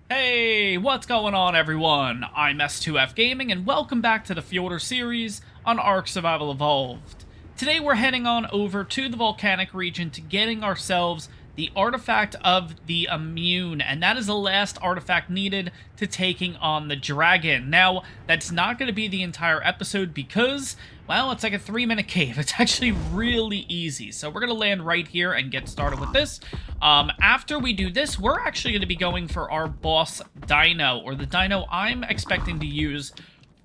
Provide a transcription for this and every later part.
Hey, what's going on everyone? I'm S2F Gaming and welcome back to the Fjordur series on Ark Survival Evolved. Today we're heading on over to the volcanic region to getting ourselves the artifact of the immune, and that is the last artifact needed to taking on the dragon. Now, that's not going to be the entire episode because, well, it's like a 3-minute cave. It's actually really easy. So we're going to land right here and get started with this. After we do this, we're actually going to be going for our boss dino, or the dino I'm expecting to use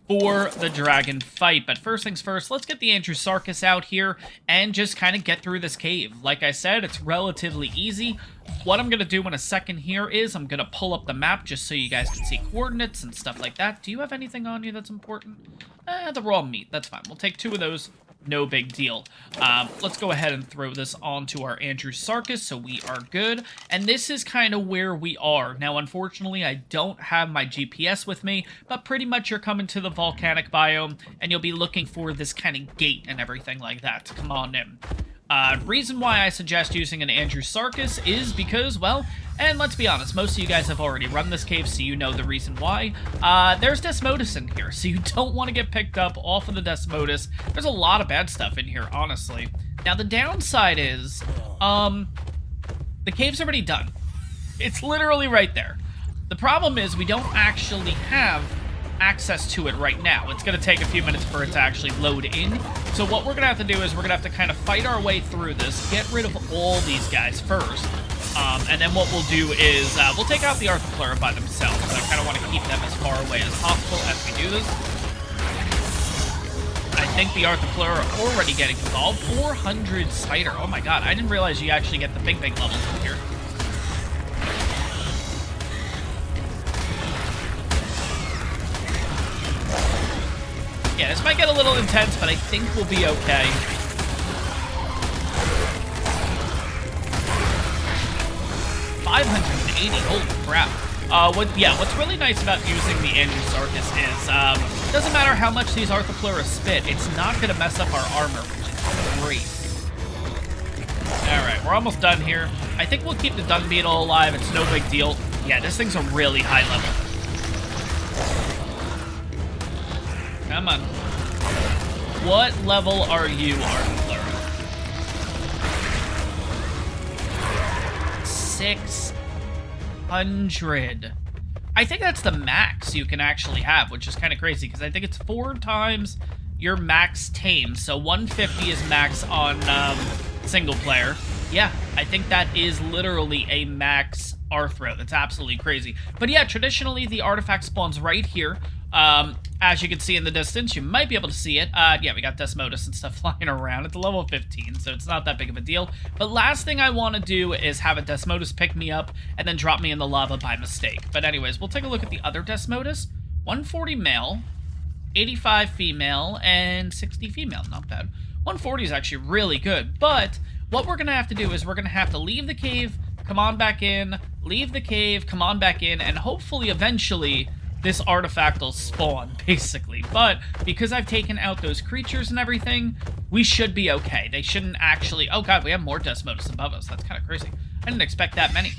for the dragon fight. But first things first, let's get the Andrew Sarkis out here and just kind of get through this cave. Like I said, it's relatively easy. What I'm going to do in a second here is I'm going to pull up the map just so you guys can see coordinates and stuff like that. Do you have anything on you that's important? The raw meat, that's fine. We'll take 2 of those. No big deal. Let's go ahead and throw this onto our Andrew Sarkis so we are good. And this is kind of where we are. Now, unfortunately, I don't have my GPS with me, but pretty much you're coming to the volcanic biome, and you'll be looking for this kind of gate and everything like that to come on in. Reason why I suggest using an Andrew Sarkis is because, well, and let's be honest, most of you guys have already run this cave, so you know the reason why. There's Desmodus in here, so you don't want to get picked up off of the Desmodus. There's a lot of bad stuff in here, honestly. Now, the downside is, the cave's already done. It's literally right there. The problem is we don't actually have access to it right now. It's going to take a few minutes for it to actually load in. So what we're going to have to do is we're going to have to kind of fight our way through this, get rid of all these guys first, and then what we'll do is we'll take out the Arthropleura by themselves. I kind of want to keep them as far away as possible as we do this. I think the Arthropleura are already getting involved. 400 spider. Oh my god, I didn't realize you actually get the big levels in here. Yeah, this might get a little intense, but I think we'll be okay. $580, holy crap. What's really nice about using the Andrew Sarkis is, it doesn't matter how much these Arthropleura spit, it's not going to mess up our armor, which is great. Alright, we're almost done here. I think we'll keep the dung beetle alive, it's no big deal. Yeah, this thing's a really high level. Come on. What level are you, Arthropleura? 600. I think that's the max you can actually have, which is kind of crazy, because I think it's 4 times your max tame. So 150 is max on single player. Yeah, I think that is literally a max Arthro. That's absolutely crazy. But yeah, traditionally, the artifact spawns right here. As you can see in the distance, you might be able to see it. Yeah, we got Desmodus and stuff flying around. It's a level 15, so it's not that big of a deal. But last thing I want to do is have a Desmodus pick me up and then drop me in the lava by mistake. But anyways, we'll take a look at the other Desmodus. 140 male, 85 female, and 60 female. Not bad. 140 is actually really good. But what we're going to have to do is we're going to have to leave the cave, come on back in, leave the cave, come on back in, and hopefully eventually this artifact will spawn, basically. But because I've taken out those creatures and everything, we should be okay. They shouldn't actually... Oh god, we have more Desmodus above us. That's kind of crazy. I didn't expect that many.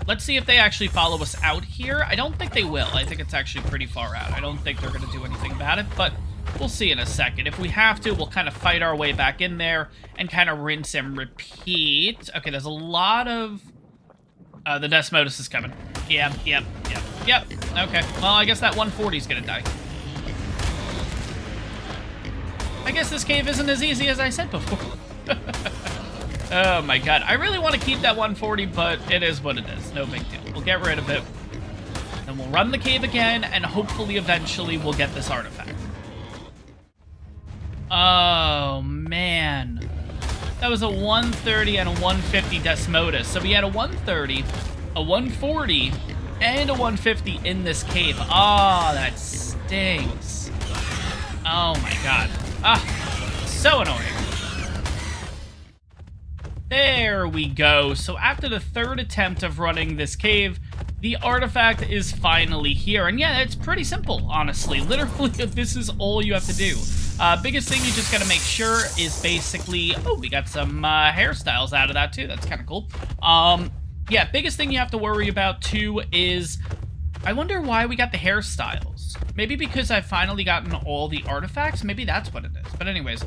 Let's see if they actually follow us out here. I don't think they will. I think it's actually pretty far out. I don't think they're going to do anything about it, but we'll see in a second. If we have to, we'll kind of fight our way back in there and kind of rinse and repeat. Okay, there's a lot of... the Desmodus is coming. Yep. Okay, well, I guess that 140 is gonna die. I guess this cave isn't as easy as I said before. Oh my god, I really want to keep that 140, but it is what it is. No big deal. We'll get rid of it. Then we'll run the cave again, and hopefully eventually we'll get this artifact. Oh, man. That was a 130 and a 150 Desmodus. So we had a 130, a 140, and a 150 in this cave. Oh, that stinks. Oh my god. Ah, so annoying. There we go. So after the 3rd attempt of running this cave, the artifact is finally here. And yeah, it's pretty simple, honestly. Literally, this is all you have to do. Biggest thing you just gotta make sure is basically... Oh, we got some hairstyles out of that, too. That's kind of cool. Yeah, biggest thing you have to worry about, too, is... I wonder why we got the hairstyles. Maybe because I've finally gotten all the artifacts? Maybe that's what it is. But anyways,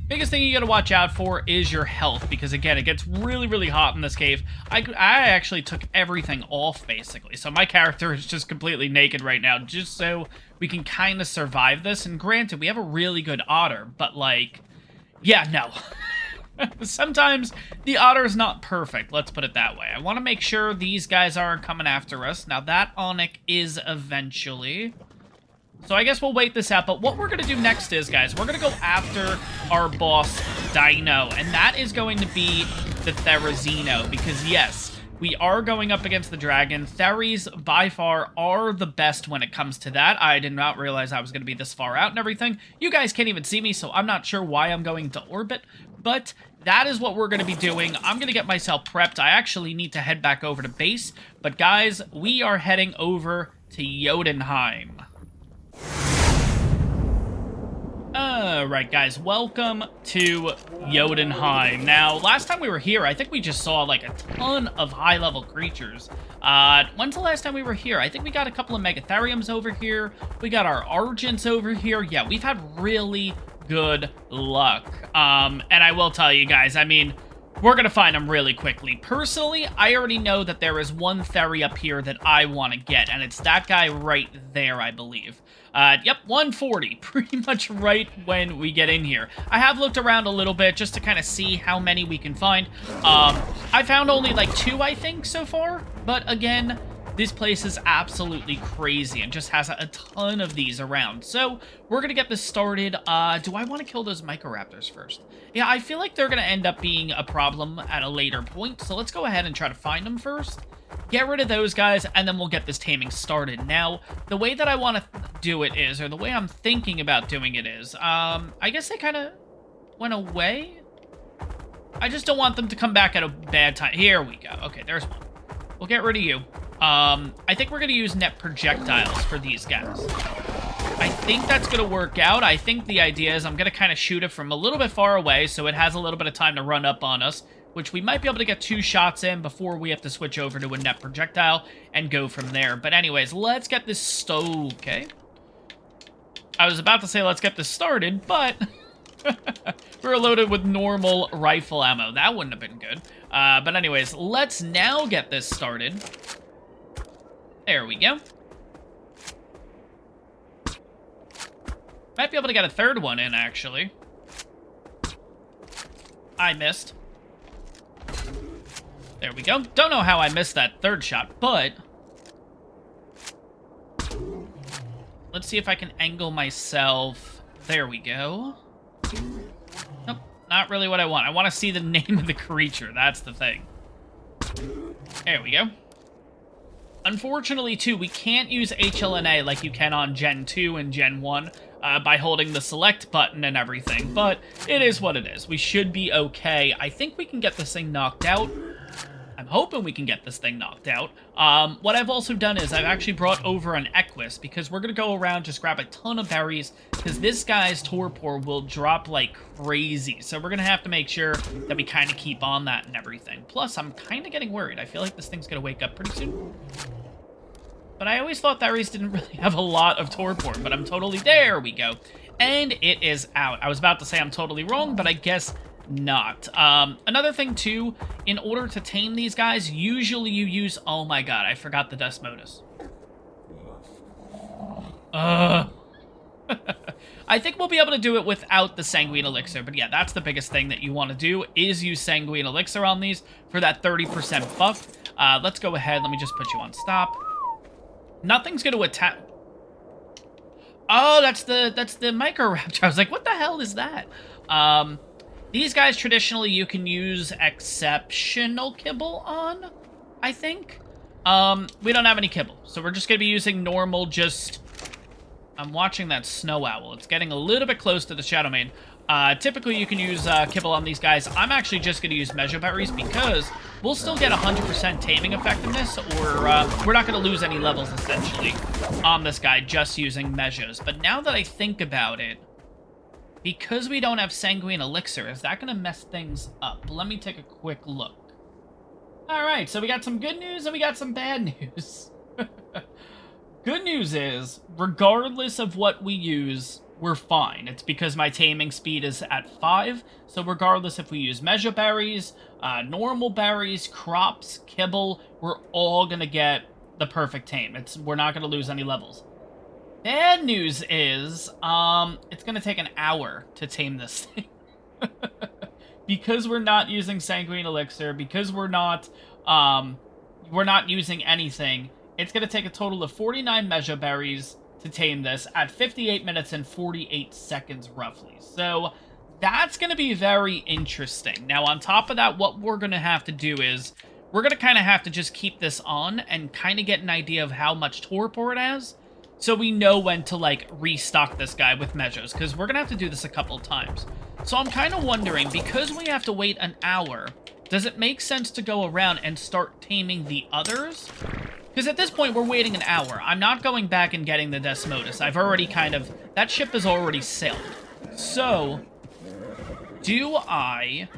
biggest thing you gotta watch out for is your health, because again, it gets really, really hot in this cave. I actually took everything off, basically. So my character is just completely naked right now, just so we can kind of survive this. And granted, we have a really good otter, but like, yeah, no. Sometimes the otter is not perfect, let's put it that way. I want to make sure these guys aren't coming after us. Now, that Onyx is eventually. So I guess we'll wait this out. But what we're going to do next is, guys, we're going to go after our boss, Dino. And that is going to be the Therizino. Because, yes, we are going up against the dragon. Theris, by far, are the best when it comes to that. I did not realize I was going to be this far out and everything. You guys can't even see me, so I'm not sure why I'm going to orbit. But that is what we're going to be doing. I'm going to get myself prepped. I actually need to head back over to base. But guys, we are heading over to Jotunheim. Alright guys, welcome to Jotunheim. Now, last time we were here, I think we just saw like a ton of high-level creatures. When's the last time we were here? I think we got a couple of Megatheriums over here. We got our Argents over here. Yeah, we've had really good luck. And I will tell you guys, I mean, we're going to find them really quickly. Personally, I already know that there is one Theri up here that I want to get, and it's that guy right there, I believe. Yep, 140, pretty much right when we get in here. I have looked around a little bit just to kind of see how many we can find. I found only like 2, I think, so far, but again, this place is absolutely crazy and just has a ton of these around. So, we're going to get this started. Do I want to kill those Microraptors first? Yeah, I feel like they're going to end up being a problem at a later point. So, let's go ahead and try to find them first. Get rid of those guys, and then we'll get this taming started. Now, the way that I want to do it is, or the way I'm thinking about doing it is, I guess they kind of went away? I just don't want them to come back at a bad time. Here we go. Okay, there's one. We'll get rid of you. I think we're going to use net projectiles for these guys. I think that's going to work out. I think the idea is I'm going to kind of shoot it from a little bit far away, so it has a little bit of time to run up on us, which we might be able to get 2 shots in before we have to switch over to a net projectile and go from there. But anyways, let's get this stove, okay? I was about to say let's get this started, but we're loaded with normal rifle ammo. That wouldn't have been good. But anyways, let's now get this started. There we go. Might be able to get a 3rd one in, actually. I missed. There we go. Don't know how I missed that 3rd shot, but let's see if I can angle myself. There we go. Nope, not really what I want. I want to see the name of the creature. That's the thing. There we go. Unfortunately, too, we can't use HLNA like you can on Gen 2 and Gen 1 by holding the select button and everything, but it is what it is. We should be okay. I think we can get this thing knocked out. I'm hoping we can get this thing knocked out. What I've also done is I've actually brought over an Equus, because we're going to go around, just grab a ton of berries, because this guy's torpor will drop like crazy. So we're going to have to make sure that we kind of keep on that and everything. Plus, I'm kind of getting worried. I feel like this thing's going to wake up pretty soon. But I always thought Theris didn't really have a lot of torpor, but I'm totally... There we go. And it is out. I was about to say I'm totally wrong, but I guess not. Another thing, too, in order to tame these guys, usually you use... Oh my god, I forgot the Desmodus. I think we'll be able to do it without the Sanguine Elixir, but yeah, that's the biggest thing that you want to do, is use Sanguine Elixir on these for that 30% buff. Let's go ahead. Let me just put you on stop. Nothing's going to attack... Oh, that's the Microraptor. I was like, what the hell is that? These guys, traditionally, you can use exceptional kibble on, I think. We don't have any kibble, so we're just going to be using normal, just... I'm watching that snow owl. It's getting a little bit close to the Shadow Mane. Typically, you can use kibble on these guys. I'm actually just going to use Measure Berries because we'll still get 100% taming effectiveness, or we're not going to lose any levels, essentially, on this guy just using Measures. But now that I think about it, because we don't have Sanguine Elixir, is that going to mess things up? Let me take a quick look. All right, so we got some good news and we got some bad news. Good news is, regardless of what we use, we're fine. It's because my taming speed is at 5, so regardless if we use measure berries, normal berries, crops, kibble, we're all gonna get the perfect tame. We're not gonna lose any levels. Bad news is, it's gonna take an hour to tame this thing. Because we're not using Sanguine Elixir, because we're not using anything, it's going to take a total of 49 measure berries to tame this at 58 minutes and 48 seconds, roughly. So that's going to be very interesting. Now, on top of that, what we're going to have to do is we're going to kind of have to just keep this on and kind of get an idea of how much torpor it has, so we know when to, like, restock this guy with measures, because we're going to have to do this a couple of times. So I'm kind of wondering, because we have to wait an hour, does it make sense to go around and start taming the others? Because at this point, we're waiting an hour. I'm not going back and getting the Desmodus. I've already that ship has already sailed. So, do I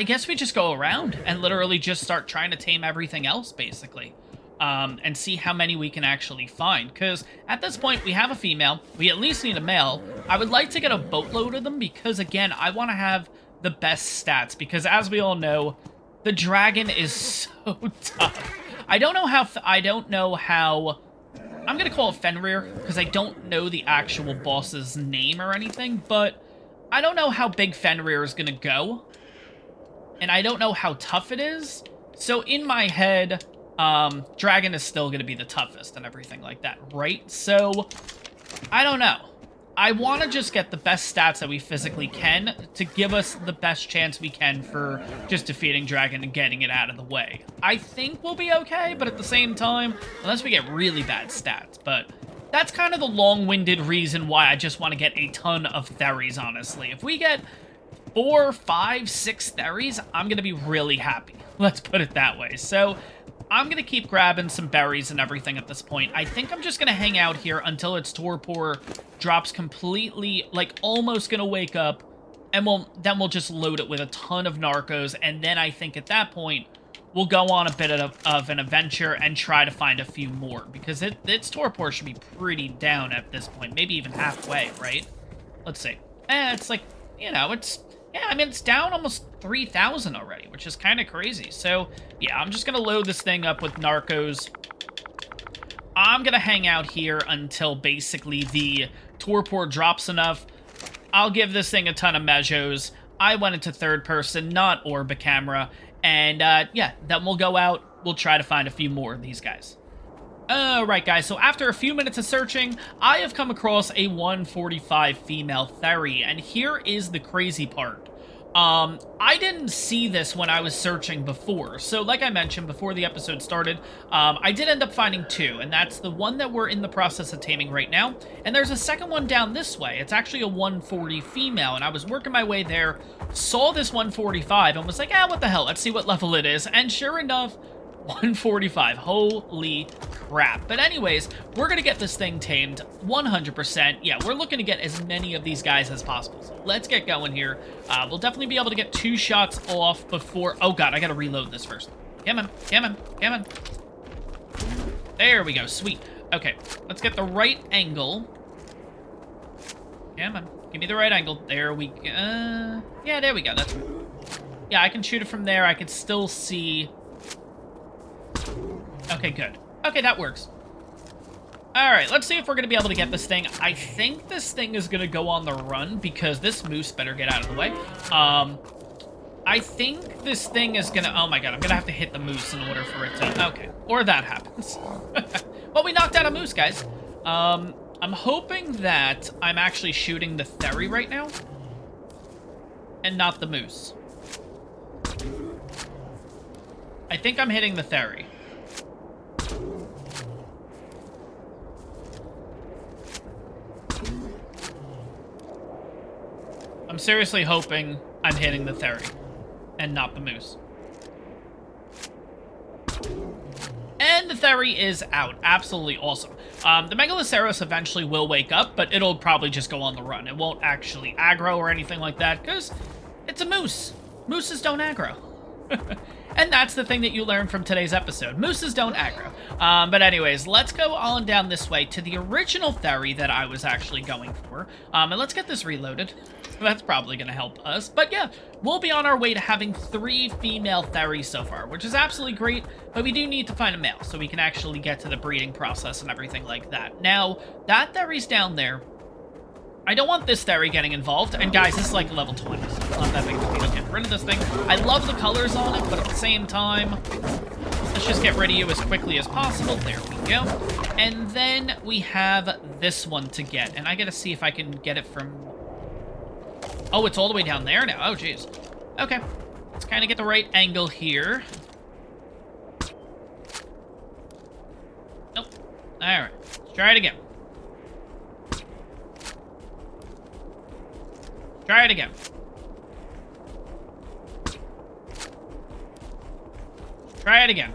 guess we just go around and literally just start trying to tame everything else, basically. And see how many we can actually find. Because at this point, we have a female. We at least need a male. I would like to get a boatload of them because, again, I want to have the best stats. Because as we all know, the dragon is so tough. I don't know how... I'm going to call it Fenrir because I don't know the actual boss's name or anything. But I don't know how big Fenrir is going to go. And I don't know how tough it is. So in my head... Dragon is still going to be the toughest and everything like that, right? So, I don't know. I want to just get the best stats that we physically can to give us the best chance we can for just defeating Dragon and getting it out of the way. I think we'll be okay, but at the same time, unless we get really bad stats, but that's kind of the long-winded reason why I just want to get a ton of Theries, honestly. If we get 4, 5, 6 Theries, I'm going to be really happy. Let's put it that way. So... I'm going to keep grabbing some berries and everything at this point. I think I'm just going to hang out here until its torpor drops completely, like, almost going to wake up, and then we'll just load it with a ton of narcos, and then I think at that point, we'll go on a bit of an adventure and try to find a few more, because its torpor should be pretty down at this point, maybe even halfway, right? Let's see. It's like, you know, yeah, I mean, it's down almost 3,000 already, which is kind of crazy. So, yeah, I'm just going to load this thing up with narcos. I'm going to hang out here until basically the torpor drops enough. I'll give this thing a ton of measures. I went into third person, not orb camera. And, yeah, then we'll go out. We'll try to find a few more of these guys. Alright guys, so after a few minutes of searching, I have come across a 145 female Thery, and here is the crazy part. I didn't see this when I was searching before, so like I mentioned before the episode started, I did end up finding 2, and that's the one that we're in the process of taming right now, and there's a second one down this way. It's actually a 140 female, and I was working my way there, saw this 145, and was like, what the hell, let's see what level it is, and sure enough, 145. Holy crap. But anyways, we're going to get this thing tamed 100%. Yeah, we're looking to get as many of these guys as possible. So let's get going here. We'll definitely be able to get 2 shots off before... Oh, God, I got to reload this first. Come on, come on, come on. There we go. Sweet. Okay, let's get the right angle. Come on. Give me the right angle. There we go. Yeah, there we go. That's... Yeah, I can shoot it from there. I can still see... Okay, good. Okay, that works. Alright, let's see if we're going to be able to get this thing. I think this thing is going to go on the run because this moose better get out of the way. I think this thing is going to... Oh my god, I'm going to have to hit the moose in order for it to... Okay, or that happens. Well, we knocked out a moose, guys. I'm hoping that I'm actually shooting the Thery right now. And not the moose. I think I'm hitting the Thery. I'm seriously hoping I'm hitting the Thery and not the moose. And the Thery is out. Absolutely awesome. The Megaloceros eventually will wake up, but it'll probably just go on the run. It won't actually aggro or anything like that, because it's a moose. Mooses don't aggro. And that's the thing that you learn from today's episode. Mooses don't aggro. But anyways, let's go on down this way to the original ferry that I was actually going for. And let's get this reloaded. That's probably going to help us. But yeah, we'll be on our way to having 3 female ferries so far, which is absolutely great. But we do need to find a male so we can actually get to the breeding process and everything like that. Now, that ferry's down there. I don't want this ferry getting involved. And guys, this is like level 20, so it's not that big of a deal. Get rid of this thing. I love the colors on it, but at the same time, let's just get rid of you as quickly as possible. There we go. And then we have this one to get. And I got to see if I can get it from... Oh, it's all the way down there now. Oh, jeez. Okay. Let's kind of get the right angle here. Nope. All right. Let's try it again. Try it again. Try it again.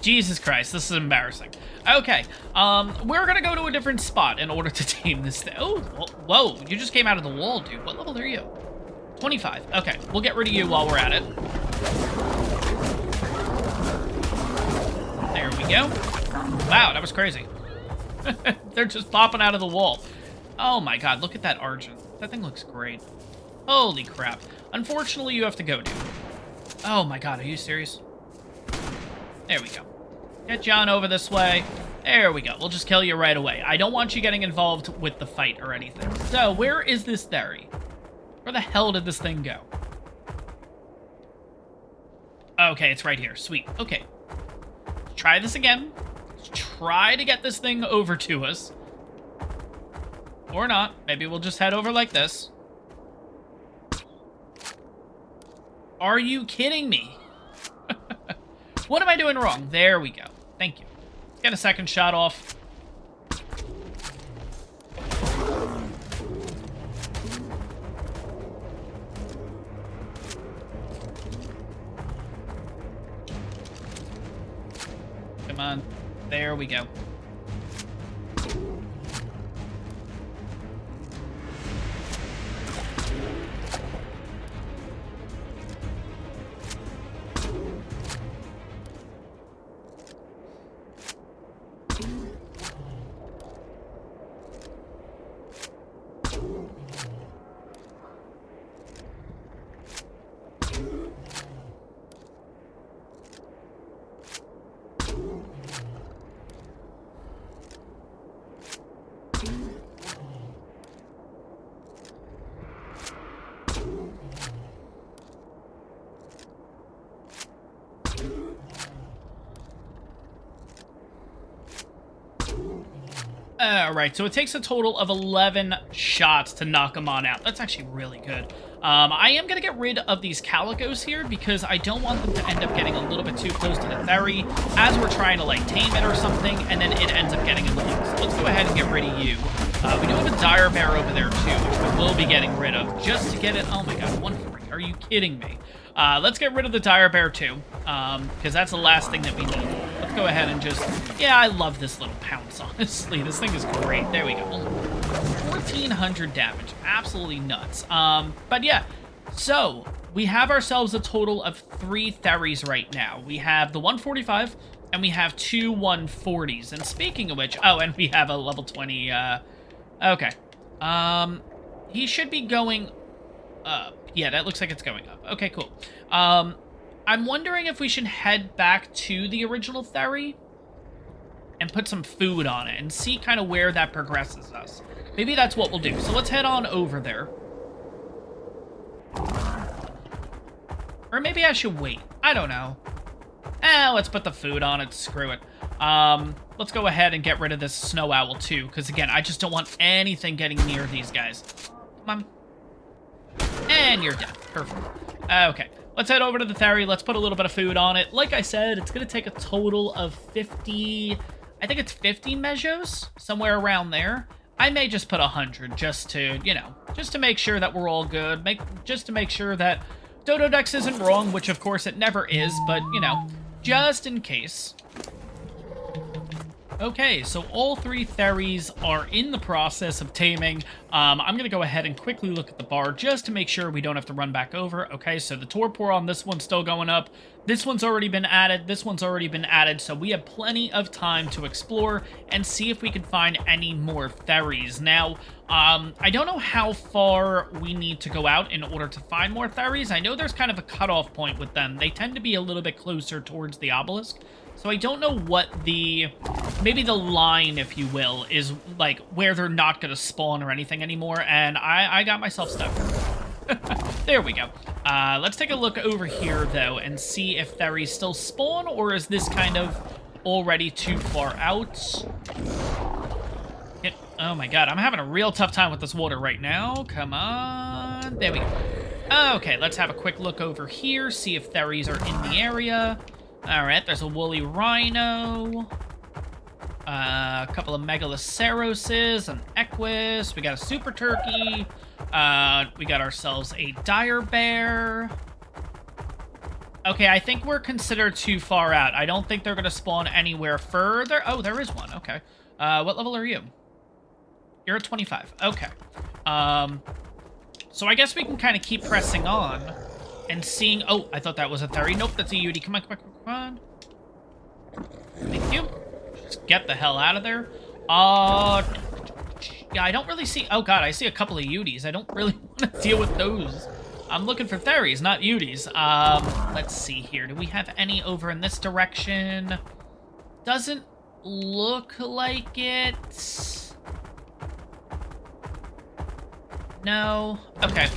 Jesus Christ, this is embarrassing. Okay, we're gonna go to a different spot in order to tame this thing. Oh, whoa, you just came out of the wall, dude. What level are you? 25. Okay, we'll get rid of you while we're at it. There we go. Wow, that was crazy. They're just popping out of the wall. Oh my god, look at that Argent. That thing looks great. Holy crap. Unfortunately, you have to go, dude. Oh my god, are you serious? There we go. Get John over this way. There we go. We'll just kill you right away. I don't want you getting involved with the fight or anything. So, where is this ferry? Where the hell did this thing go? Okay, it's right here. Sweet. Okay. Try this again. Try to get this thing over to us. Or not. Maybe we'll just head over like this. Are you kidding me? What am I doing wrong? There we go. Thank you. Let's get a second shot off. Come on. There we go. Alright, so it takes a total of 11 shots to knock them on out. That's actually really good. I am going to get rid of these calicos here because I don't want them to end up getting a little bit too close to the ferry as we're trying to, like, tame it or something, and then it ends up getting in the way. So let's go ahead and get rid of you. We do have a dire bear over there, too, which we will be getting rid of just to get it. Oh, my God, 140. Are you kidding me? Let's get rid of the dire bear, too, because that's the last thing that we need. Let's go ahead and just... Yeah, I love this little pounce, honestly. This thing is great. There we go. 1,400 damage. Absolutely nuts. But yeah, so we have ourselves a total of 3 ferries right now. We have the 145, and we have 2 140s. And speaking of which... Oh, and we have a level 20... Okay. He should be going up. Yeah, that looks like it's going up. Okay, cool. I'm wondering if we should head back to the original ferry and put some food on it and see kind of where that progresses us. Maybe that's what we'll do. So let's head on over there. Or maybe I should wait. I don't know. Let's put the food on it. Screw it. Let's go ahead and get rid of this snow owl too, because again, I just don't want anything getting near these guys. Come on. And you're dead. Perfect. Okay. Let's head over to the ferry. Let's put a little bit of food on it. Like I said, it's going to take a total of 50... I think it's 50 mejos, somewhere around there. I may just put 100 just to, you know, just to make sure that we're all good. Just to make sure that Dododex isn't wrong, which of course it never is, but, you know, just in case. Okay, so all 3 Theries are in the process of taming. I'm going to go ahead and quickly look at the bar just to make sure we don't have to run back over. Okay, so the torpor on this one's still going up. This one's already been added. This one's already been added. So we have plenty of time to explore and see if we can find any more Theries. Now, I don't know how far we need to go out in order to find more Theries. I know there's kind of a cutoff point with them. They tend to be a little bit closer towards the obelisk. So I don't know what maybe the line, if you will, is like where they're not going to spawn or anything anymore. And I got myself stuck. There we go. Let's take a look over here, though, and see if Theries still spawn, or is this kind of already too far out? Oh my god, I'm having a real tough time with this water right now. Come on. There we go. Okay, let's have a quick look over here, see if Theries are in the area. Alright, there's a woolly rhino. A couple of megaloceroses, an equus. We got a super turkey. We got ourselves a dire bear. Okay, I think we're considered too far out. I don't think they're going to spawn anywhere further. Oh, there is one. Okay. What level are you? You're at 25. Okay. So I guess we can kind of keep pressing on and seeing... Oh, I thought that was a Thery. Nope, that's a Yudi. Come on, come on, come on. Thank you. Just get the hell out of there. Yeah, I don't really see... Oh, God, I see a couple of Udis. I don't really want to deal with those. I'm looking for Theries, not Udis. Let's see here. Do we have any over in this direction? Doesn't look like it. No. Okay.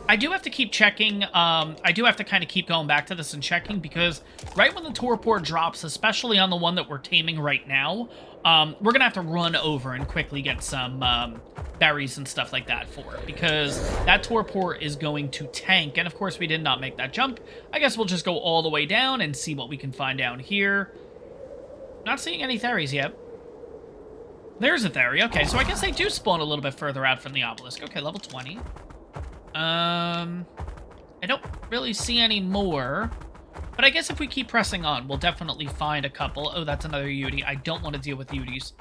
I do have to keep checking. I do have to kind of keep going back to this and checking, because right when the torpor drops, especially on the one that we're taming right now, we're going to have to run over and quickly get some berries and stuff like that for it, because that torpor is going to tank. And of course, we did not make that jump. I guess we'll just go all the way down and see what we can find down here. Not seeing any Theries yet. There's a Thery. Okay, so I guess they do spawn a little bit further out from the obelisk. Okay, level 20. I don't really see any more. But I guess if we keep pressing on, we'll definitely find a couple. Oh, that's another Yudi. I don't want to deal with Udis.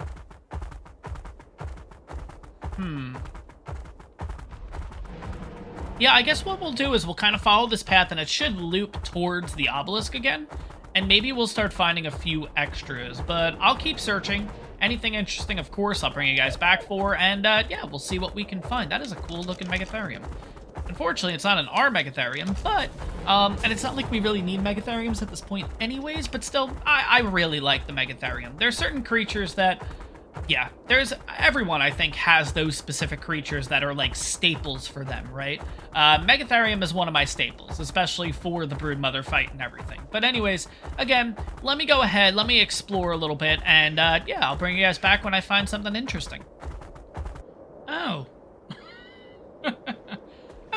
Yeah, I guess what we'll do is we'll kind of follow this path, and it should loop towards the obelisk again. And maybe we'll start finding a few extras. But I'll keep searching. Anything interesting, of course, I'll bring you guys back for. And, yeah, we'll see what we can find. That is a cool-looking Megatherium. Unfortunately, it's not an R Megatherium, but, and it's not like we really need Megatheriums at this point anyways, but still, I really like the Megatherium. There are certain creatures that, yeah, everyone, I think, has those specific creatures that are, like, staples for them, right? Megatherium is one of my staples, especially for the Broodmother fight and everything. But anyways, again, let me go ahead, let me explore a little bit, and, yeah, I'll bring you guys back when I find something interesting. Oh.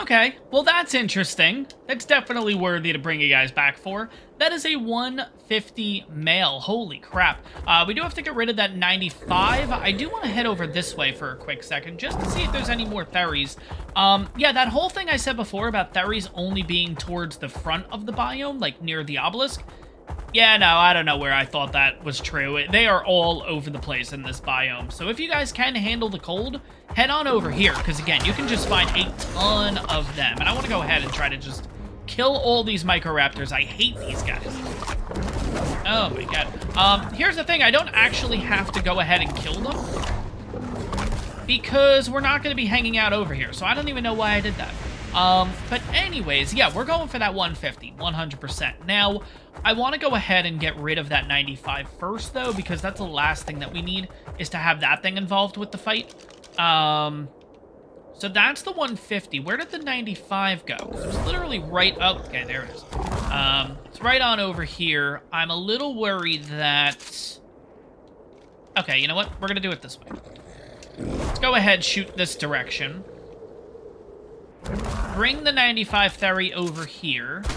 Okay, well that's interesting. That's definitely worthy to bring you guys back for. That is a 150 male. Holy crap. We do have to get rid of that 95. I do want to head over this way for a quick second, just to see if there's any more Theries. Yeah, that whole thing I said before about Theries only being towards the front of the biome, like near the obelisk. Yeah, no, I don't know where I thought that was true. They are all over the place in this biome. So if you guys can handle the cold, head on over here. Because, again, you can just find a ton of them. And I want to go ahead and try to just kill all these Microraptors. I hate these guys. Oh, my God. Here's the thing. I don't actually have to go ahead and kill them, because we're not going to be hanging out over here. So I don't even know why I did that. But anyways, yeah, we're going for that 150, 100%. Now, I want to go ahead and get rid of that 95 first, though, because that's the last thing that we need, is to have that thing involved with the fight. So that's the 150. Where did the 95 go? Because it was literally right up... Okay, there it is. It's right on over here. I'm a little worried that... Okay, you know what? We're going to do it this way. Let's go ahead, shoot this direction. Bring the 95 Thery over here. There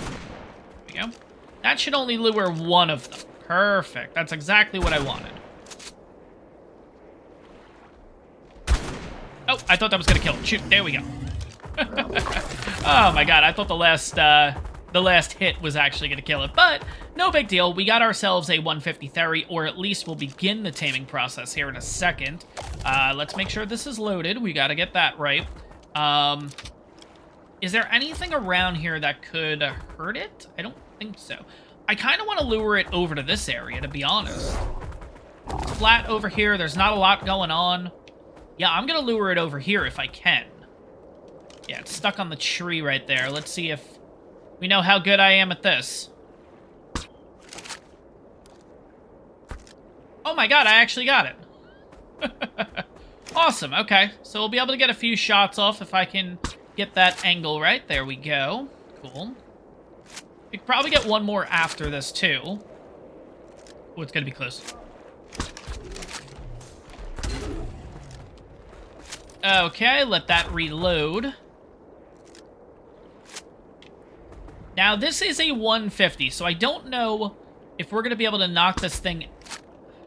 we go. That should only lure one of them. Perfect. That's exactly what I wanted. Oh, I thought that was going to kill him. Shoot, there we go. Oh my god, I thought the last hit was actually going to kill it. But no big deal. We got ourselves a 150 Theory, or at least we'll begin the taming process here in a second. Let's make sure this is loaded. We got to get that right. Is there anything around here that could hurt it? I don't think so. I kind of want to lure it over to this area, to be honest. It's flat over here. There's not a lot going on. Yeah, I'm going to lure it over here if I can. Yeah, it's stuck on the tree right there. Let's see if we know how good I am at this. Oh my god, I actually got it. Awesome, okay. So we'll be able to get a few shots off if I can get that angle right. There we go. Cool. We could probably get one more after this, too. Oh, it's gonna be close. Okay, let that reload. Now, this is a 150, so I don't know if we're gonna be able to knock this thing...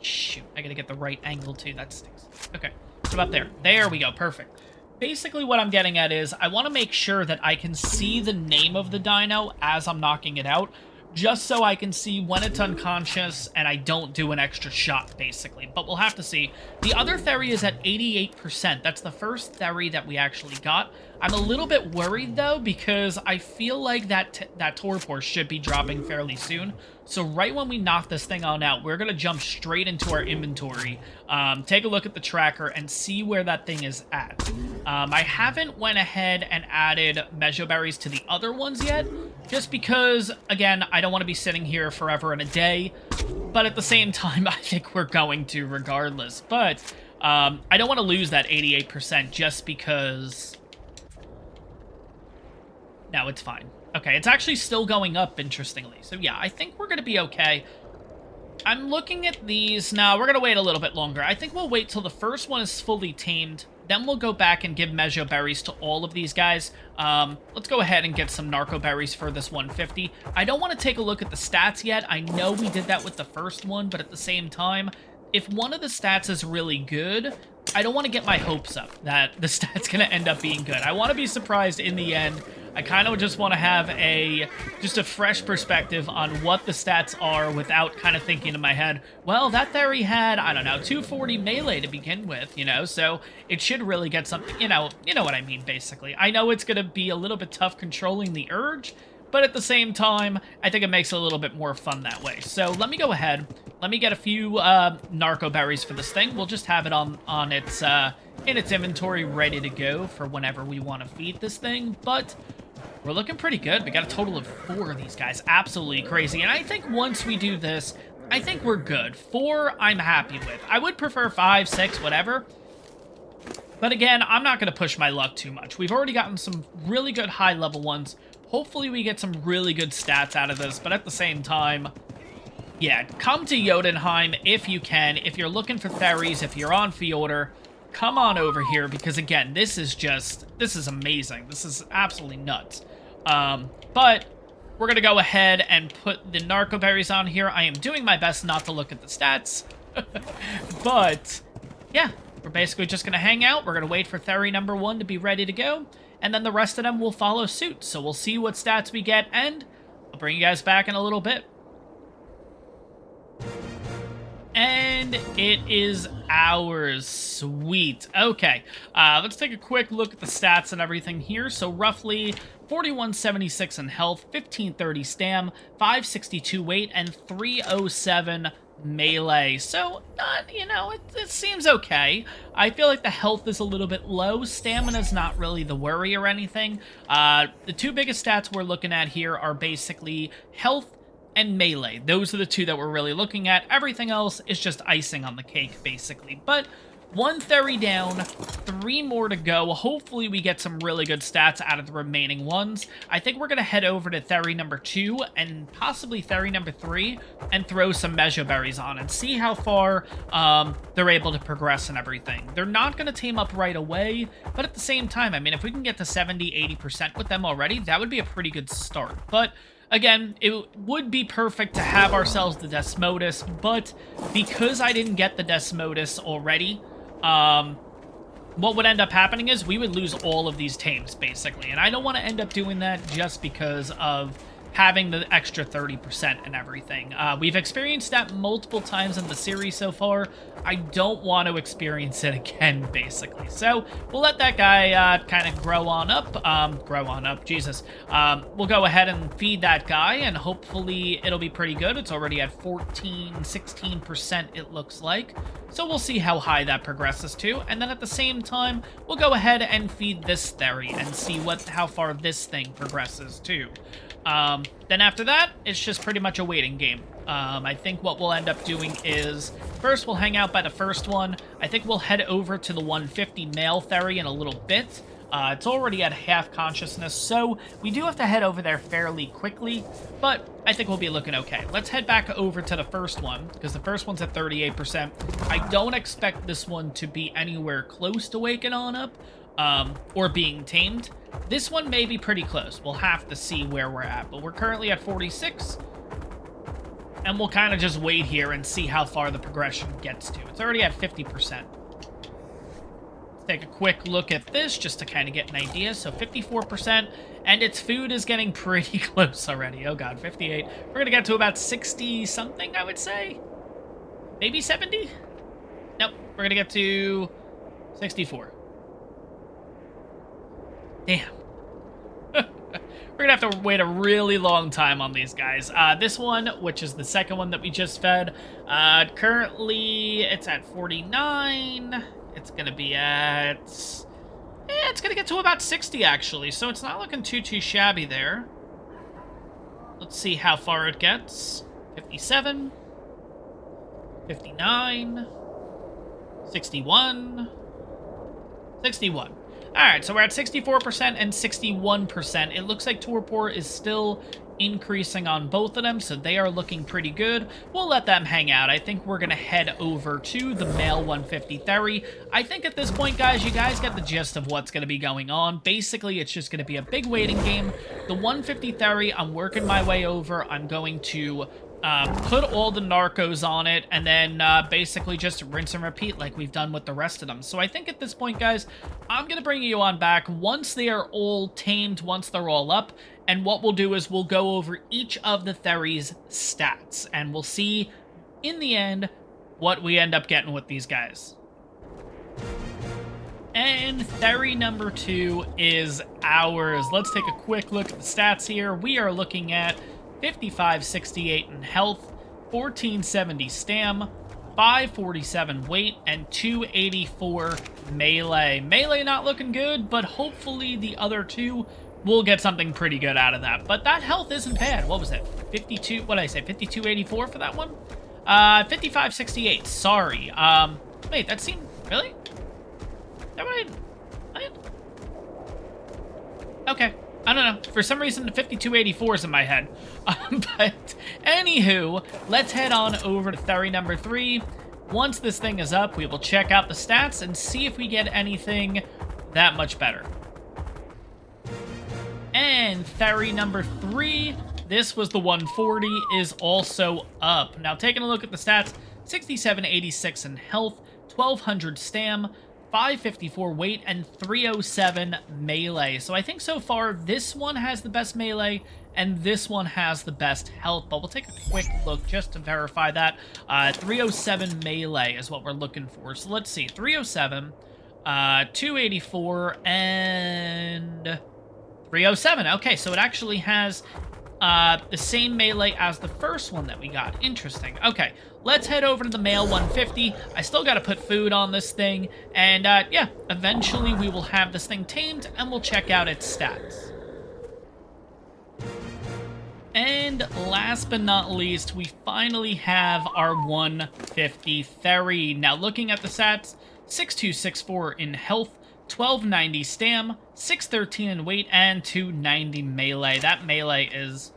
Shoot, I gotta get the right angle, too. That stinks. Okay, what about there? There we go, perfect. Basically, what I'm getting at is I want to make sure that I can see the name of the dino as I'm knocking it out, just so I can see when it's unconscious and I don't do an extra shot, basically. But we'll have to see. The other theory is at 88%. That's the first theory that we actually got. I'm a little bit worried, though, because I feel like that torpor should be dropping fairly soon. So right when we knock this thing on out, we're going to jump straight into our inventory, take a look at the tracker, and see where that thing is at. I haven't went ahead and added Mejo Berries to the other ones yet, just because, again, I don't want to be sitting here forever and a day, but at the same time, I think we're going to regardless. But I don't want to lose that 88% just because... No, it's fine. Okay, it's actually still going up, interestingly. So yeah, I think we're going to be okay. I'm looking at these. No, we're going to wait a little bit longer. I think we'll wait till the first one is fully tamed. Then we'll go back and give Mejo Berries to all of these guys. Let's go ahead and get some Narco Berries for this 150. I don't want to take a look at the stats yet. I know we did that with the first one, but at the same time, if one of the stats is really good, I don't want to get my hopes up that the stat's going to end up being good. I want to be surprised in the end. I kind of just want to have just a fresh perspective on what the stats are without kind of thinking in my head, well, that theory had, I don't know, 240 melee to begin with, you know, so it should really get something, you know what I mean, basically. I know it's going to be a little bit tough controlling the urge, but at the same time, I think it makes it a little bit more fun that way. So let me go ahead. Let me get a few Narco Berries for this thing. We'll just have it on its in its inventory ready to go for whenever we want to feed this thing. But we're looking pretty good. We got a total of 4 of these guys. Absolutely crazy. And I think once we do this, I think we're good. 4, I'm happy with. I would prefer 5, 6, whatever. But again, I'm not going to push my luck too much. We've already gotten some really good high-level ones. Hopefully we get some really good stats out of this, but at the same time, yeah, come to Jotunheim if you can. If you're looking for theories, if you're on Fjordur, come on over here, because again, this is amazing. This is absolutely nuts. But we're going to go ahead and put the Narco Berries on here. I am doing my best not to look at the stats. But, yeah, we're basically just going to hang out. We're going to wait for theory number 1 to be ready to go. And then the rest of them will follow suit. So we'll see what stats we get, and I'll bring you guys back in a little bit. And it is ours. Sweet. Okay, let's take a quick look at the stats and everything here. So roughly 4176 in health, 1530 stam, 562 weight, and 307 melee. So, you know, it seems okay. I feel like the health is a little bit low. Stamina's not really the worry or anything. The 2 biggest stats we're looking at here are basically health and melee. Those are the 2 that we're really looking at. Everything else is just icing on the cake, basically. But 1 theory down, 3 more to go. Hopefully we get some really good stats out of the remaining ones. I think we're going to head over to theory number 2 and possibly theory number 3 and throw some Mejo Berries on and see how far they're able to progress and everything. They're not going to tame up right away, but at the same time, I mean, if we can get to 70-80% with them already, that would be a pretty good start. But again, it would be perfect to have ourselves the Desmodus, but because I didn't get the Desmodus already, what would end up happening is we would lose all of these tames, basically. And I don't want to end up doing that just because of having the extra 30% and everything. We've experienced that multiple times in the series so far. I don't want to experience it again, basically. So we'll let that guy kind of grow on up. Jesus. We'll go ahead and feed that guy, and hopefully it'll be pretty good. It's already at 16%, it looks like. So we'll see how high that progresses to. And then at the same time, we'll go ahead and feed this theory and see how far this thing progresses too. Then after that, it's just pretty much a waiting game. I think what we'll end up doing is, first we'll hang out by the first one. I think we'll head over to the 150 male theory in a little bit. It's already at half consciousness, so we do have to head over there fairly quickly, but I think we'll be looking okay. Let's head back over to the first one, because the first one's at 38%. I don't expect this one to be anywhere close to waking on up, or being tamed. This one may be pretty close. We'll have to see where we're at, but we're currently at 46, and we'll kind of just wait here and see how far the progression gets to. It's already at 50%. Take a quick look at this just to kind of get an idea. So 54%, and its food is getting pretty close already. Oh god, 58. We're gonna get to about 60 something, I would say. Maybe 70? Nope, we're gonna get to 64. Damn. We're gonna have to wait a really long time on these guys. This one, which is the second one that we just fed, currently it's at 49. It's gonna be at... it's gonna get to about 60, actually, so it's not looking too shabby there. Let's see how far it gets. 57. 59. 61. 61. Alright, so we're at 64% and 61%. It looks like torpor is still increasing on both of them, so they are looking pretty good. We'll let them hang out. I think we're going to head over to the male 150 theory. I think at this point, guys, you guys get the gist of what's going to be going on. Basically, it's just going to be a big waiting game. The 150 theory, I'm working my way over. I'm going to put all the narcos on it, and then basically just rinse and repeat like we've done with the rest of them. So I think at this point, guys, I'm going to bring you on back once they are all tamed, once they're all up, and what we'll do is we'll go over each of the theory's stats, and we'll see, in the end, what we end up getting with these guys. And theory number 2 is ours. Let's take a quick look at the stats here. We are looking at 5568 in health, 1470 stam, 547 weight, and 284 melee. Melee not looking good, but hopefully the other two will get something pretty good out of that. But that health isn't bad. What was it? 52, what did I say? 5284 for that one? 5568, sorry. Wait, that seemed, really? Is that what I okay. I don't know. For some reason, the 5284 is in my head. But anywho, let's head on over to theory number 3. Once this thing is up, we will check out the stats and see if we get anything that much better. And theory number 3, this was the 140, is also up. Now, taking a look at the stats, 6786 in health, 1200 stam, 554 weight, and 307 melee. So I think so far this one has the best melee and this one has the best health, but we'll take a quick look just to verify that. 307 melee is what we're looking for. So let's see, 307, 284, and 307. Okay, so it actually has the same melee as the first one that we got. Interesting. Okay, let's head over to the male 150. I still got to put food on this thing, and yeah, eventually we will have this thing tamed, and we'll check out its stats. And last but not least, we finally have our 150 theory. Now, looking at the stats, 6264 in health, 1290 stam, 613 in weight, and 290 melee. That melee is...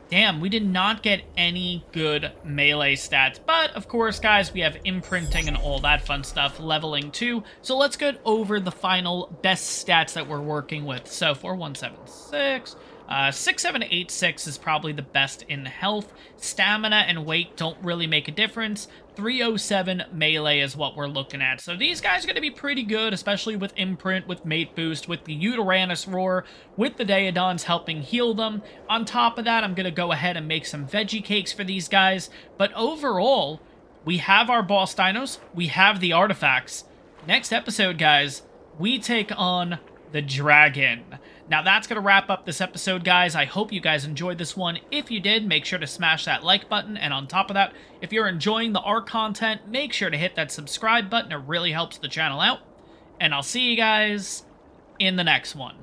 damn, we did not get any good melee stats. But, of course, guys, we have imprinting and all that fun stuff, leveling too. So let's go over the final best stats that we're working with. So, 4176, 6786 is probably the best in health. Stamina and weight don't really make a difference. 307 melee is what we're looking at. So these guys are going to be pretty good, especially with Imprint, with Mate Boost, with the Uranus Roar, with the Daedons helping heal them. On top of that, I'm going to go ahead and make some veggie cakes for these guys. But overall, we have our boss dinos, we have the artifacts. Next episode, guys, we take on the dragon. Now, that's going to wrap up this episode, guys. I hope you guys enjoyed this one. If you did, make sure to smash that like button. And on top of that, if you're enjoying the ARK content, make sure to hit that subscribe button. It really helps the channel out. And I'll see you guys in the next one.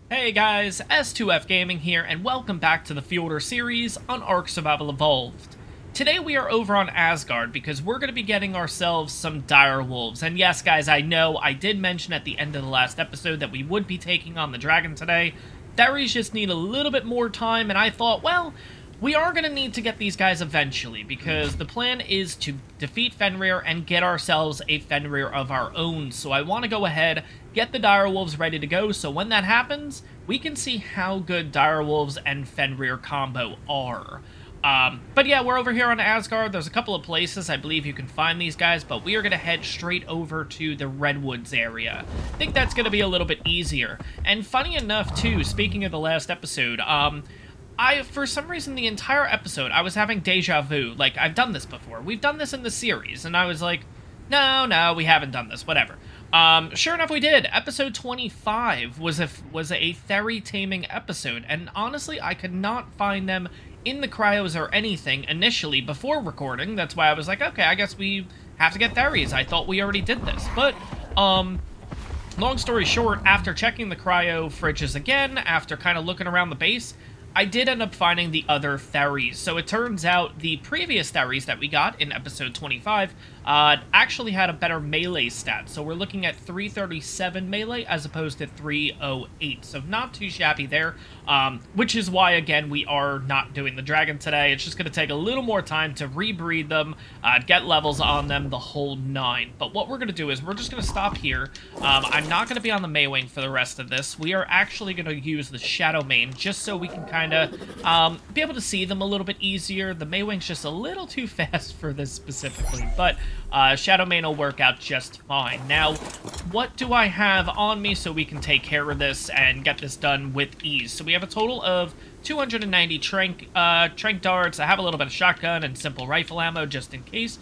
Hey guys, S2F Gaming here, and welcome back to the Fjordur series on ARK Survival Evolved. Today we are over on Asgard because we're going to be getting ourselves some dire wolves. And yes guys, I know I did mention at the end of the last episode that we would be taking on the dragon today. Theries just need a little bit more time, and I thought, well, we are going to need to get these guys eventually, because the plan is to defeat Fenrir and get ourselves a Fenrir of our own. So I want to go ahead, get the direwolves ready to go, so when that happens, we can see how good direwolves and Fenrir combo are. But yeah, we're over here on Asgard. There's a couple of places I believe you can find these guys, but we are going to head straight over to the Redwoods area. I think that's going to be a little bit easier. And funny enough, too, speaking of the last episode, for some reason, the entire episode, I was having deja vu. Like, I've done this before. We've done this in the series. And I was like, no, we haven't done this. Whatever. Sure enough, we did. Episode 25 was a Thery taming episode. And honestly, I could not find them in the cryos or anything initially before recording. That's why I was like, okay, I guess we have to get Theries. I thought we already did this. But, long story short, after checking the cryo fridges again, after kind of looking around the base, I did end up finding the other Theries. So it turns out the previous Theries that we got in episode 25 actually had a better melee stat. So we're looking at 337 melee as opposed to 308. So not too shabby there, which is why, again, we are not doing the dragon today. It's just going to take a little more time to rebreed them, get levels on them, the whole 9. But what we're going to do is we're just going to stop here. I'm not going to be on the Maywing for the rest of this. We are actually going to use the Shadow Mane just so we can kind of be able to see them a little bit easier. The Maywing's just a little too fast for this specifically, but Shadow Mane will work out just fine. Now, what do I have on me so we can take care of this and get this done with ease? So we have a total of 290 trank darts. I have a little bit of shotgun and simple rifle ammo just in case.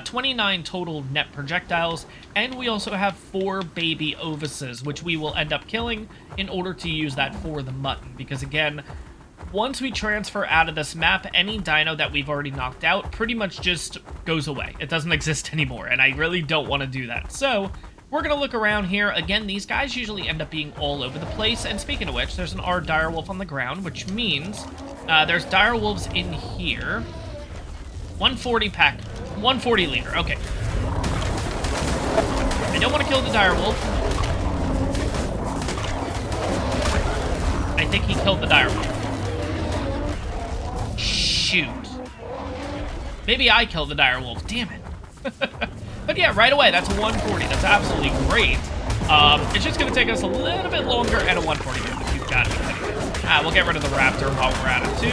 29 total net projectiles, and we also have 4 baby ovises, which we will end up killing in order to use that for the mutton, because again, once we transfer out of this map, any dino that we've already knocked out pretty much just goes away. It doesn't exist anymore, and I really don't want to do that. So, we're going to look around here. Again, these guys usually end up being all over the place, and speaking of which, there's an R direwolf on the ground, which means there's direwolves in here. 140 pack, 140 liter, okay. I don't want to kill the direwolf. I think he killed the direwolf. Shoot. Maybe I killed the direwolf. Damn it. But yeah, right away, that's a 140. That's absolutely great. It's just going to take us a little bit longer at a 140 damage. You've got it. We'll get rid of the raptor while we're at it, too.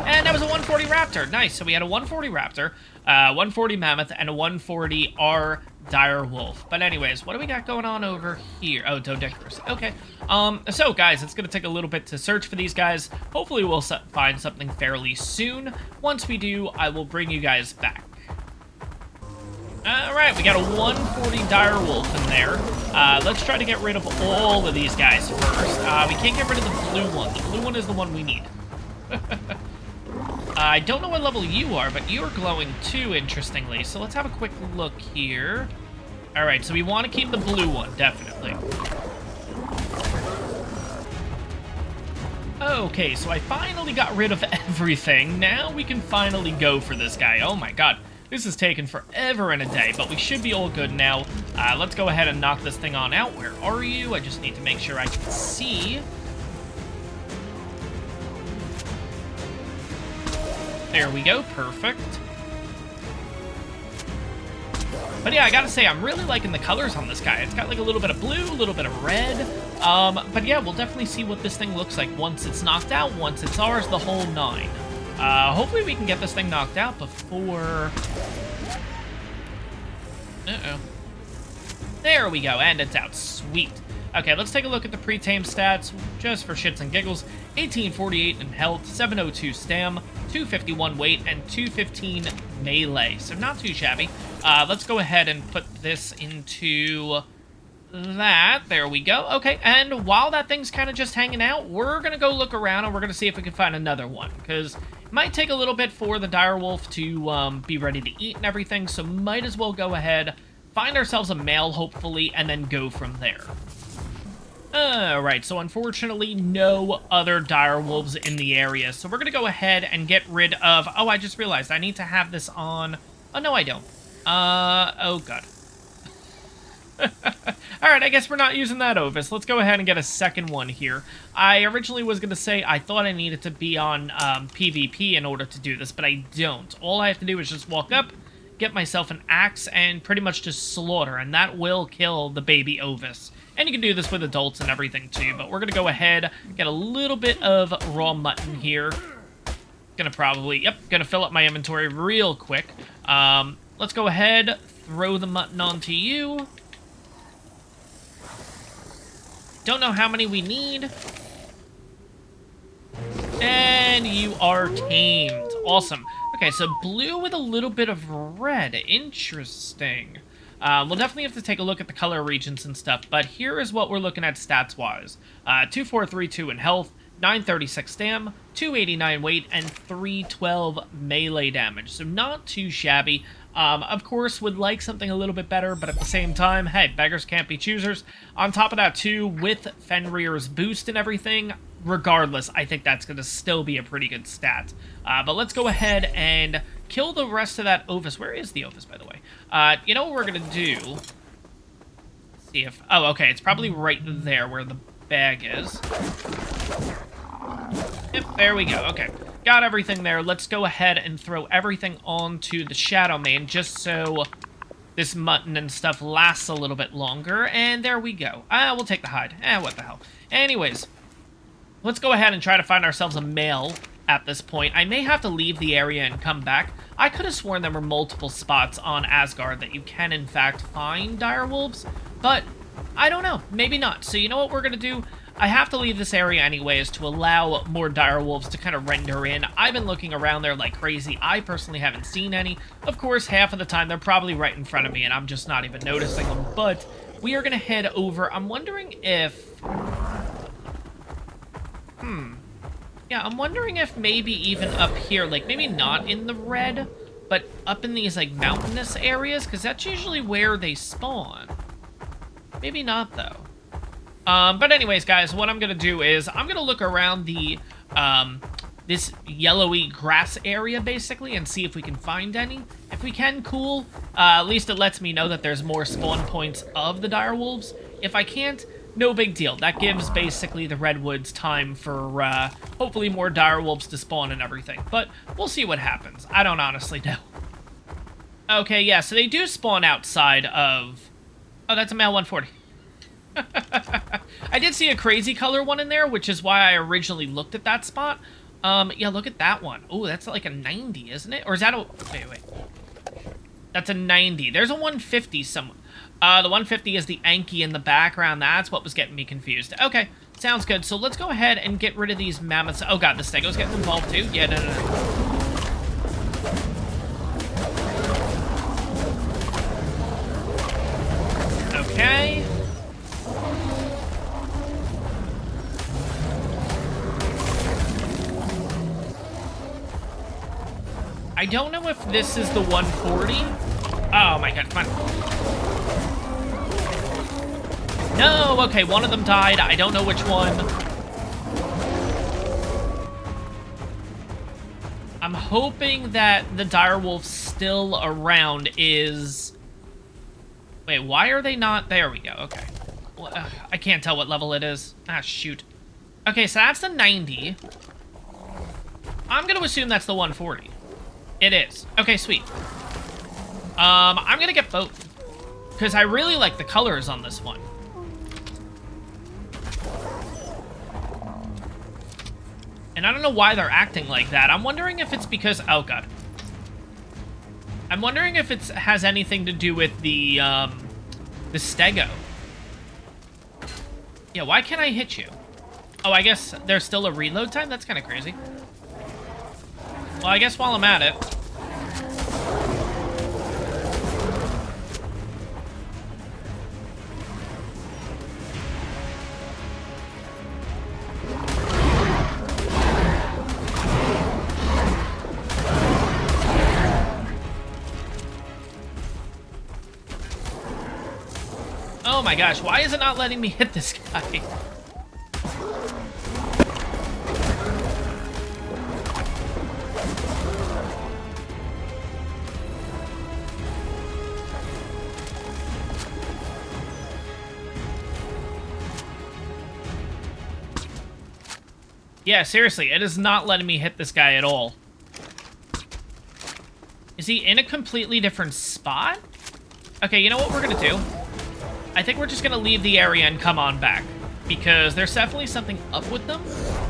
And that was a 140 raptor. Nice. So we had a 140 raptor, 140 mammoth, and a 140 R dire wolf. But anyways, what do we got going on over here? Oh, Dodecaris. Okay. So guys, it's going to take a little bit to search for these guys. Hopefully we'll find something fairly soon. Once we do, I will bring you guys back. Alright, we got a 140 dire wolf in there. Let's try to get rid of all of these guys first. We can't get rid of the blue one. The blue one is the one we need. I don't know what level you are, but you're glowing too, interestingly. So let's have a quick look here. Alright, so we want to keep the blue one, definitely. Okay, so I finally got rid of everything. Now we can finally go for this guy. Oh my god. This has taken forever and a day, but we should be all good now. Let's go ahead and knock this thing on out. Where are you? I just need to make sure I can see. There we go, perfect. But yeah, I gotta say, I'm really liking the colors on this guy. It's got like a little bit of blue, a little bit of red. But yeah, we'll definitely see what this thing looks like once it's knocked out, once it's ours, the whole 9. Hopefully we can get this thing knocked out before... Uh-oh. There we go, and it's out. Sweet. Okay, let's take a look at the pre-tame stats, just for shits and giggles. 1848 in health, 702 stam, 251 weight, and 215 melee. So not too shabby. Let's go ahead and put this into that. There we go. Okay, and while that thing's kind of just hanging out, we're going to go look around, and we're going to see if we can find another one, because it might take a little bit for the direwolf to be ready to eat and everything, so might as well go ahead, find ourselves a male, hopefully, and then go from there. Alright, so unfortunately, no other direwolves in the area, so we're going to go ahead and get rid of... Oh, I just realized I need to have this on... Oh, no, I don't. Oh, God. Alright, I guess we're not using that Ovis. Let's go ahead and get a second one here. I originally was going to say I thought I needed to be on PvP in order to do this, but I don't. All I have to do is just walk up, get myself an axe, and pretty much just slaughter, and that will kill the baby Ovis. And you can do this with adults and everything too, but we're going to go ahead, get a little bit of raw mutton here. Gonna fill up my inventory real quick. Let's go ahead, throw the mutton onto you. Don't know how many we need. And you are tamed. Awesome. Okay, so blue with a little bit of red. Interesting. We'll definitely have to take a look at the color regions and stuff, but here is what we're looking at stats-wise. 2432 in health, 936 stam, 289 weight, and 312 melee damage. So not too shabby. Of course, would like something a little bit better, but at the same time, hey, beggars can't be choosers. On top of that, too, with Fenrir's boost and everything, regardless, I think that's going to still be a pretty good stat. But let's go ahead and kill the rest of that Ovis. Where is the Ovis, by the way? You know what we're going to do? Let's see if... Oh, okay, it's probably right there where the bag is. Yep, there we go. Okay, got everything there. Let's go ahead and throw everything onto the Shadow Mane just so this mutton and stuff lasts a little bit longer. And there we go. We'll take the hide. What the hell. Anyways, let's go ahead and try to find ourselves a male at this point. I may have to leave the area and come back. I could have sworn there were multiple spots on Asgard that you can, in fact, find direwolves, but I don't know. Maybe not. So you know what we're going to do? I have to leave this area anyways to allow more direwolves to kind of render in. I've been looking around there like crazy. I personally haven't seen any. Of course, half of the time they're probably right in front of me and I'm just not even noticing them, but we are going to head over. I'm wondering if... Yeah, I'm wondering if maybe even up here, like maybe not in the red, but up in these like mountainous areas, because that's usually where they spawn. Maybe not though. But anyways, guys, what I'm gonna do is I'm gonna look around the this yellowy grass area basically and see if we can find any. If we can, cool. At least it lets me know that there's more spawn points of the direwolves. If I can't, no big deal. That gives basically the Redwoods time for hopefully more direwolves to spawn and everything. But we'll see what happens. I don't honestly know. Okay, yeah, so they do spawn outside of... Oh, that's a male 140. I did see a crazy color one in there, which is why I originally looked at that spot. Yeah, look at that one. Oh, that's like a 90, isn't it? Or is that a... Wait. That's a 90. There's a 150 somewhere. The 150 is the Anki in the background. That's what was getting me confused. Okay, sounds good. So let's go ahead and get rid of these mammoths. Oh god, the Stego's getting involved too. Yeah, no. Okay. I don't know if this is the 140. Oh my god, come on. No, okay, one of them died. I don't know which one. I'm hoping that the direwolf's still around is... Wait, why are they not... There we go, okay. Well, I can't tell what level it is. Ah, shoot. Okay, so that's the 90. I'm gonna assume that's the 140. It is. Okay, sweet. I'm gonna get both. Because I really like the colors on this one. And I don't know why they're acting like that. I'm wondering if it's because... Oh, God. I'm wondering if it has anything to do with the stego. Yeah, why can't I hit you? Oh, I guess there's still a reload time? That's kind of crazy. Well, I guess while I'm at it... Oh my gosh, why is it not letting me hit this guy? Yeah, seriously, it is not letting me hit this guy at all. Is he in a completely different spot? Okay, you know what we're gonna do? I think we're just gonna leave the area and come on back, because there's definitely something up with them,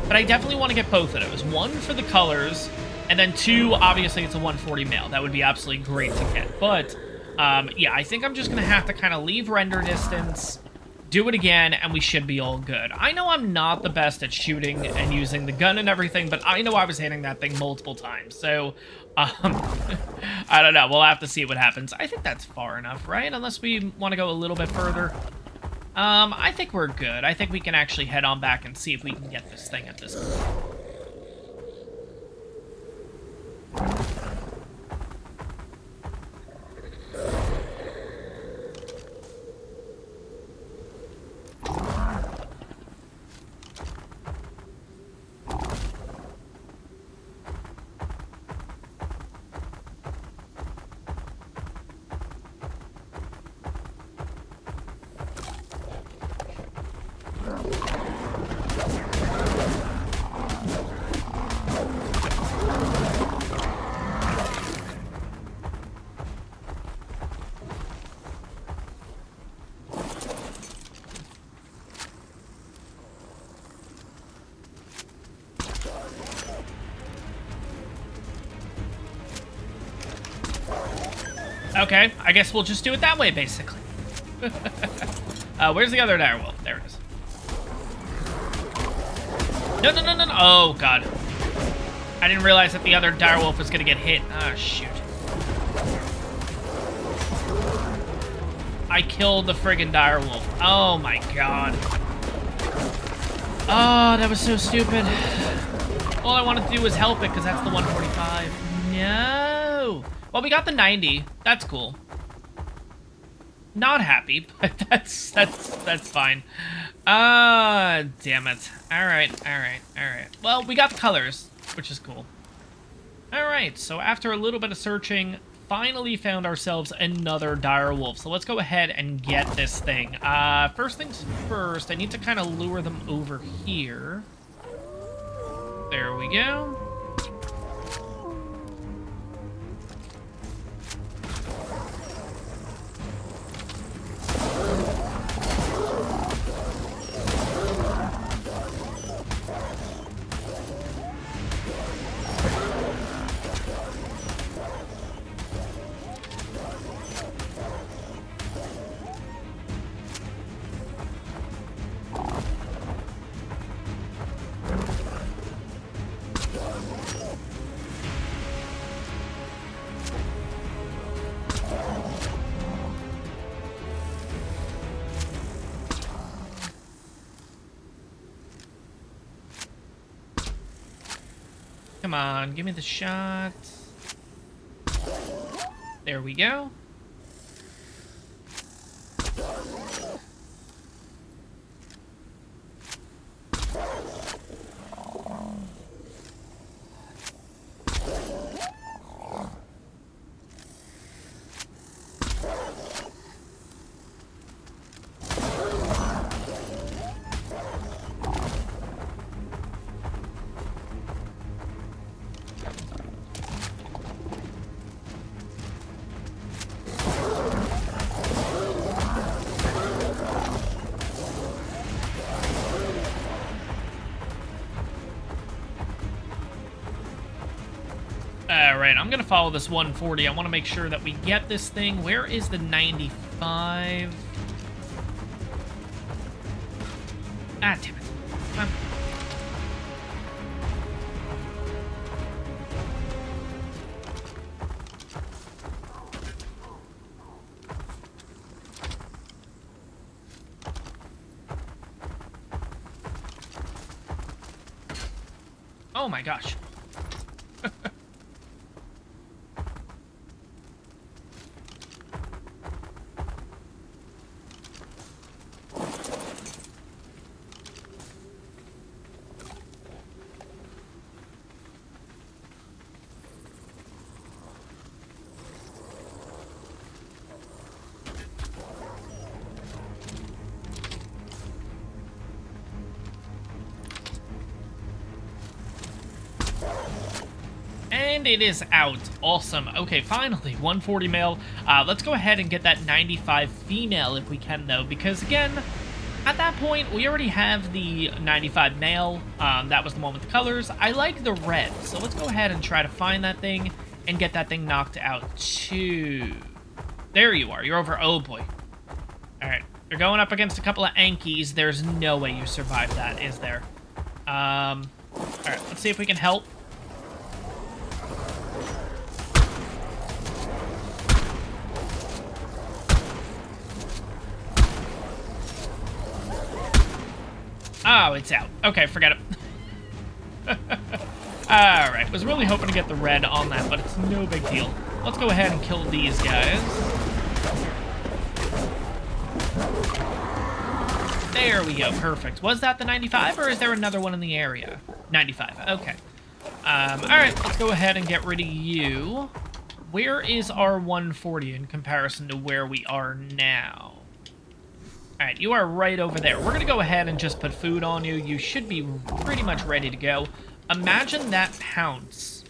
but I definitely want to get both of those. One for the colors, and then two, obviously it's a 140 male. That would be absolutely great to get, but yeah, I think I'm just gonna have to kind of leave render distance, do it again, and we should be all good. I know I'm not the best at shooting and using the gun and everything, but I know I was hitting that thing multiple times, so I don't know. We'll have to see what happens. I think that's far enough, right? Unless we want to go a little bit further. I think we're good. I think we can actually head on back and see if we can get this thing at this point. Okay, I guess we'll just do it that way, basically. Where's the other direwolf? There it is. No, no, no, no, no. Oh, God. I didn't realize that the other direwolf was going to get hit. Ah, shoot. I killed the friggin' direwolf. Oh, my God. Oh, that was so stupid. All I wanted to do was help it, because that's the 145. No. Well, we got the 90. That's cool. Not happy, but that's fine. Damn it. Alright. Well, we got the colors, which is cool. Alright, so after a little bit of searching, finally found ourselves another direwolf. So let's go ahead and get this thing. First things first, I need to kind of lure them over here. There we go. Come on, give me the shot. There we go. Alright, I'm gonna follow this 140. I want to make sure that we get this thing. Where is the 95? Ah, damn it. Come on. Oh my gosh. And it is out. Awesome. Okay, finally, 140 male. Let's go ahead and get that 95 female if we can, though, because, again, at that point, we already have the 95 male. That was the one with the colors. I like the red, so let's go ahead and try to find that thing and get that thing knocked out, too. There you are. You're over. Oh, boy. All right. You're going up against a couple of Ankies. There's no way you survive that, is there? All right. Let's see if we can help. Oh, it's out. Okay, forget it. Alright, was really hoping to get the red on that, but it's no big deal. Let's go ahead and kill these guys. There we go, perfect. Was that the 95, or is there another one in the area? 95, okay. Alright, let's go ahead and get rid of you. Where is our 140 in comparison to where we are now? Alright, you are right over there. We're going to go ahead and just put food on you. You should be pretty much ready to go. Imagine that pounce.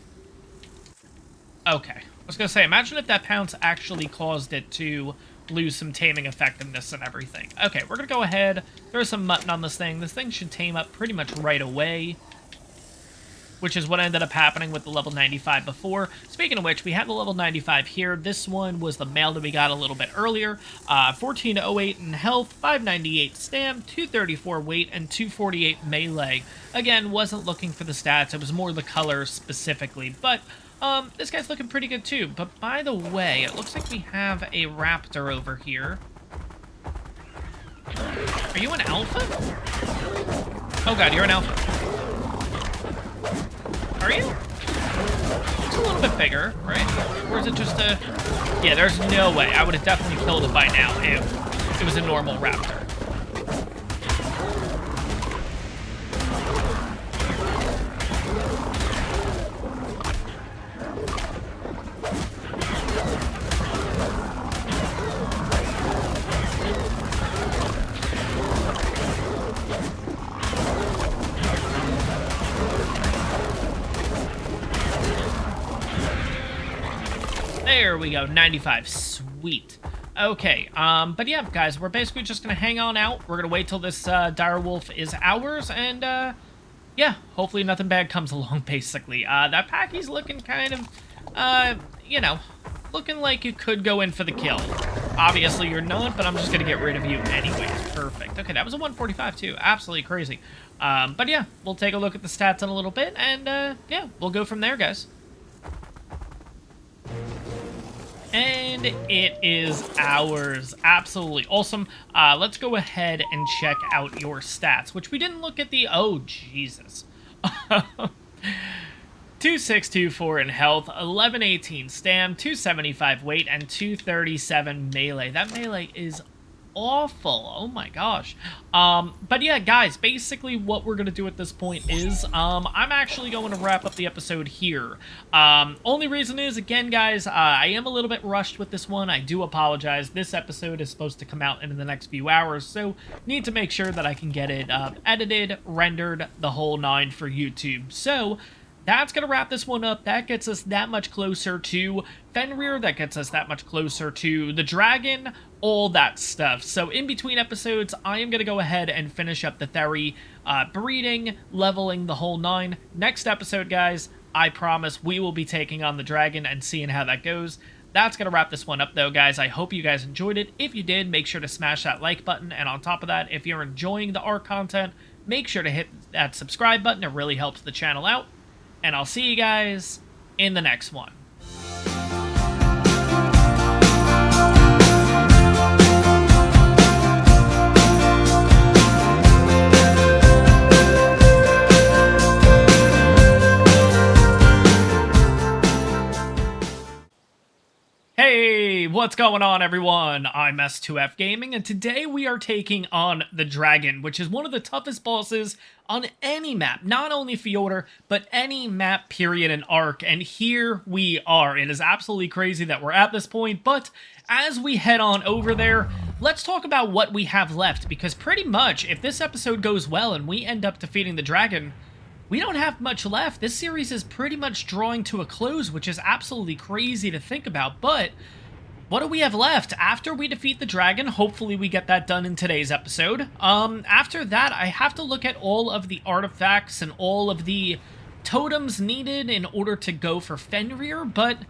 Okay. I was going to say, imagine if that pounce actually caused it to lose some taming effectiveness and everything. Okay, we're going to go ahead, throw some mutton on this thing. This thing should tame up pretty much right away, which is what ended up happening with the level 95 before. Speaking of which, we have the level 95 here. This one was the male that we got a little bit earlier. 1408 in health, 598 stam, 234 weight, and 248 melee. Again, wasn't looking for the stats. It was more the color specifically, but this guy's looking pretty good too. But by the way, it looks like we have a raptor over here. Are you an alpha? Oh god, you're an alpha. Are you? It's a little bit bigger, right? Or is it just a... Yeah, there's no way. I would have definitely killed it by now if it was a normal raptor. There we go, 95, sweet. Okay, but yeah, guys, we're basically just gonna hang on out. We're gonna wait till this direwolf is ours, and yeah, hopefully nothing bad comes along, basically. That Packy's looking kind of, you know, looking like you could go in for the kill. Obviously you're not, but I'm just gonna get rid of you anyways. Perfect. Okay, that was a 145 too, absolutely crazy. But yeah, we'll take a look at the stats in a little bit, and yeah, we'll go from there, guys. And it is ours. Absolutely awesome. Let's go ahead and check out your stats, which we didn't look at the... Oh, Jesus. 2624 in health, 1118 stam, 275 weight, and 237 melee. That melee is awful. Oh my gosh. But yeah, guys, basically what we're gonna do at this point is I'm actually going to wrap up the episode here. Only reason is, again, guys, I am a little bit rushed with this one. I do apologize. This episode is supposed to come out in the next few hours, so need to make sure that I can get it edited, rendered, the whole nine for YouTube. So that's going to wrap this one up. That gets us that much closer to Fenrir. That gets us that much closer to the dragon, all that stuff. So in between episodes, I am going to go ahead and finish up the Theri breeding, leveling, the whole nine. Next episode, guys, I promise we will be taking on the dragon and seeing how that goes. That's going to wrap this one up, though, guys. I hope you guys enjoyed it. If you did, make sure to smash that like button. And on top of that, if you're enjoying the ARK content, make sure to hit that subscribe button. It really helps the channel out. And I'll see you guys in the next one. Hey, what's going on, everyone? I'm S2F Gaming, and today we are taking on the Dragon, which is one of the toughest bosses on any map. Not only Fjordur, but any map, period, in ARK. And here we are. It is absolutely crazy that we're at this point, but as we head on over there, let's talk about what we have left, because pretty much, if this episode goes well and we end up defeating the Dragon, we don't have much left. This series is pretty much drawing to a close, which is absolutely crazy to think about. But what do we have left? After we defeat the dragon, hopefully we get that done in today's episode. After that, I have to look at all of the artifacts and all of the totems needed in order to go for Fenrir. But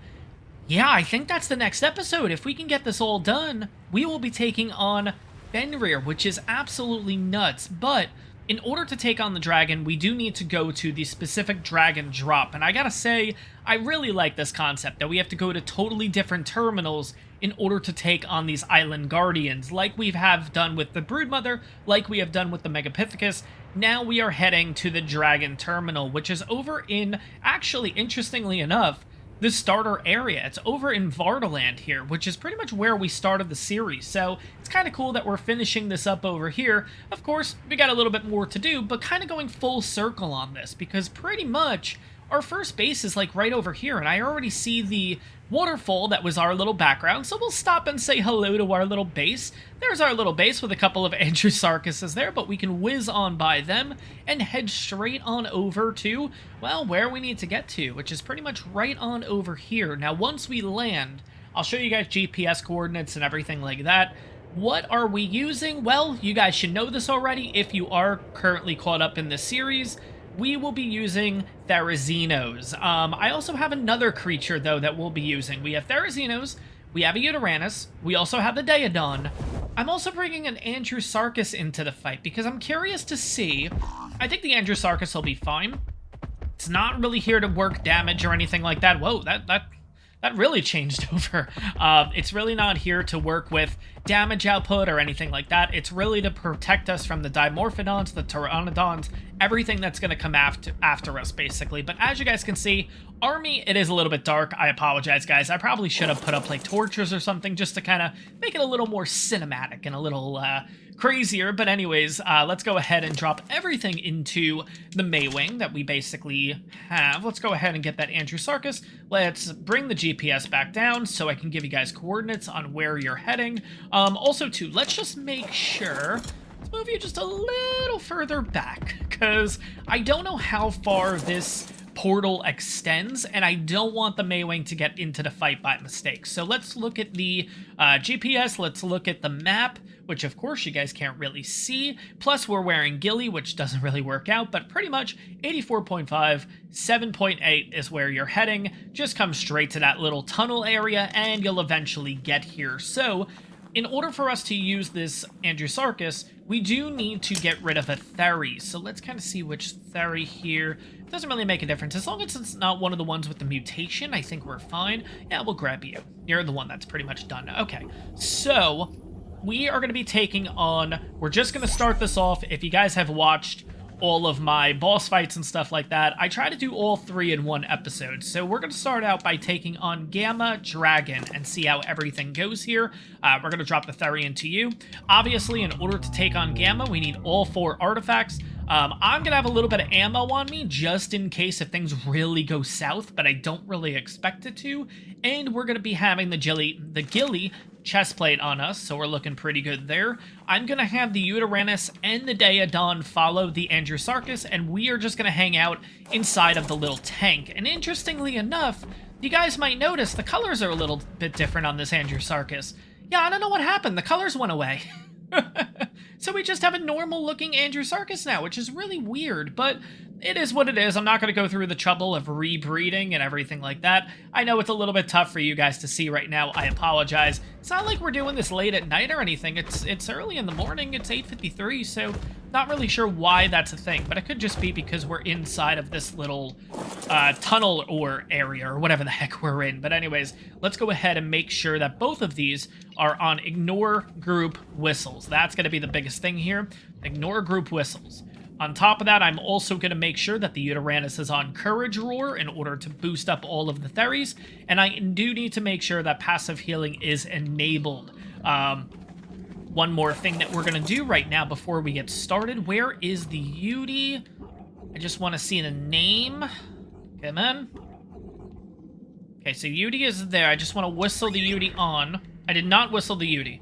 yeah, I think that's the next episode. If we can get this all done, we will be taking on Fenrir, which is absolutely nuts. But in order to take on the dragon, we do need to go to the specific dragon drop. And I gotta say, I really like this concept, that we have to go to totally different terminals in order to take on these island guardians, like we have done with the Broodmother, like we have done with the Megapithecus. Now we are heading to the dragon terminal, which is over in, actually, interestingly enough, the starter area. It's over in Vardaland here, which is pretty much where we started the series. So it's kind of cool that we're finishing this up over here. Of course, we got a little bit more to do, but kind of going full circle on this, because pretty much our first base is like right over here, and I already see the waterfall that was our little background, so we'll stop and say hello to our little base. There's our little base with a couple of Andrewsarchuses there, but we can whiz on by them and head straight on over to, well, where we need to get to, which is pretty much right on over here. Now, once we land, I'll show you guys GPS coordinates and everything like that. What are we using? Well, you guys should know this already if you are currently caught up in this series. We will be using Therizinos. I also have another creature, though, that we'll be using. We have Therizinos, we have a Yutyrannus, we also have the Daedon. I'm also bringing an Andrewsarchus into the fight, because I'm curious to see. I think the Andrewsarchus will be fine. It's not really here to work damage or anything like that. Whoa, that really changed over. It's really not here to work with damage output or anything like that. It's really to protect us from the Dimorphodons, the Pteranodons, everything that's going to come after us, basically. But as you guys can see, army, it is a little bit dark. I apologize, guys. I probably should have put up, like, torches or something just to kind of make it a little more cinematic and a little crazier. But anyways, let's go ahead and drop everything into the Maywing that we basically have. Let's go ahead and get that Andrewsarchus. Let's bring the GPS back down so I can give you guys coordinates on where you're heading. Also, too, let's just make sure. Let's move you just a little further back, because I don't know how far this portal extends, and I don't want the Maywing to get into the fight by mistake. So let's look at the GPS, let's look at the map, which of course you guys can't really see. Plus we're wearing ghillie, which doesn't really work out, but pretty much 84.5, 7.8 is where you're heading. Just come straight to that little tunnel area, and you'll eventually get here. So in order for us to use this Andrewsarchus, we do need to get rid of a Theri. So let's kind of see which Theri here. It doesn't really make a difference. As long as it's not one of the ones with the mutation, I think we're fine. Yeah, we'll grab you. You're the one that's pretty much done. Okay, so we are going to be taking on... We're just going to start this off. If you guys have watched all of my boss fights and stuff like that, I try to do all three in one episode. So we're going to start out by taking on Gamma Dragon and see how everything goes here. We're going to drop the Theri into you. Obviously, in order to take on Gamma, we need all 4 artifacts. I'm going to have a little bit of ammo on me just in case if things really go south, but I don't really expect it to. And we're going to be having the ghillie chestplate on us, so we're looking pretty good there. I'm going to have the Yutyrannus and the Daedon follow the Andrewsarchus, and we are just going to hang out inside of the little tank. And interestingly enough, you guys might notice the colors are a little bit different on this Andrewsarchus. Yeah, I don't know what happened. The colors went away. So we just have a normal looking Andrewsarchus now, which is really weird, but it is what it is. I'm not going to go through the trouble of rebreeding and everything like that. I know it's a little bit tough for you guys to see right now. I apologize. It's not like we're doing this late at night or anything. It's early in the morning. It's 8:53, so not really sure why that's a thing, but it could just be because we're inside of this little tunnel or area or whatever the heck we're in. But anyways, let's go ahead and make sure that both of these are on ignore group whistles. That's going to be the biggest thing here. Ignore group whistles. On top of that, I'm also going to make sure that the Uranus is on Courage Roar in order to boost up all of the Theries, and I do need to make sure that passive healing is enabled. One more thing that we're going to do right now before we get started. Where is the Yudi? I just want to see the name. Come on. Okay, so Yudi is there. I just want to whistle the Yudi on. I did not whistle the Yudi.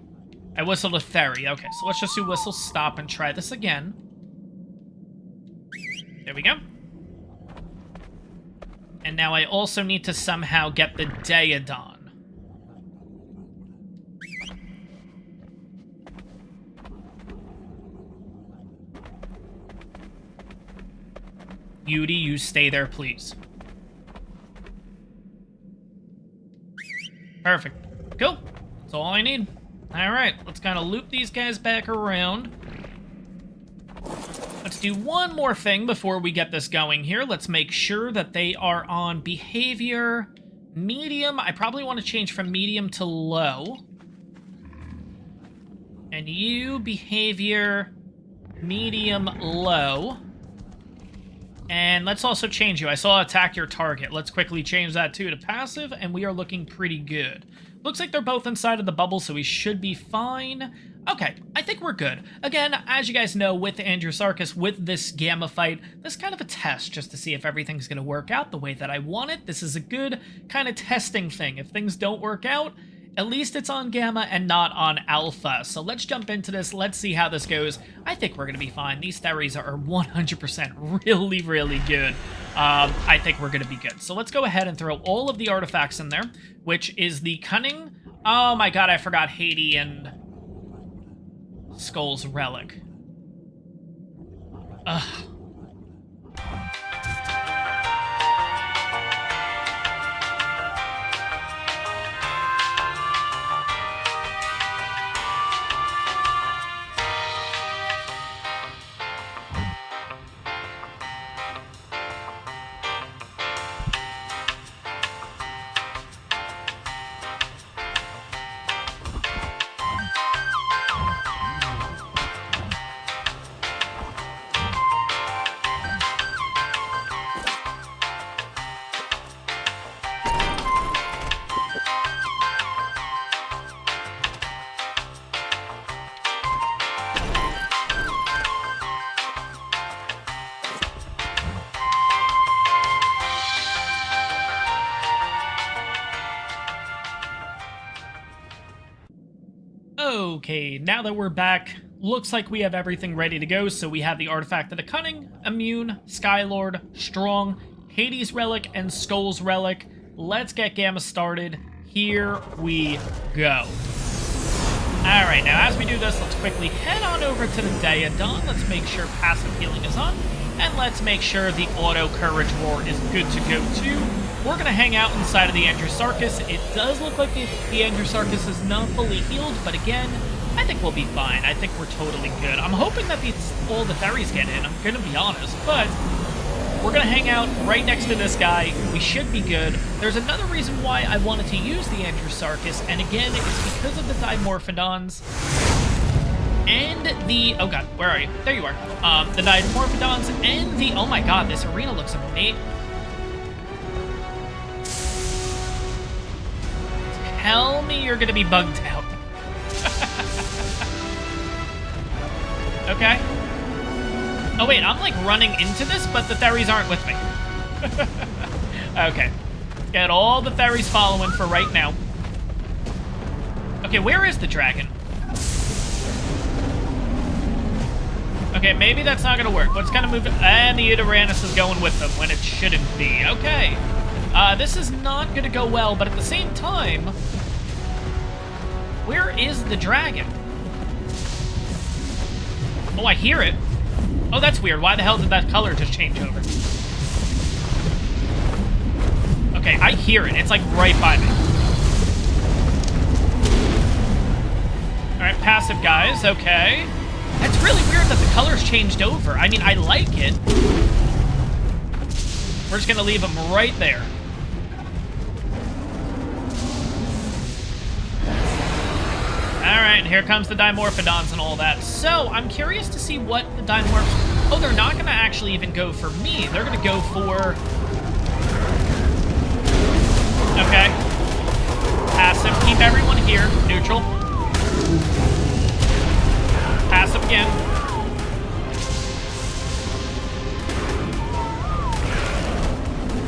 I whistled a Thery. Okay, so let's just do whistle stop and try this again. There we go. And now I also need to somehow get the Daedon. Yudi, you stay there, please. Perfect. Cool. That's all I need. Alright, let's kind of loop these guys back around. Let's do one more thing before we get this going here. Let's make sure that they are on behavior medium. I probably want to change from medium to low. And you, behavior medium low. And let's also change you. I saw attack your target. Let's quickly change that too to passive, and we are looking pretty good. Looks like they're both inside of the bubble, so we should be fine. Okay, I think we're good. Again, as you guys know, with Andrewsarchus, with this Gamma fight, this is kind of a test just to see if everything's going to work out the way that I want it. This is a good kind of testing thing. If things don't work out, at least it's on Gamma and not on Alpha. So let's jump into this. Let's see how this goes. I think we're going to be fine. These Theries are 100% really, really good. I think we're going to be good. So let's go ahead and throw all of the artifacts in there, which is the Cunning. Oh my god, I forgot Hades and Skull's Relic. Ugh. Okay, now that we're back, looks like we have everything ready to go. So we have the Artifact of the Cunning, Immune, Skylord, Strong, Hades Relic, and Skull's Relic. Let's get Gamma started. Here we go. Alright, now as we do this, let's quickly head on over to the Daedon. Let's make sure passive healing is on. And let's make sure the auto Courage Roar is good to go too. We're going to hang out inside of the Andrewsarchus. It does look like the Andrewsarchus is not fully healed, but again, I think we'll be fine. I think we're totally good. I'm hoping that all the Theries get in, I'm going to be honest, but we're going to hang out right next to this guy. We should be good. There's another reason why I wanted to use the Andrewsarchus, and again, it's because of the Dimorphodons and the... Oh god, where are you? There you are. The Dimorphodons and the... Oh my god, this arena looks amazing. Tell me you're gonna be bugged out. Okay. Oh wait, I'm like running into this, but the Theries aren't with me. Okay. Get all the Theries following for right now. Okay, where is the dragon? Okay, maybe that's not gonna work. Let's kind of move it. And the Uranus is going with them when it shouldn't be. Okay. This is not gonna go well, but at the same time, where is the dragon? Oh, I hear it. Oh, that's weird. Why the hell did that color just change over? Okay, I hear it. It's like right by me. Alright, passive guys. Okay. That's really weird that the colors changed over. I mean, I like it. We're just gonna leave them right there. Alright, and here comes the Dimorphodons and all that. So, I'm curious to see what the Dimorphs... Oh, they're not gonna actually even go for me. They're gonna go for... Okay. Passive. Keep everyone here. Neutral. Passive again.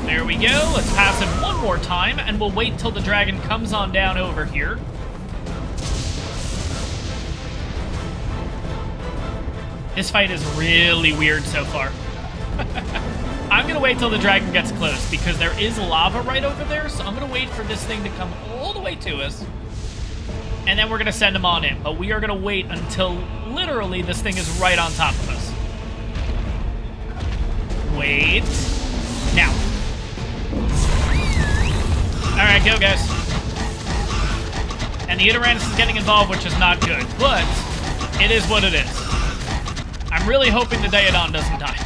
There we go. Let's passive one more time, and we'll wait till the dragon comes on down over here. This fight is really weird so far. I'm gonna wait till the dragon gets close, because there is lava right over there, so I'm gonna wait for this thing to come all the way to us. And then we're gonna send him on in, but we are gonna wait until literally this thing is right on top of us. Wait. Now. Alright, go guys. And the Uranus is getting involved, which is not good, but it is what it is. I'm really hoping the Daedon doesn't die.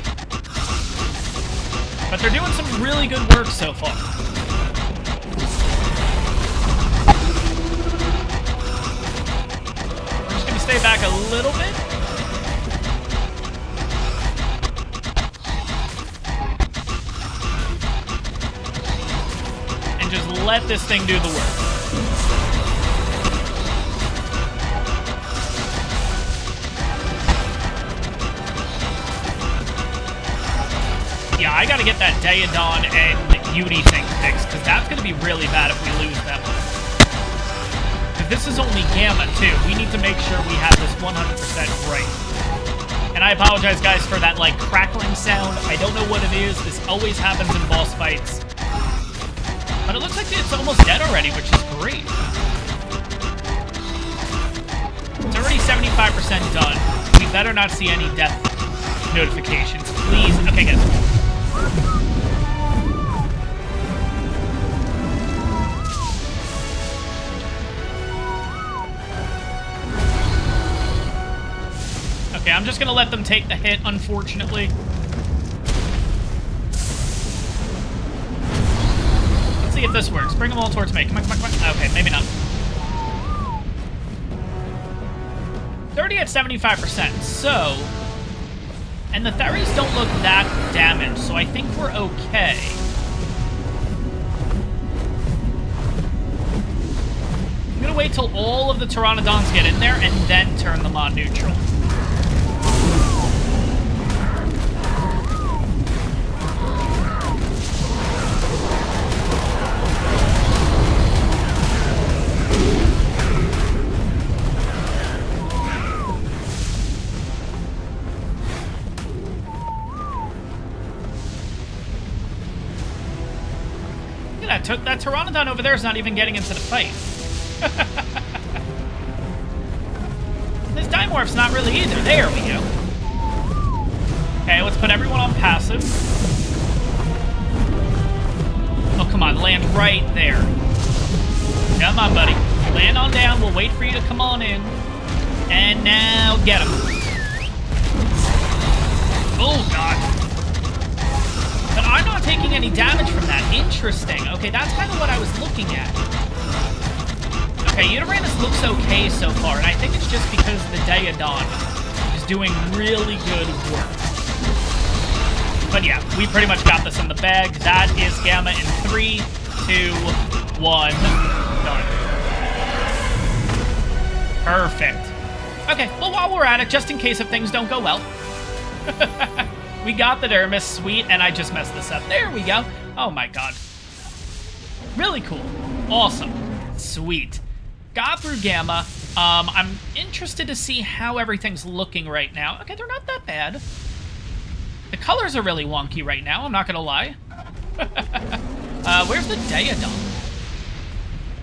But they're doing some really good work so far. We're just gonna stay back a little bit. And just let this thing do the work. Yeah, I gotta get that Daedon and Yudi thing fixed, because that's gonna be really bad if we lose them. Because this is only Gamma, too. We need to make sure we have this 100% right. And I apologize, guys, for that, like, crackling sound. I don't know what it is. This always happens in boss fights. But it looks like it's almost dead already, which is great. It's already 75% done. We better not see any death notifications. Please. Okay, guys. Okay, I'm just gonna let them take the hit, unfortunately. Let's see if this works. Bring them all towards me. Come on, come on, come on. Okay, maybe not. 30 at 75%, so... And the Theries don't look that damaged, so I think we're okay. I'm gonna wait till all of the Pteranodons get in there and then turn them on neutral. That Pteranodon over there is not even getting into the fight. This Dimorph's not really either. There we go. Okay, let's put everyone on passive. Oh, come on. Land right there. Come on, buddy. Land on down. We'll wait for you to come on in. And now get him. Oh, God. But I'm not taking any damage from that. Interesting. Okay, that's kind of what I was looking at. Okay, Uranus looks okay so far, and I think it's just because the Daedon is doing really good work. But yeah, we pretty much got this in the bag. That is Gamma in 3, 2, 1. Done. Perfect. Okay, well, while we're at it, just in case if things don't go well... We got the Dermis, sweet, and I just messed this up. There we go. Oh my god. Really cool. Awesome. Sweet. Got through Gamma. I'm interested to see how everything's looking right now. Okay, they're not that bad. The colors are really wonky right now, I'm not gonna lie. Where's the Daedon?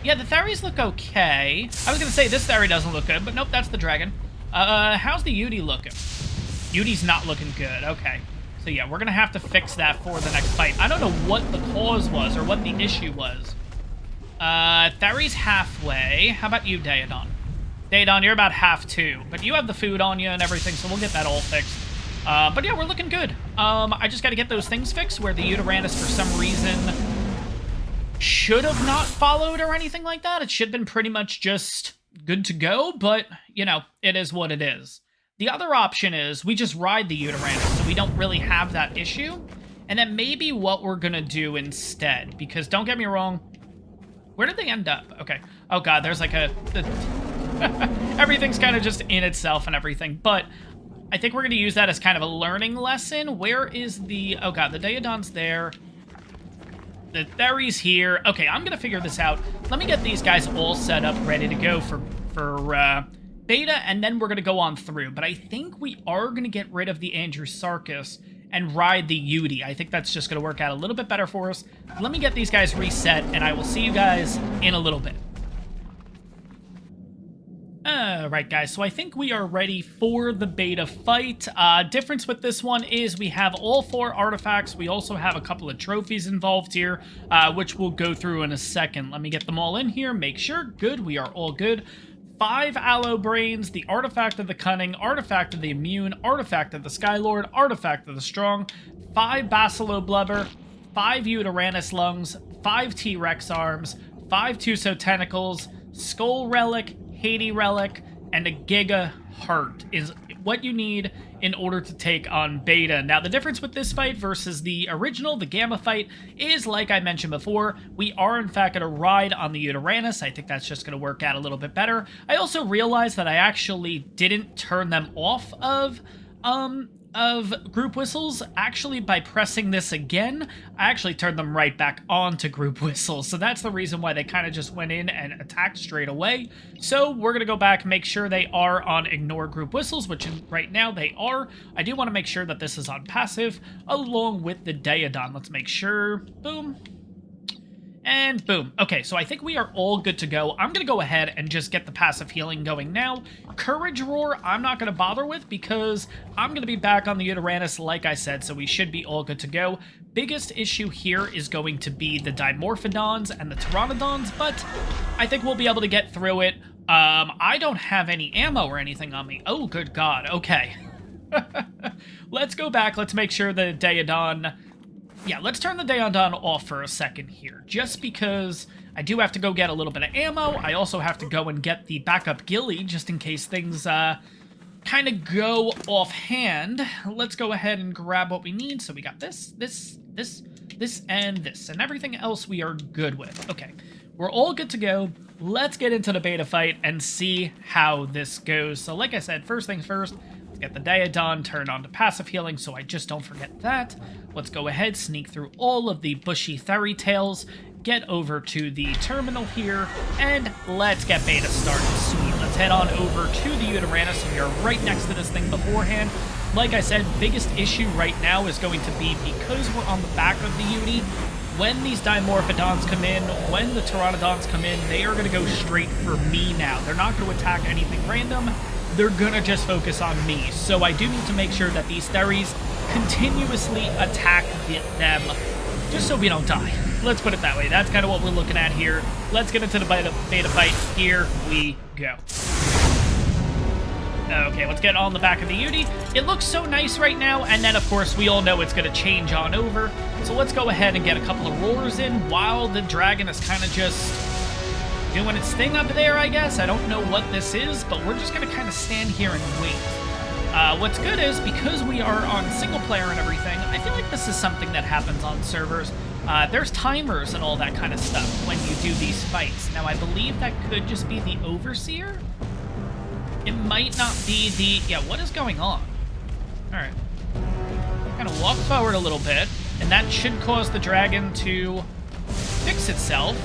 Yeah, the Theries look okay. I was gonna say this Thery doesn't look good, but nope, that's the dragon. How's the Yudi looking? Yudi's not looking good. Okay. So yeah, we're going to have to fix that for the next fight. I don't know what the cause was or what the issue was. Theri's halfway. How about you, Daedon? Daedon, you're about half too. But you have the food on you and everything, so we'll get that all fixed. But yeah, we're looking good. I just got to get those things fixed where the Uranus, for some reason, should have not followed or anything like that. It should have been pretty much just good to go, but, you know, it is what it is. The other option is we just ride the Uranus, so we don't really have that issue. And that may be what we're going to do instead, because don't get me wrong, where did they end up? Okay. Oh, God, there's like everything's kind of just in itself and everything, but I think we're going to use that as kind of a learning lesson. Where is the... Oh, God, the Daedon's there. The Theri's here. Okay, I'm going to figure this out. Let me get these guys all set up, ready to go for beta, and then we're going to go on through. But I think we are going to get rid of the Andrewsarchus and ride the Yudi. I think that's just going to work out a little bit better for us. Let me get these guys reset, and I will see you guys in a little bit. Alright guys, so I think we are ready for the beta fight. Difference with this one is we have all 4 artifacts. We also have a couple of trophies involved here, which we'll go through in a second. Let me get them all in here, make sure. Good, we are all good. 5 Aloe Brains, the Artifact of the Cunning, Artifact of the Immune, Artifact of the Skylord, Artifact of the Strong, 5 Basilo Blubber, 5 Uranus Lungs, 5 T-Rex Arms, 5 Tuso Tentacles, Skull Relic, Hades Relic, and a Giga Heart is what you need in order to take on Beta. Now, the difference with this fight versus the original, the Gamma fight, is, like I mentioned before, we are, in fact, going to ride on the Uranus. I think that's just going to work out a little bit better. I also realized that I actually didn't turn them off of group whistles. Actually, by pressing this again, I actually turned them right back on to group whistles. So that's the reason why they kind of just went in and attacked straight away. So we're going to go back, make sure they are on ignore group whistles, which right now they are. I do want to make sure that this is on passive along with the Daedon. Let's make sure. Boom. And boom. Okay, so I think we are all good to go. I'm going to go ahead and just get the passive healing going now. Courage Roar, I'm not going to bother with because I'm going to be back on the Uranus, like I said, so we should be all good to go. Biggest issue here is going to be the Dimorphodons and the Pteranodons, but I think we'll be able to get through it. I don't have any ammo or anything on me. Oh, good God. Okay. Let's go back. Let's make sure the Daedon... Yeah, let's turn the Daedon off for a second here, just because I do have to go get a little bit of ammo. I also have to go and get the backup ghillie, just in case things kind of go offhand. Let's go ahead and grab what we need. So we got this, and this, and everything else we are good with. Okay, we're all good to go. Let's get into the beta fight and see how this goes. So like I said, first things first, let's get the Daedon turned on to passive healing so I just don't forget that. Let's go ahead, sneak through all of the bushy Theri tails, get over to the terminal here, and let's get beta started. Sweet, let's head on over to the Uranus. We are right next to this thing beforehand. Like I said, biggest issue right now is going to be because we're on the back of the Uni, when these Dimorphodons come in, when the Pteranodons come in, they are going to go straight for me now. They're not going to attack anything random. They're going to just focus on me. So I do need to make sure that these Theris continuously attack them, just so we don't die. Let's put it that way. That's kind of what we're looking at here. Let's get into the beta fight. Here we go. Okay, let's get on the back of the Uni. It looks so nice right now, and then, of course, we all know it's going to change on over. So let's go ahead and get a couple of roars in while the dragon is kind of just doing its thing up there, I guess. I don't know what this is, but we're just going to kind of stand here and wait. What's good is, because we are on single player and everything, I feel like this is something that happens on servers. There's timers and all that kind of stuff when you do these fights. Now, I believe that could just be the Overseer. It might not be the... Yeah, what is going on? Alright. Kind of walk forward a little bit, and that should cause the dragon to fix itself.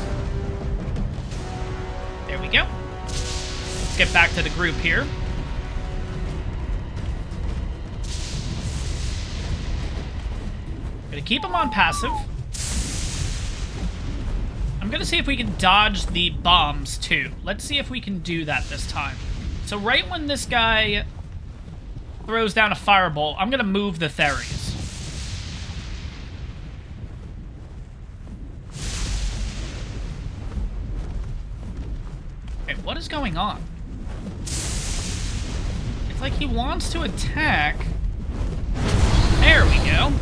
There we go. Let's get back to the group here. Gonna keep him on passive. I'm gonna see if we can dodge the bombs, too. Let's see if we can do that this time. So right when this guy throws down a firebolt. I'm gonna move the Theres. Okay, what is going on? It's like he wants to attack. There we go.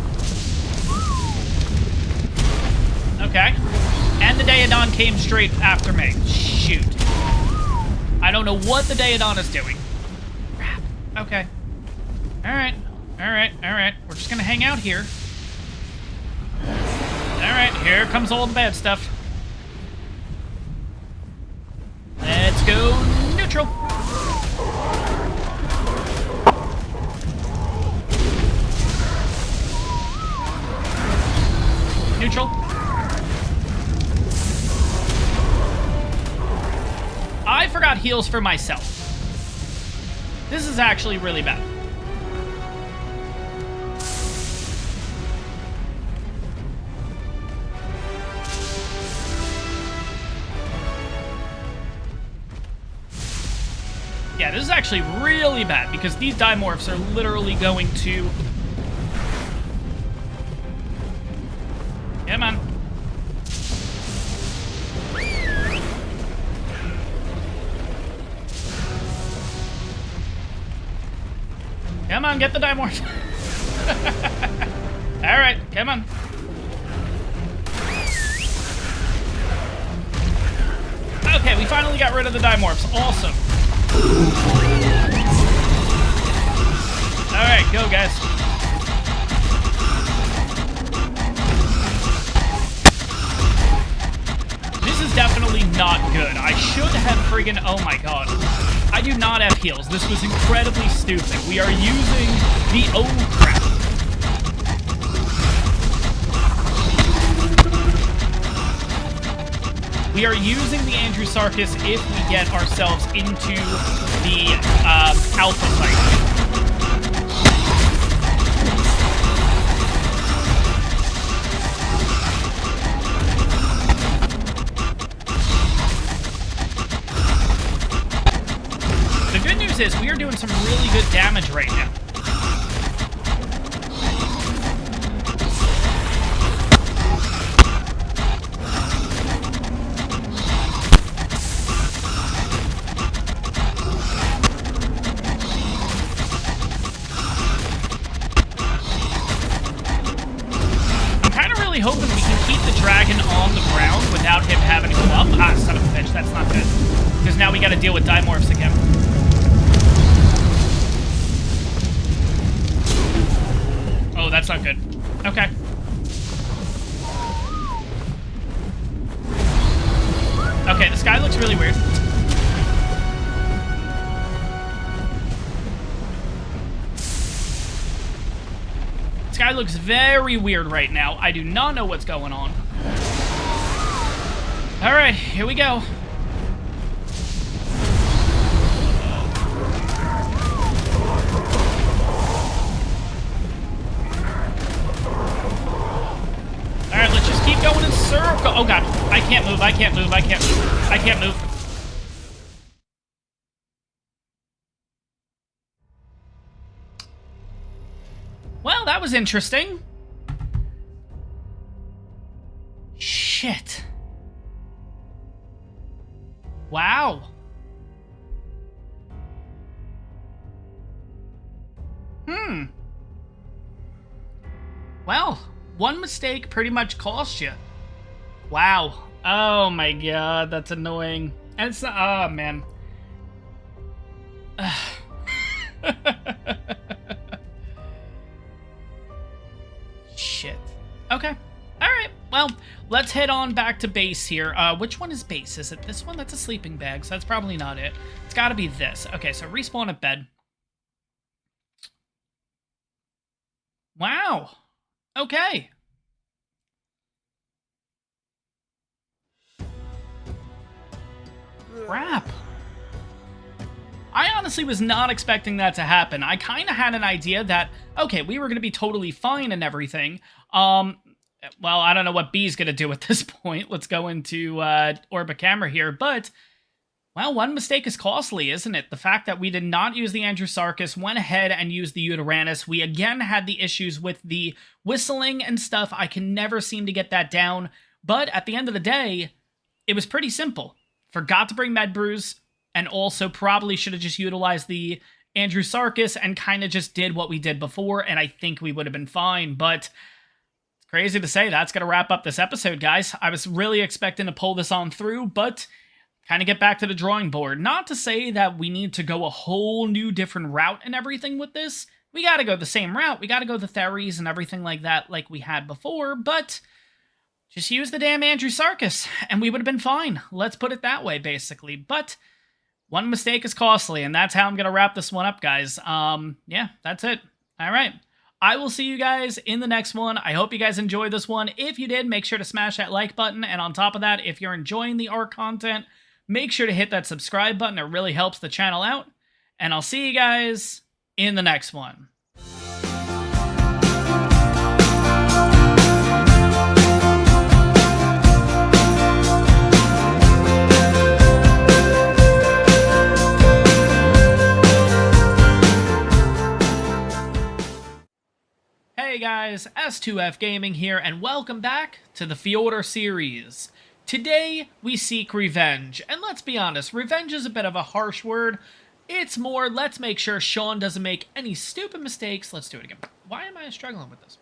Okay. And the Daedon came straight after me. Shoot. I don't know what the Daedon is doing. Crap. Okay. Alright. Alright. Alright. We're just gonna hang out here. Alright. Here comes all the bad stuff. Let's go neutral. Neutral. I forgot heals for myself. This is actually really bad. Yeah, this is actually really bad because these Dimorphs are literally going to... Come on. Come on, get the Dimorph. Alright, come on. Okay, we finally got rid of the Dimorphs. Awesome. Alright, go, guys. This is definitely not good. I should have friggin'... Oh my god. I do not have heals. This was incredibly stupid. We are using the... Oh, crap. We are using the Andrewsarchus if we get ourselves into the alpha fight. The good news is we are doing some really good damage right now. Hoping we can keep the dragon on the ground without him having to go up. Ah, son of a bitch, that's not good. Because now we gotta deal with Dimorphs again. Oh, that's not good. Okay. Okay, the sky looks really weird. Sky looks very weird right now. I do not know what's going on. Alright, here we go. Alright, let's just keep going in circle. Oh god, I can't move, I can't move, I can't move. I can't move. Well, that was interesting. Shit. Wow. Well, one mistake pretty much cost you. Wow. Oh my god, that's annoying. And it's, oh man. Shit. Okay. Alright, well, let's head on back to base here. Which one is base? Is it this one? That's a sleeping bag, so that's probably not it. It's gotta be this. Okay, so respawn at bed. Wow. Okay. Crap. I honestly was not expecting that to happen. I kind of had an idea that, okay, we were going to be totally fine and everything. Well, I don't know what B's going to do at this point. Let's go into Orbic Camera here, but Well, one mistake is costly, isn't it? The fact that we did not use the Andrewsarchus, went ahead and used the Uranus. We again had the issues with the whistling and stuff. I can never seem to get that down. But at the end of the day, it was pretty simple. Forgot to bring Med Brews, and also probably should have just utilized the Andrewsarchus and kind of just did what we did before, and I think we would have been fine. But it's crazy to say that's going to wrap up this episode, guys. I was really expecting to pull this on through, but kind of get back to the drawing board. Not to say that we need to go a whole new different route and everything with this. We got to go the same route. We got to go the Theres and everything like that like we had before, but just use the damn Andrewsarchus and we would have been fine. Let's put it that way, basically. But one mistake is costly, and that's how I'm going to wrap this one up, guys. Yeah, that's it. All right. I will see you guys in the next one. I hope you guys enjoyed this one. If you did, make sure to smash that like button. And on top of that, if you're enjoying the art content, make sure to hit that subscribe button. It really helps the channel out. And I'll see you guys in the next one. Hey guys, S2F Gaming here, and welcome back to the Fjordur series. Today, we seek revenge, and let's be honest, revenge is a bit of a harsh word. It's more, let's make sure Sean doesn't make any stupid mistakes. Let's do it again. Why am I struggling with this?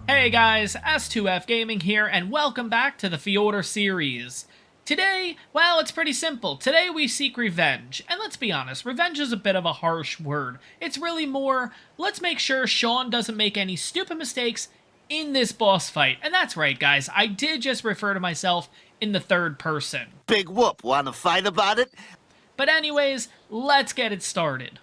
Hey guys, S2F Gaming here, and welcome back to the Fjordur series. Today, well, it's pretty simple. Today we seek revenge. And let's be honest, revenge is a bit of a harsh word. It's really more, let's make sure Sean doesn't make any stupid mistakes in this boss fight. And that's right, guys. I did just refer to myself in the third person. Big whoop. Wanna fight about it? But anyways, let's get it started.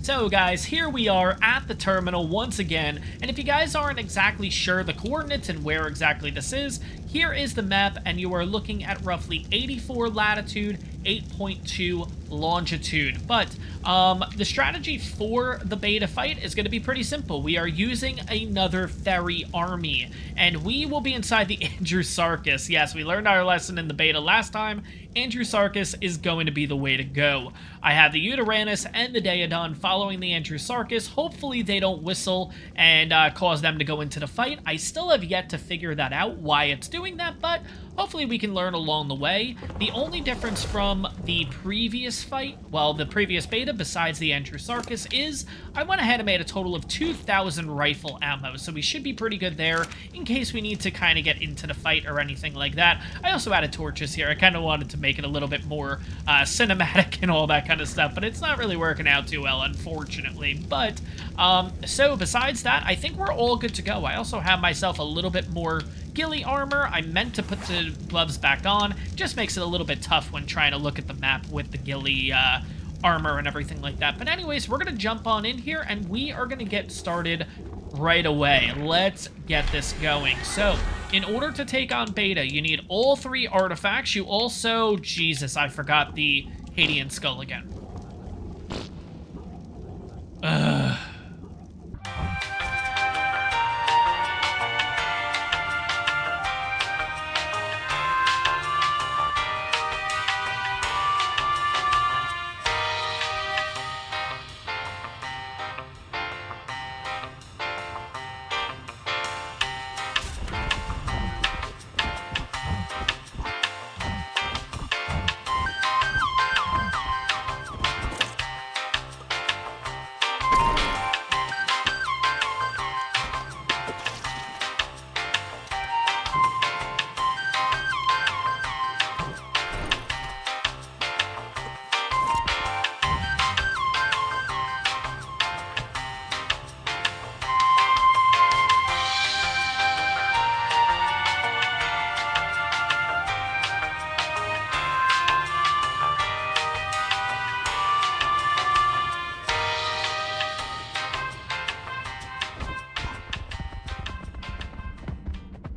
So guys, here we are at the terminal once again, and if you guys aren't exactly sure the coordinates and where exactly this is, here is the map, and you are looking at roughly 84 latitude, 8.2 longitude. But the strategy for the beta fight is going to be pretty simple. We are using another ferry army, and we will be inside the Andrewsarchus. Yes, we learned our lesson in the beta last time. Andrewsarchus is going to be the way to go. I have the Uranus and the Daedon following the Andrewsarchus. Hopefully they don't whistle and cause them to go into the fight. I still have yet to figure that out, why it's doing that, but hopefully we can learn along the way. The only difference from the previous fight, well, the previous beta, besides the Andrewsarchus, is I went ahead and made a total of 2,000 rifle ammo, so we should be pretty good there in case we need to kind of get into the fight or anything like that. I also added torches here. I kind of wanted to make it a little bit more cinematic and all that kind of stuff, but it's not really working out too well, unfortunately. But, so besides that, I think we're all good to go. I also have myself a little bit more ghillie armor. I meant to put the gloves back on. Just makes it a little bit tough when trying to look at the map with the ghillie armor and everything like that. But anyways, we're going to jump on in here, and we are going to get started right away. Let's get this going. So, in order to take on beta, you need all 3 artifacts. You also... Jesus, I forgot the Hadean skull again. Ugh.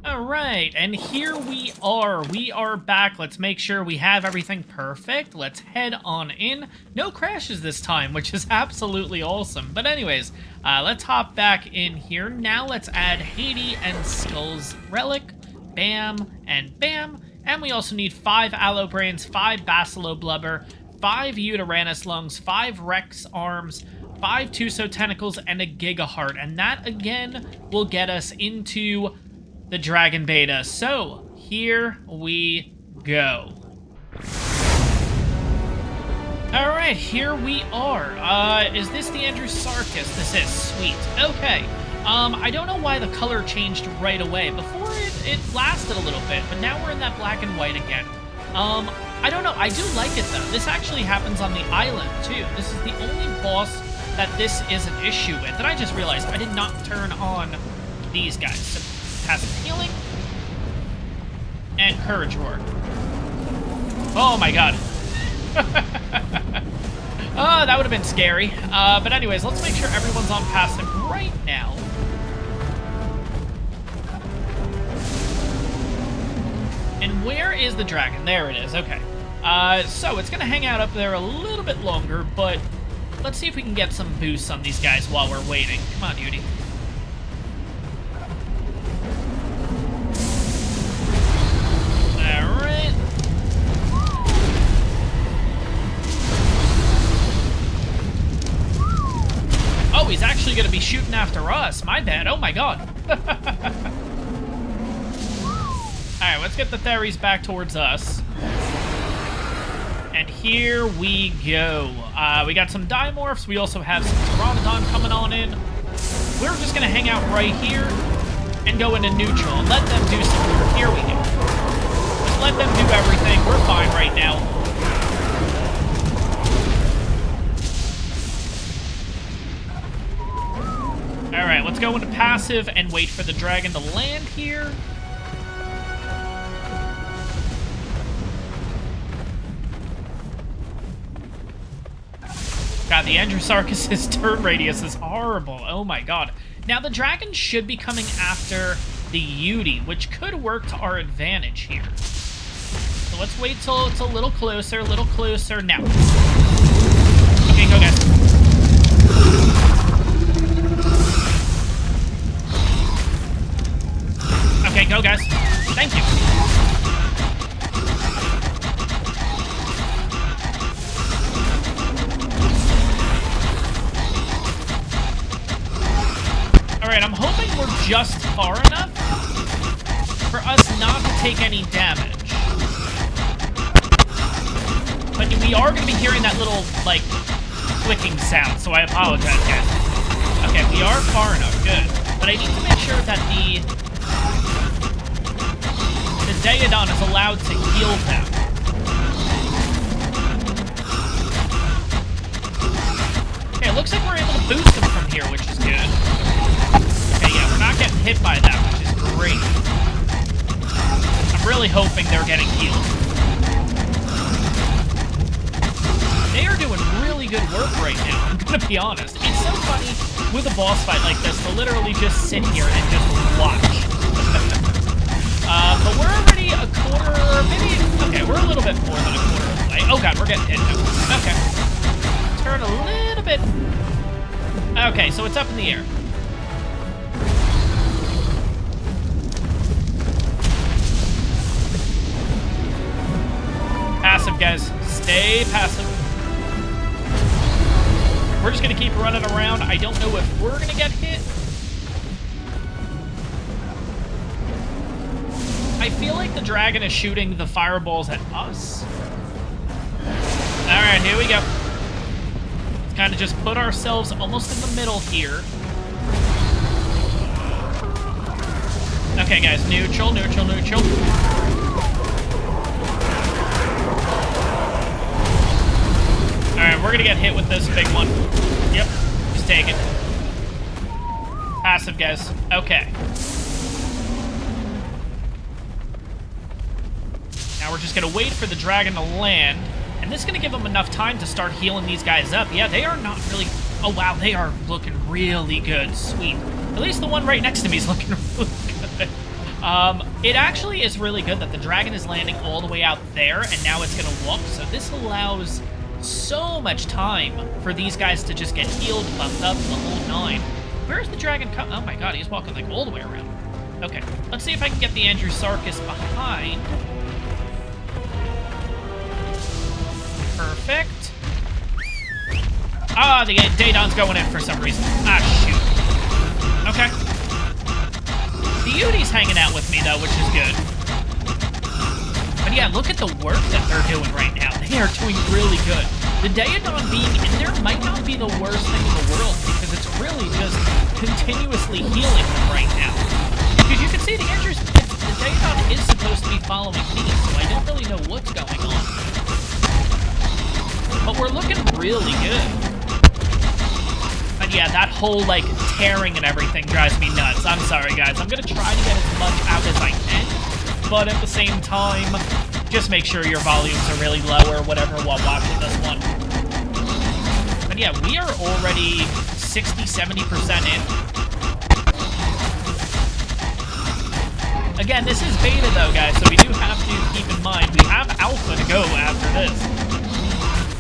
Alright, and here we are. We are back. Let's make sure we have everything perfect. Let's head on in. No crashes this time, which is absolutely awesome. But anyways, let's hop back in here. Now let's add Hades and Skull's Relic. Bam and bam. And we also need 5 Aloe Brains, 5 Bacillo Blubber, 5 Uteranus Lungs, 5 Rex Arms, 5 Tuso Tentacles, and a Giga Heart. And that, again, will get us into the Dragon Beta. So, here we go. Alright, here we are. Is this the Andrew Sarkis? This is sweet. Okay. I don't know why the color changed right away. Before, it lasted a little bit, but now we're in that black and white again. I don't know. I do like it, though. This actually happens on the island, too. This is the only boss that this is an issue with. And I just realized I did not turn on these guys. So, passive healing. And Courage Roar. Oh, my God. Oh, that would have been scary. But anyways, let's make sure everyone's on passive right now. And where is the dragon? There it is. Okay. So it's going to hang out up there a little bit longer, but let's see if we can get some boosts on these guys while we're waiting. Come on, Yudi. All right. Oh, he's actually going to be shooting after us. My bad. Oh, my God. Alright, let's get the Theries back towards us. And here we go. We got some Dimorphs. We also have some Pteranodon coming on in. We're just going to hang out right here and go into neutral and let them do some work. Here we go. Just let them do everything. We're fine right now. Alright, let's go into passive and wait for the dragon to land here. God, the Androsarchus' turn radius is horrible. Oh my god. Now, the dragon should be coming after the Yudi, which could work to our advantage here. So let's wait till it's a little closer, now. Okay, go guys. Okay, go guys. Thank you. Alright, I'm hoping we're just far enough for us not to take any damage. But we are going to be hearing that little, like, clicking sound, so I apologize, guys. Okay, we are far enough, good. But I need to make sure that the Daedon is allowed to heal them. Okay, it looks like we're able to boost them from here, which is good. Okay, yeah, we're not getting hit by that, which is great. I'm really hoping they're getting healed. They are doing really good work right now, I'm gonna be honest. It's so funny with a boss fight like this to literally just sit here and just watch. But we're already a quarter, maybe, okay, we're a little bit more than a quarter of the way. Oh god, we're getting hit now. Okay. Turn a little bit. Okay, so it's up in the air. Passive, guys. Stay passive. We're just going to keep running around. I don't know if we're going to get hit. I feel like the dragon is shooting the fireballs at us. Alright, here we go. Let's kind of just put ourselves almost in the middle here. Okay, guys, neutral. Alright, we're gonna get hit with this big one. Yep, just take it. Passive, guys. Okay. Now we're just gonna wait for the dragon to land, and this is gonna give them enough time to start healing these guys up. Yeah, they are not really... Oh, wow, they are looking really good. Sweet. At least the one right next to me is looking really good. It actually is really good that the dragon is landing all the way out there, and now it's gonna look, so this allows so much time for these guys to just get healed, buffed up, the whole nine. Where's the dragon come? Oh my god, he's walking like all the way around. Okay, let's see if I can get the Androsarchus behind. Perfect. Ah, the Daedon's going in for some reason. Ah, shoot. Okay. The Udi's hanging out with me, though, which is good. But yeah, look at the work that they're doing right now. They are doing really good. The Daedon being in there might not be the worst thing in the world, because it's really just continuously healing them right now. Because you can see the Daedon is supposed to be following me, so I don't really know what's going on. But we're looking really good. But yeah, that whole, like, tearing and everything drives me nuts. I'm sorry, guys. I'm gonna try to get as much out as I can, but at the same time, just make sure your volumes are really low or whatever while watching this one. But yeah, we are already 60-70% in. Again, this is beta though, guys, so we do have to keep in mind we have alpha to go after this.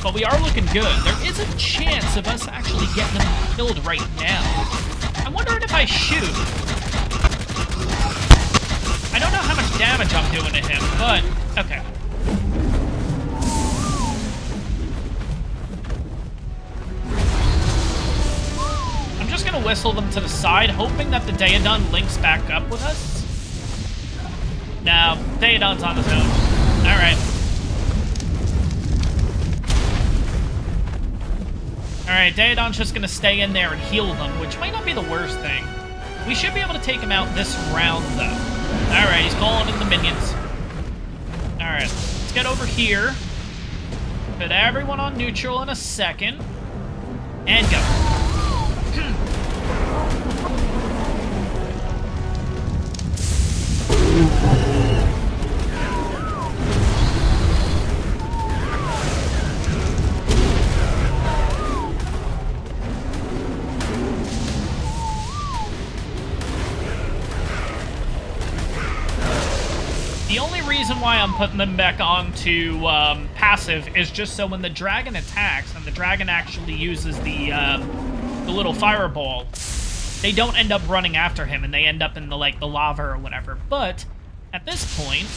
But we are looking good. There is a chance of us actually getting them killed right now. I'm wondering if I shoot. I don't know how much damage I'm doing to him, but okay. I'm just gonna whistle them to the side, hoping that the Daedon links back up with us. No, Daedon's on his own. Alright. Alright, Daedon's just gonna stay in there and heal them, which might not be the worst thing. We should be able to take him out this round, though. Alright, he's calling in the minions. Alright, let's get over here. Put everyone on neutral in a second. And go. The only reason why I'm putting them back onto passive is just so when the dragon attacks and the dragon actually uses the little fireball, they don't end up running after him and they end up in the lava or whatever. But at this point,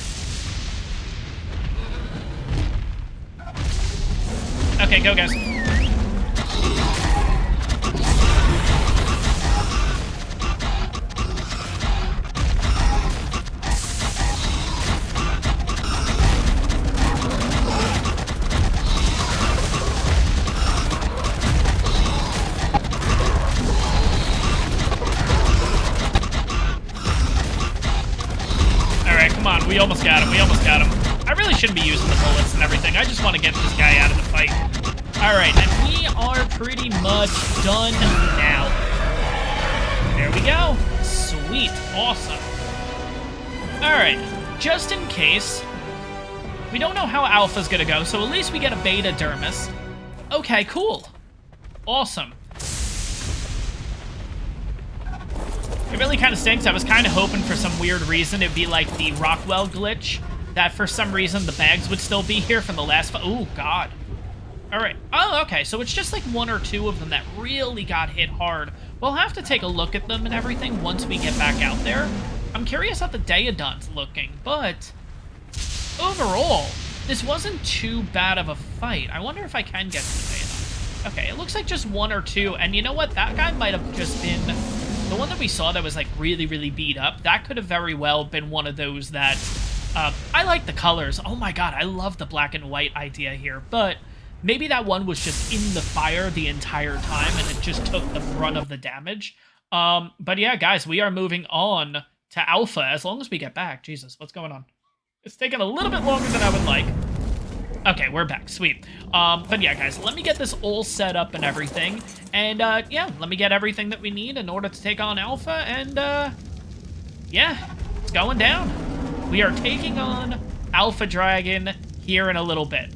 okay, go guys. Come on, we almost got him, we almost got him. I really shouldn't be using the bullets and everything. I just want to get this guy out of the fight. Alright, and we are pretty much done now. There we go. Sweet. Awesome. Alright, just in case, we don't know how Alpha's gonna go, so at least we get a Beta Dermis. Okay, cool. Awesome. It really kind of stinks. I was kind of hoping for some weird reason it'd be like the Rockwell glitch, that for some reason the bags would still be here from the last... Oh, God. Alright. Oh, okay. So it's just like one or two of them that really got hit hard. We'll have to take a look at them and everything once we get back out there. I'm curious how the Daedon's looking, but overall, this wasn't too bad of a fight. I wonder if I can get to the Daedon. Okay, it looks like just one or two, and you know what? That guy might have just been... The one that we saw that was, like, really, really beat up, that could have very well been one of those that... I like the colors. Oh my god, I love the black and white idea here, but maybe that one was just in the fire the entire time, and it just took the brunt of the damage. But yeah, guys, we are moving on to Alpha as long as we get back. Jesus, what's going on? It's taking a little bit longer than I would like. Okay, we're back. Sweet. But yeah, guys, let me get this all set up and everything. And, yeah, let me get everything that we need in order to take on Alpha. And, yeah, it's going down. We are taking on Alpha Dragon here in a little bit.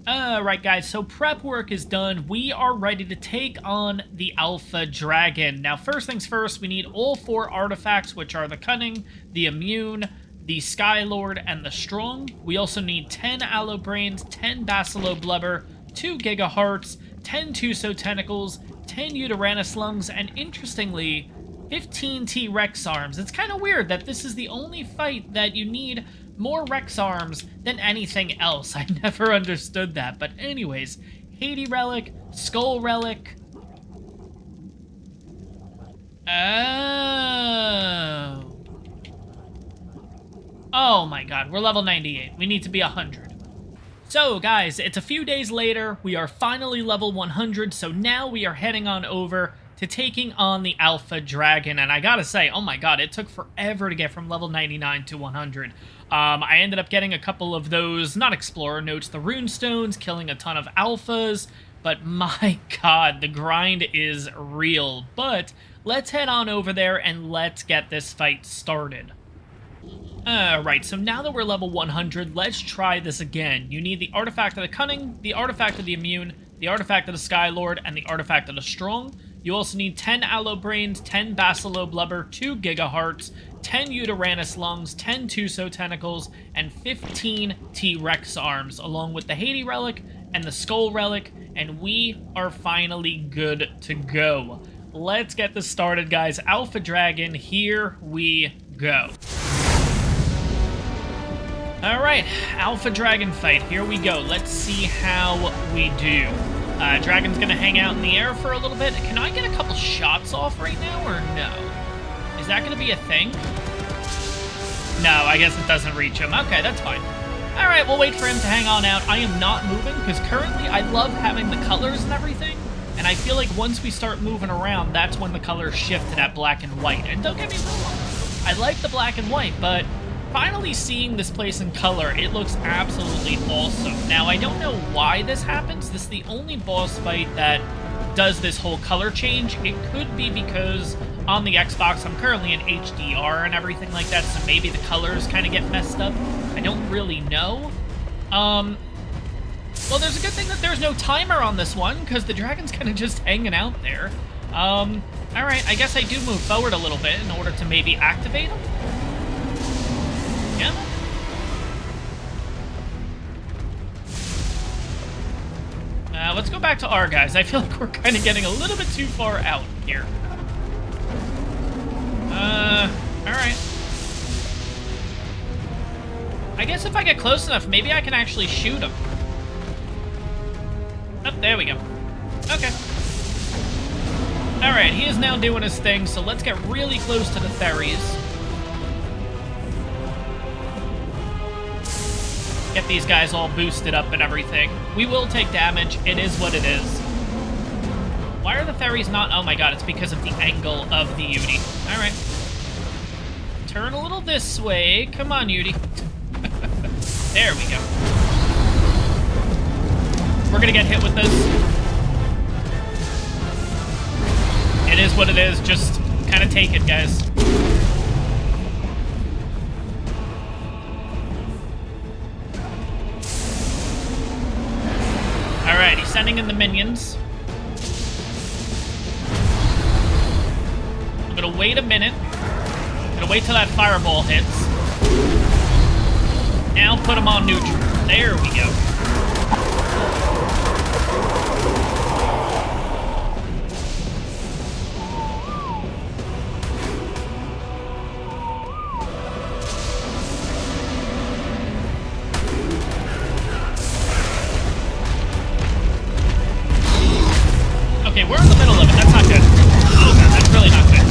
Alright, guys, so prep work is done. We are ready to take on the Alpha Dragon. Now, first things first, we need all 4 artifacts, which are the Cunning, the Immune, the Skylord, and the Strong. We also need 10 Aloe Brains, 10 Bacillo Blubber, 2 Gigahearts, 10 Tuso Tentacles, 10 Uteranus Lungs, and interestingly, 15 T-Rex arms. It's kind of weird that this is the only fight that you need more Rex arms than anything else. I never understood that. But anyways, Haiti Relic, Skull Relic. Oh. Oh my god, we're level 98. We need to be 100. So guys, it's a few days later. We are finally level 100, so now we are heading on over to taking on the Alpha Dragon. And I gotta say, oh my god, it took forever to get from level 99 to 100. I ended up getting a couple of those, not Explorer notes, the Rune Stones, killing a ton of Alphas, but my god, the grind is real. But let's head on over there and let's get this fight started. Alright, so now that we're level 100, let's try this again. You need the Artifact of the Cunning, the Artifact of the Immune, the Artifact of the Skylord, and the Artifact of the Strong. You also need 10 Aloe Brains, 10 Basiloe Blubber, 2 Gigahearts, 10 Uteranus Lungs, 10 Tuso Tentacles, and 15 T-Rex Arms, along with the Haiti Relic and the Skull Relic, and we are finally good to go. Let's get this started, guys. Alpha Dragon, here we go. Alright, Alpha Dragon fight, here we go. Let's see how we do. Dragon's gonna hang out in the air for a little bit. Can I get a couple shots off right now, or no? Is that gonna be a thing? No, I guess it doesn't reach him. Okay, that's fine. Alright, we'll wait for him to hang on out. I am not moving, because currently I love having the colors and everything, and I feel like once we start moving around, that's when the colors shift to that black and white. And don't get me wrong, I like the black and white, but finally seeing this place in color, it looks absolutely awesome. Now, I don't know why this happens. This is the only boss fight that does this whole color change. It could be because on the Xbox, I'm currently in HDR and everything like that, so maybe the colors kind of get messed up. I don't really know. Well, there's a good thing that there's no timer on this one, because the dragon's kind of just hanging out there. Alright, I guess I do move forward a little bit in order to maybe activate him. Yeah. Let's go back to our guys. I feel like we're kind of getting a little bit too far out here. Alright. I guess if I get close enough, maybe I can actually shoot him. Oh, there we go. Okay. Alright, he is now doing his thing, so let's get really close to the Theries. Get these guys all boosted up and everything. We will take damage. It is what it is. Why are the Theries not... Oh my god, it's because of the angle of the Yudi. Alright. Turn a little this way. Come on, Yudi. There we go. We're gonna get hit with this. It is what it is. Just kind of take it, guys. Alright, he's sending in the minions. I'm gonna wait a minute. I'm gonna wait till that fireball hits. Now put him on neutral. There we go. Okay, we're in the middle of it. That's not good. Oh god, that's really not good.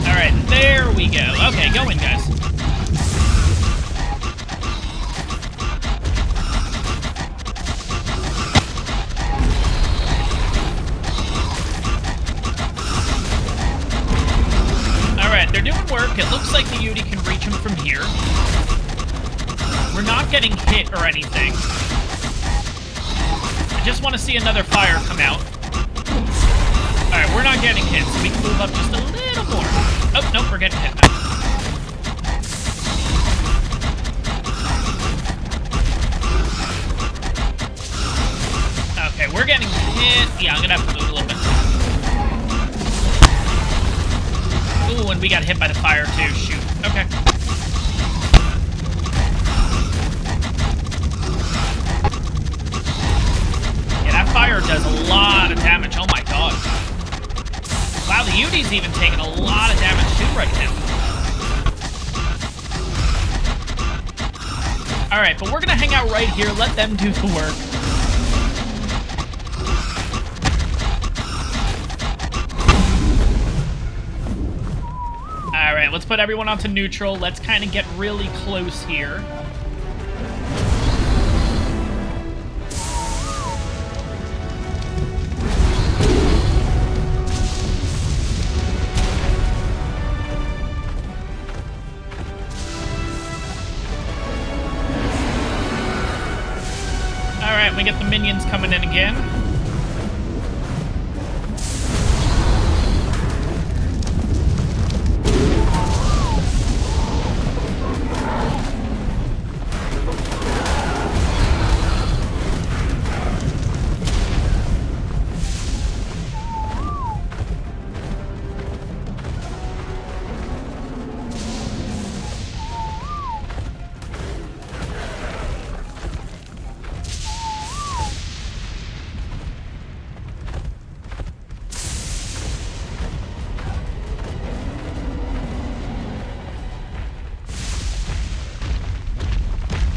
Alright, there we go. Okay, go in, guys. Alright, they're doing work. It looks like the Yudi can reach him from here. We're not getting hit or anything. I just want to see another fire come out. Alright, we're not getting hit, so we can move up just a little more. Oh, nope, we're getting hit now. Okay, we're getting hit. Yeah, I'm gonna have to move a little bit. Ooh, and we got hit by the fire too. Shoot. Okay. fire does a lot of damage. Oh my god. Wow, the UD's even taking a lot of damage too right now. Alright, but we're gonna hang out right here, let them do the work. Alright, let's put everyone onto neutral. Let's kind of get really close here. Alright, we get the minions coming in again.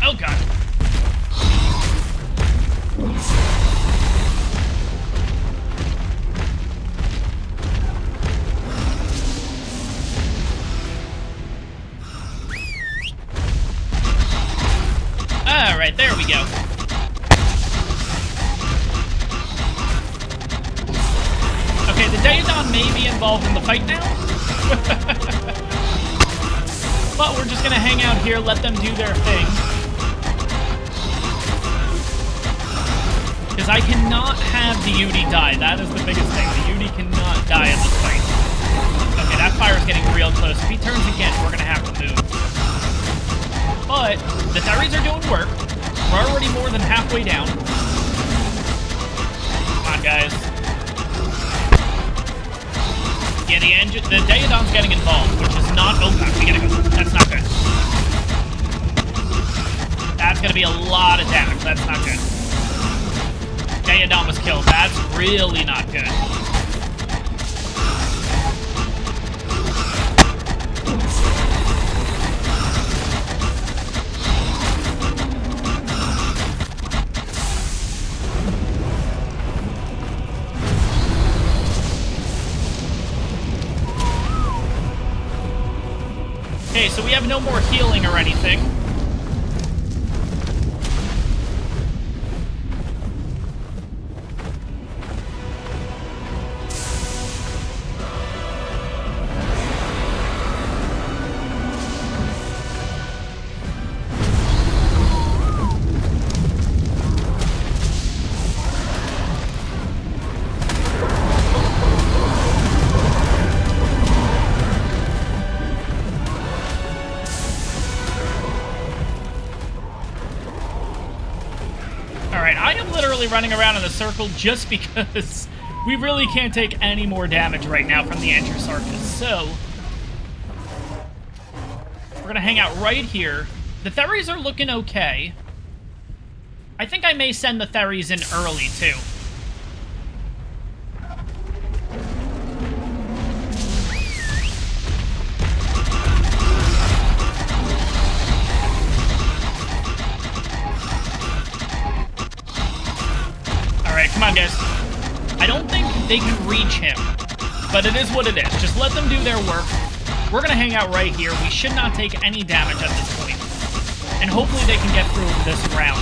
Oh god. Alright, there we go. Okay, the Daedon may be involved in the fight now. But we're just gonna hang out here, let them do their thing. Because I cannot have the UD die. That is the biggest thing. The UD cannot die in this fight. Okay, that fire's getting real close. If he turns again, we're going to have to move. But the Tyrese are doing work. We're already more than halfway down. Come on, guys. Yeah, the Daedon's getting involved, which is not... Oh, God, we gotta go. That's not good. That's going to be a lot of damage. That's not good. Daedon was killed. That's really not good. Okay, so we have no more healing or anything. I am literally running around in a circle just because we really can't take any more damage right now from the Androsarchus. So, we're going to hang out right here. The Theres are looking okay. I think I may send the Theres in early, too. Come on, guys. I don't think they can reach him, but it is what it is. Just let them do their work. We're going to hang out right here. We should not take any damage at this point. And hopefully they can get through this round.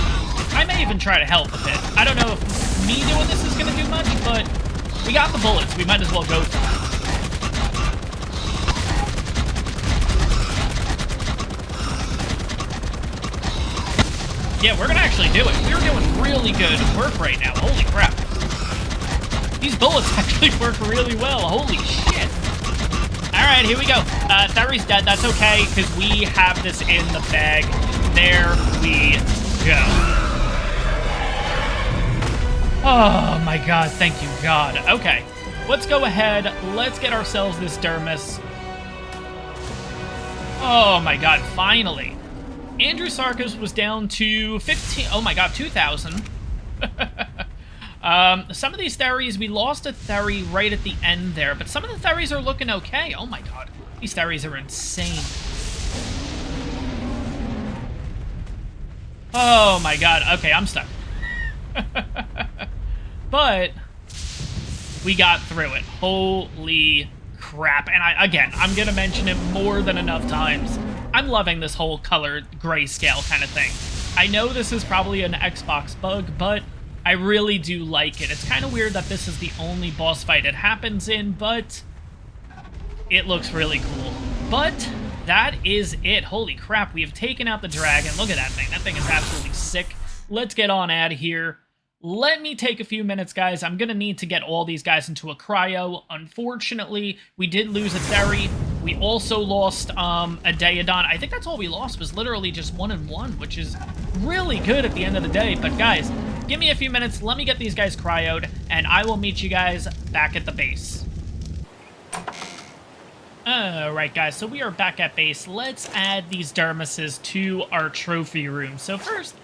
I may even try to help a bit. I don't know if me doing this is going to do much, but we got the bullets. We might as well go for it. Yeah, we're gonna actually do it. We're doing really good work right now. Holy crap. These bullets actually work really well. Holy shit. Alright, here we go. Thyre's dead. That's okay, because we have this in the bag. There we go. Oh my god, thank you God. Okay, let's go ahead. Let's get ourselves this Dermis. Oh my god, finally. Androsarchus was down to 15... Oh my god, 2,000. Some of these Theries, we lost a Thery right at the end there, but some of the Theries are looking okay. Oh my god, these Theries are insane. Oh my god, okay, I'm stuck. But we got through it. Holy crap. And I'm gonna mention it more than enough times. I'm loving this whole color grayscale kind of thing. I know this is probably an Xbox bug, but I really do like it. It's kind of weird that this is the only boss fight it happens in, but it looks really cool. But that is it. Holy crap, we have taken out the dragon. Look at that thing. That thing is absolutely sick. Let's get on out of here. Let me take a few minutes, guys. I'm going to need to get all these guys into a cryo. Unfortunately, we did lose a Thery. We also lost a Daedon. I think that's all we lost was literally just 1 and 1, which is really good at the end of the day. But guys, give me a few minutes. Let me get these guys cryoed, and I will meet you guys back at the base. Alright, guys, so we are back at base. Let's add these dermises to our trophy room. So first,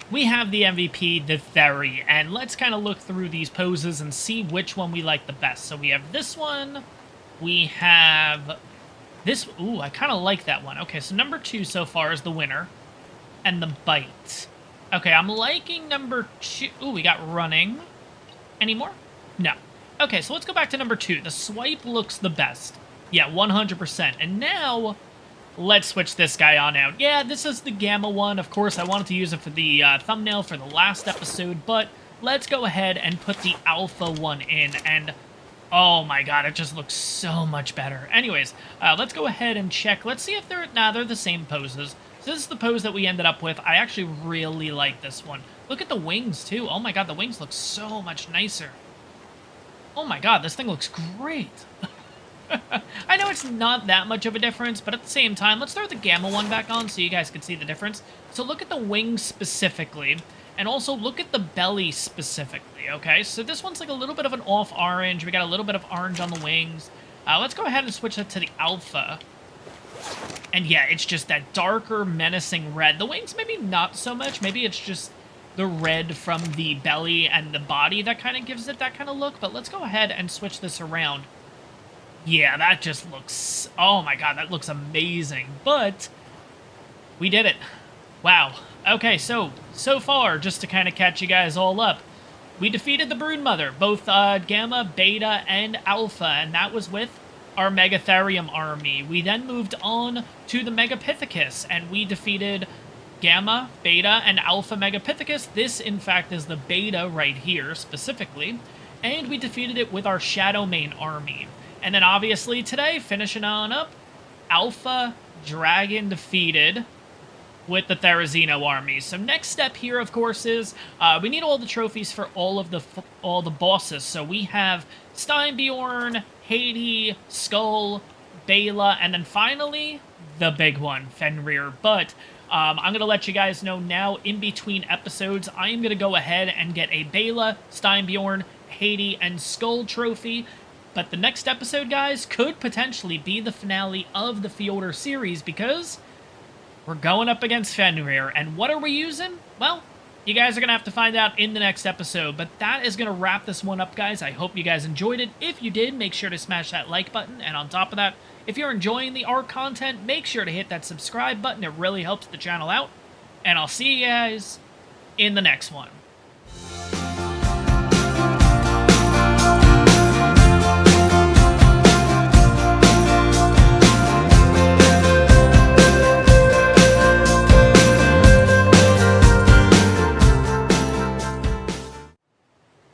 we have the MVP, the Thery, and let's kind of look through these poses and see which one we like the best. So we have this one, we have this, ooh, I kind of like that one. Okay, so number 2 so far is the winner, and the bite. Okay, I'm liking number 2, ooh, we got running. Any more? No. Okay, so let's go back to number 2. The swipe looks the best. Yeah, 100%. And now, let's switch this guy on out. Yeah, this is the Gamma one. Of course, I wanted to use it for the thumbnail for the last episode, but let's go ahead and put the Alpha one in, and oh my god, it just looks so much better. Anyways, let's go ahead and check. Let's see if they're the same poses. So this is the pose that we ended up with. I actually really like this one. Look at the wings, too. Oh my god, the wings look so much nicer. Oh my god, this thing looks great. I know it's not that much of a difference, but at the same time, let's throw the Gamma one back on so you guys can see the difference. So look at the wings specifically, and also look at the belly specifically, okay? So this one's like a little bit of an off orange. We got a little bit of orange on the wings. Let's go ahead and switch that to the Alpha. And yeah, it's just that darker, menacing red. The wings, maybe not so much. Maybe it's just the red from the belly and the body that kind of gives it that kind of look. But let's go ahead and switch this around. Yeah, that just looks... oh my god, that looks amazing. But we did it. Wow. Okay, so far, just to kind of catch you guys all up, we defeated the Broodmother, both Gamma, Beta, and Alpha, and that was with our Megatherium army. We then moved on to the Megapithecus, and we defeated Gamma, Beta, and Alpha Megapithecus. This, in fact, is the Beta right here, specifically. And we defeated it with our Shadowmane army. And then, obviously, today, finishing on up, Alpha Dragon defeated with the Therizino army. So next step here, of course, is we need all the trophies for all the bosses. So we have Steinbjorn, Hades, Skull, Bela, and then finally the big one, Fenrir. But I'm going to let you guys know now, in between episodes, I am going to go ahead and get a Bela, Steinbjorn, Hades, and Skull trophy. But the next episode, guys, could potentially be the finale of the Fjordur series, because we're going up against Fenrir. And what are we using? Well, you guys are going to have to find out in the next episode. But that is going to wrap this one up, guys. I hope you guys enjoyed it. If you did, make sure to smash that like button. And on top of that, if you're enjoying the ARK content, make sure to hit that subscribe button. It really helps the channel out. And I'll see you guys in the next one.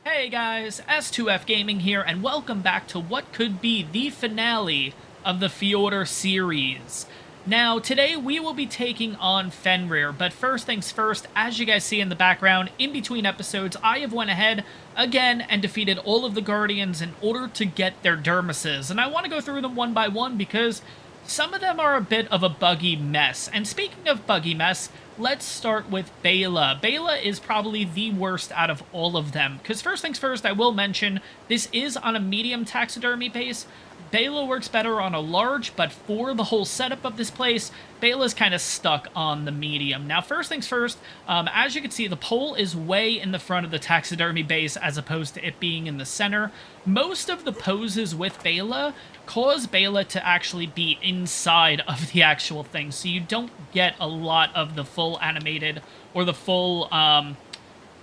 Hey guys, S2F Gaming here, and welcome back to what could be the finale of the Fjordur series. Now, today we will be taking on Fenrir, but first things first, as you guys see in the background, in between episodes, I have went ahead again and defeated all of the Guardians in order to get their dermises, and I want to go through them one by one because some of them are a bit of a buggy mess. And speaking of buggy mess, let's start with Bela. Bela is probably the worst out of all of them, because first things first, I will mention, this is on a medium taxidermy base, Bela works better on a large, but for the whole setup of this place, Bela's kind of stuck on the medium. Now, first things first, as you can see, the pole is way in the front of the taxidermy base as opposed to it being in the center. Most of the poses with Bela cause Bela to actually be inside of the actual thing, so you don't get a lot of the full animated or the full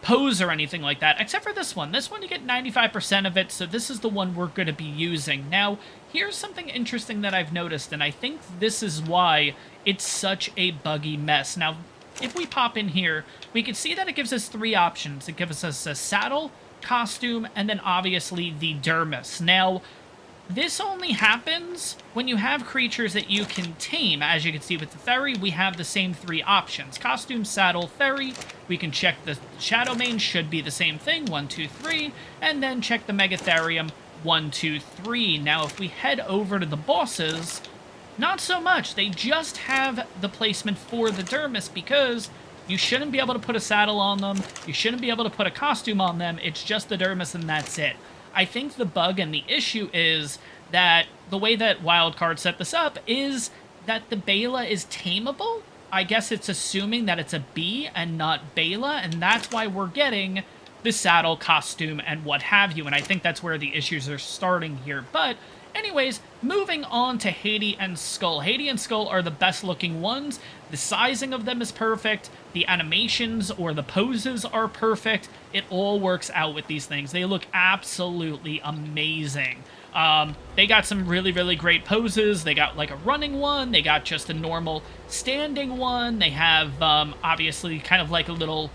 pose or anything like that, except for this one. This one you get 95% of it, so this is the one we're going to be using. Now, here's something interesting that I've noticed, and I think this is why it's such a buggy mess. Now, if we pop in here, we can see that it gives us 3 options. It gives us a saddle, costume, and then obviously the dermis. Now, this only happens when you have creatures that you can tame. As you can see with the Fairy, we have the same 3 options. Costume, saddle, Fairy. We can check the Shadow Mane, should be the same thing, 1, 2, 3. And then check the Megatherium, 1, 2, 3. Now, if we head over to the bosses, not so much. They just have the placement for the dermis because you shouldn't be able to put a saddle on them. You shouldn't be able to put a costume on them. It's just the dermis and that's it. I think the bug and the issue is that the way that Wildcard set this up is that the Bela is tameable. I guess it's assuming that it's a bee and not Bela, and that's why we're getting the saddle, costume, and what have you, and I think that's where the issues are starting here. But anyways, moving on to Haiti and Skull. Haiti and Skull are the best looking ones. The sizing of them is perfect. The animations or the poses are perfect. It all works out with these things. They look absolutely amazing. They got some really, really great poses. They got like a running one. They got just a normal standing one. They have obviously kind of like a little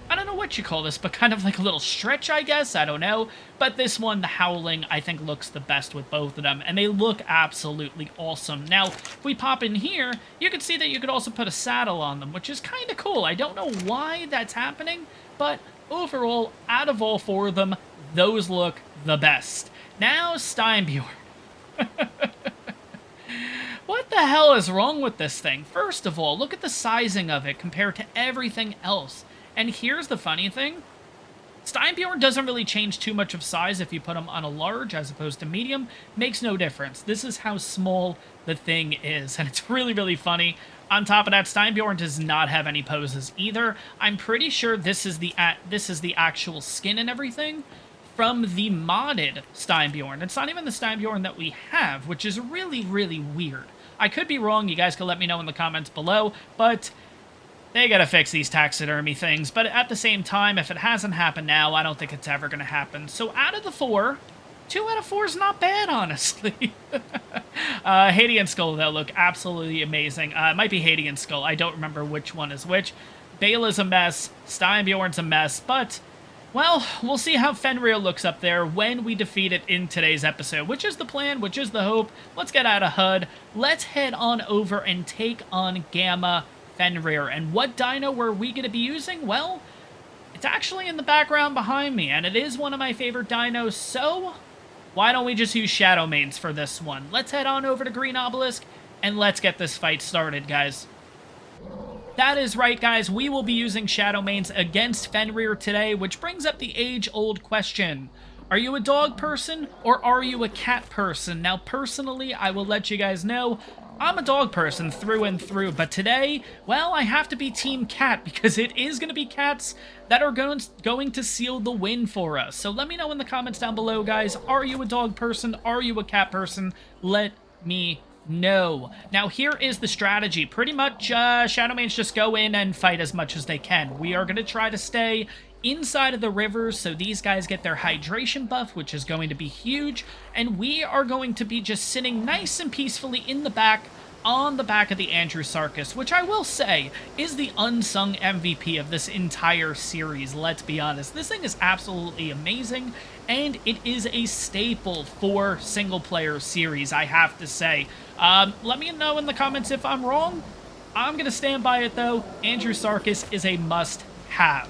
I don't know what you call this, but kind of like a little stretch, I guess. I don't know. But this one, the Howling, I think looks the best with both of them, and they look absolutely awesome. Now, if we pop in here, you can see that you could also put a saddle on them, which is kind of cool. I don't know why that's happening, but overall, out of all 4 of them, those look the best. Now, Steinbjorn. What the hell is wrong with this thing? First of all, look at the sizing of it compared to everything else. And here's the funny thing. Steinbjorn doesn't really change too much of size if you put him on a large as opposed to medium. Makes no difference. This is how small the thing is, and it's really, really funny. On top of that, Steinbjorn does not have any poses either. I'm pretty sure this is the actual skin and everything from the modded Steinbjorn. It's not even the Steinbjorn that we have, which is really, really weird. I could be wrong. You guys can let me know in the comments below, but they gotta fix these taxidermy things. But at the same time, if it hasn't happened now, I don't think it's ever gonna happen. So out of the 4, 2 out of 4 is not bad, honestly. Haiti and Skull, though, look absolutely amazing. It might be Haiti and Skull. I don't remember which one is which. Bela's a mess. Steinbjorn's a mess. But, well, we'll see how Fenrir looks up there when we defeat it in today's episode. Which is the plan, which is the hope. Let's get out of HUD. Let's head on over and take on Gamma Fenrir. And what dino were we going to be using? Well, it's actually in the background behind me, and it is one of my favorite dinos, so why don't we just use Shadow Manes for this one? Let's head on over to Green Obelisk, and let's get this fight started, guys. That is right, guys. We will be using Shadow Manes against Fenrir today, which brings up the age-old question. Are you a dog person, or are you a cat person? Now, personally, I will let you guys know, I'm a dog person through and through, but today, well, I have to be Team Cat because it is going to be cats that are going to seal the win for us. So let me know in the comments down below, guys. Are you a dog person? Are you a cat person? Let me know. Now, here is the strategy. Pretty much, Shadow Manes just go in and fight as much as they can. We are going to try to stay inside of the rivers, so these guys get their hydration buff, which is going to be huge, and we are going to be just sitting nice and peacefully in the back, on the back of the Andrewsarchus, which I will say is the unsung MVP of this entire series, let's be honest. This thing is absolutely amazing, and it is a staple for single-player series, I have to say. Let me know in the comments if I'm wrong. I'm going to stand by it, though. Andrewsarchus is a must-have.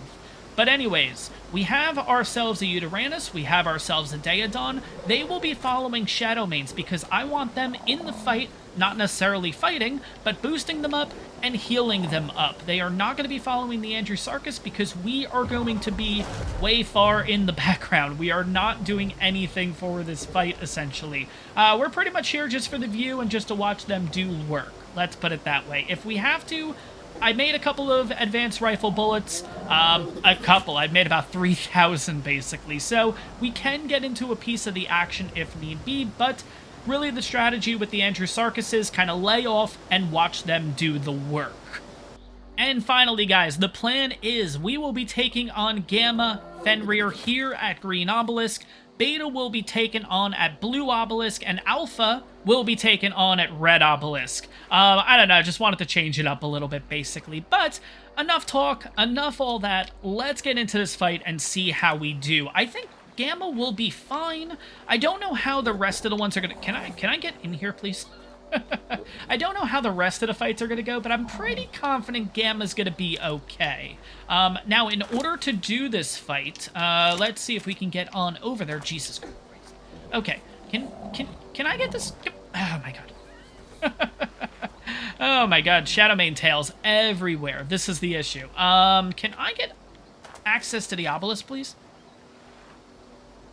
But anyways, we have ourselves a Uranus, we have ourselves a Daedon. They will be following Shadowmanes because I want them in the fight, not necessarily fighting, but boosting them up and healing them up. They are not going to be following the Andrewsarchus because we are going to be way far in the background. We are not doing anything for this fight, essentially. We're pretty much here just for the view and just to watch them do work. Let's put it that way. If we have to, I made a couple of advanced rifle bullets. I've made about 3,000 basically. So we can get into a piece of the action if need be, but really the strategy with the Andrewsarchus is kind of lay off and watch them do the work. And finally, guys, the plan is we will be taking on Gamma Fenrir here at Green Obelisk. Beta will be taken on at Blue Obelisk, and Alpha will be taken on at Red Obelisk. I don't know, I just wanted to change it up a little bit, basically. But enough talk, enough all that. Let's get into this fight and see how we do. I think Gamma will be fine. I don't know how the rest of the ones are gonna... Can I get in here, please? I don't know how the rest of the fights are going to go, but I'm pretty confident Gamma's going to be okay. Now, in order to do this fight, let's see if we can get on over there. Jesus Christ. Okay, can I get this? Oh, my God. Oh, my God. Shadowmane tails everywhere. This is the issue. Can I get access to the obelisk, please?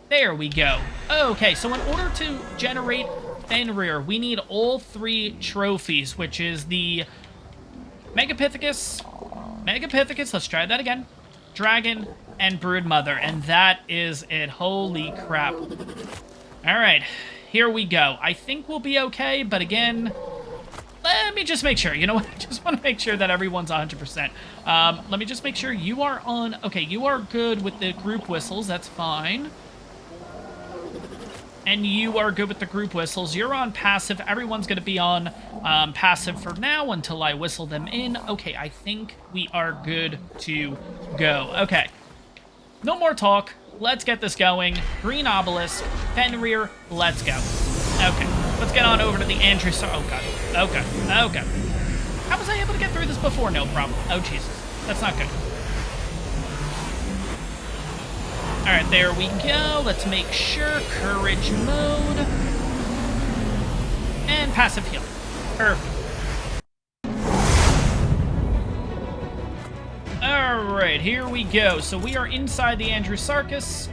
There we go. Okay, so in order to generate Fenrir, we need all 3 trophies, which is the Megapithecus, let's try that again, Dragon, and Broodmother, and that is it. Holy crap. Alright, here we go. I think we'll be okay, but again, let me just make sure. You know what? I just want to make sure that everyone's 100%. Let me just make sure you are on... Okay, you are good with the group whistles. That's fine. And you are good with the group whistles. You're on passive. Everyone's going to be on passive for now until I whistle them in. Okay, I think we are good to go. Okay. No more talk. Let's get this going. Green Obelisk, Fenrir, let's go. Okay, let's get on over to the Andrews. Oh, God. Okay, okay. How was I able to get through this before? No problem. Oh, Jesus. That's not good. Alright, there we go. Let's make sure. Courage mode. And passive heal. Perfect. Alright, here we go. So we are inside the Andrewsarchus.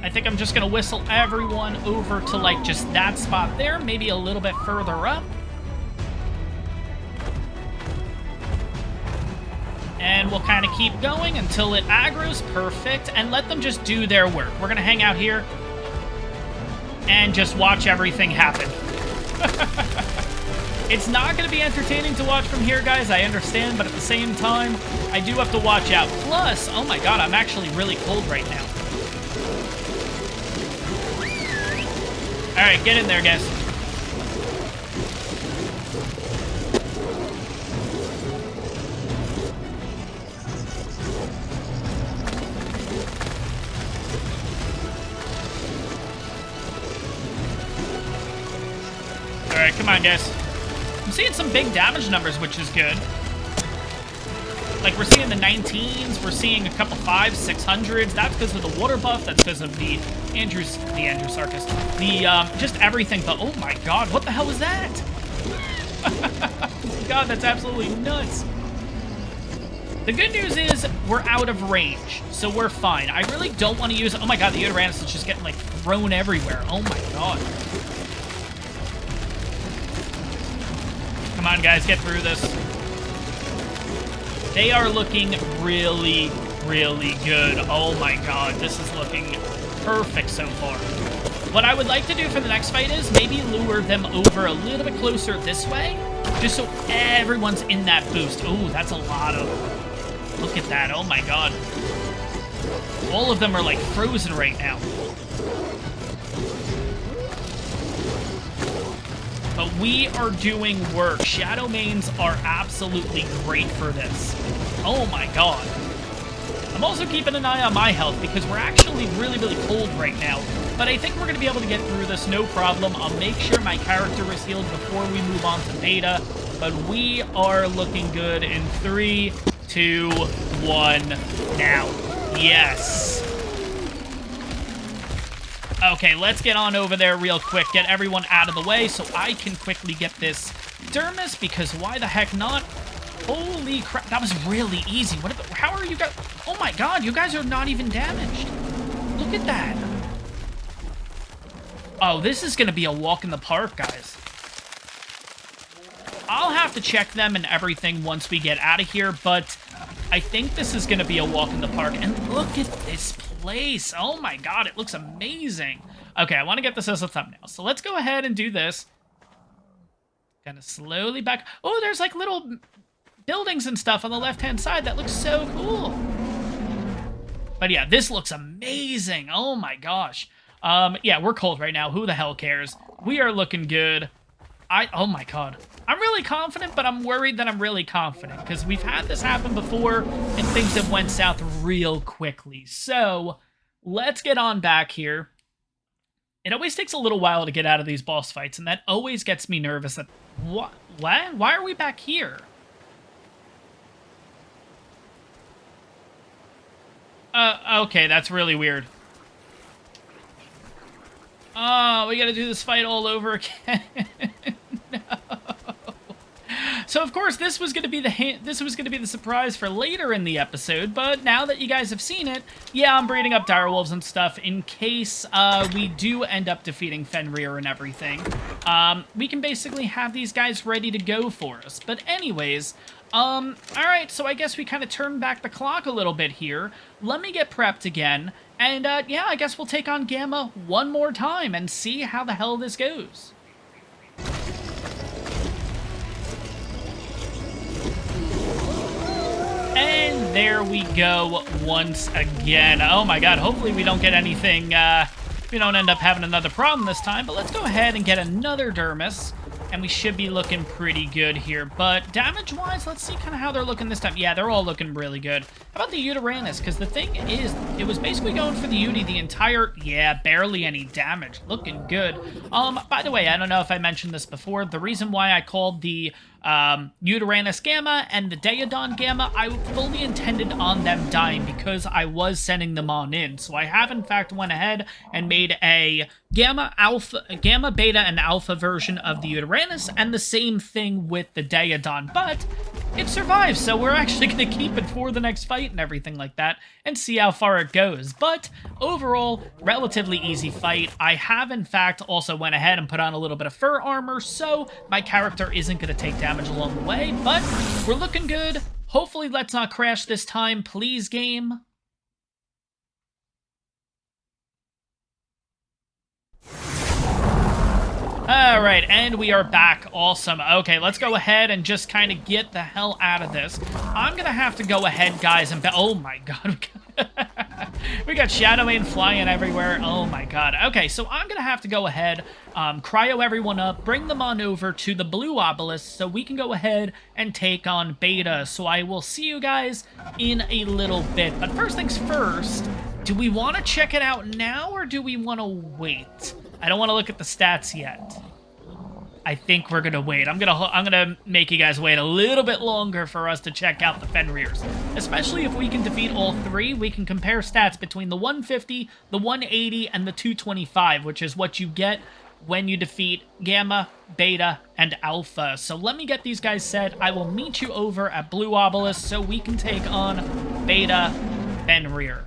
I think I'm just going to whistle everyone over to, like, just that spot there. Maybe a little bit further up. And we'll kind of keep going until it aggro's. Perfect. And let them just do their work. We're going to hang out here and just watch everything happen. It's not going to be entertaining to watch from here, guys. I understand, but at the same time, I do have to watch out. Plus, oh my God, I'm actually really cold right now. All right, get in there, guys. Alright, come on, guys. I'm seeing some big damage numbers, which is good. Like, we're seeing the 19s, we're seeing a couple 500s, 600s. That's because of the water buff, that's because of the Andrewsarchus. Just everything, but oh my God, what the hell is that? God, that's absolutely nuts. The good news is we're out of range, so we're fine. I really don't want to use... Oh my God, the Uranus is just getting, like, thrown everywhere. Oh my God. Come on, guys, get through this. They are looking really, really good. Oh my God, this is looking perfect so far. What I would like to do for the next fight is maybe lure them over a little bit closer this way, just so everyone's in that boost. Oh, that's a lot of... Look at that. Oh my God. All of them are like frozen right now. But we are doing work. Shadowmanes are absolutely great for this. Oh my God. I'm also keeping an eye on my health because we're actually really, really cold right now. But I think we're going to be able to get through this, no problem. I'll make sure my character is healed before we move on to beta. but we are looking good in 3, 2, 1, now. Yes. Okay, let's get on over there real quick, get everyone out of the way so I can quickly get this Dermis, because why the heck not? Holy crap, that was really easy. How are you guys? Oh my god, you guys are not even damaged. Look at that. Oh, this is going to be a walk in the park, guys. I'll have to check them and everything once we get out of here, but I think this is going to be a walk in the park. And look at this place. Oh my god, it looks amazing. Okay, I want to get this as a thumbnail. So let's go ahead and do this. Kind of slowly back. Oh, there's like little buildings and stuff on the left-hand side. That looks so cool. But yeah, this looks amazing. Oh my gosh. Yeah, we're cold right now. Who the hell cares? We are looking good. Oh my god. I'm really confident, but I'm worried that I'm really confident, because we've had this happen before, and things have went south real quickly. So, let's get on back here. It always takes a little while to get out of these boss fights, and that always gets me nervous. What? Why are we back here? Okay, that's really weird. Oh, we gotta do this fight all over again. No. So of course this was gonna be the surprise for later in the episode, but now that you guys have seen it, yeah, I'm breeding up direwolves and stuff in case we do end up defeating Fenrir and everything. We can basically have these guys ready to go for us. But anyways, alright, so I guess we kind of turn back the clock a little bit here. Let me get prepped again, and yeah, I guess we'll take on Gamma one more time and see how the hell this goes. And there we go once again. Oh my god, hopefully we don't get anything, we don't end up having another problem this time, but let's go ahead and get another Dermis, and we should be looking pretty good here. But damage-wise, let's see kind of how they're looking this time. Yeah, they're all looking really good. How about the Uranus? Because the thing is, it was basically going for the Uni the entire... Yeah, barely any damage. Looking good. By the way, I don't know if I mentioned this before. The reason why I called the Uranus Gamma and the Daedon Gamma, I fully intended on them dying because I was sending them on in. So I have, in fact, went ahead and made a Gamma, Beta, and Alpha version of the Uranus, and the same thing with the Daedon. But it survives, so we're actually going to keep it for the next fight and everything like that, and see how far it goes. But overall, relatively easy fight. I have, in fact, also went ahead and put on a little bit of fur armor, so my character isn't going to take damage along the way, but we're looking good. Hopefully, let's not crash this time, please, game. Alright, and we are back. Awesome. Okay, let's go ahead and just kind of get the hell out of this. I'm gonna have to go ahead, guys, and... Oh my god. We got Shadowmane flying everywhere. Oh my god. Okay, so I'm gonna have to go ahead, cryo everyone up, bring them on over to the blue obelisk so we can go ahead and take on Beta. So I will see you guys in a little bit. But first things first, do we want to check it out now or do we want to wait? I don't want to look at the stats yet. I think we're gonna wait. I'm gonna make you guys wait a little bit longer for us to check out the Fenrirs. Especially if we can defeat all three, we can compare stats between the 150, the 180, and the 225, which is what you get when you defeat Gamma, Beta, and Alpha. So let me get these guys set. I will meet you over at Blue Obelisk so we can take on Beta Fenrir.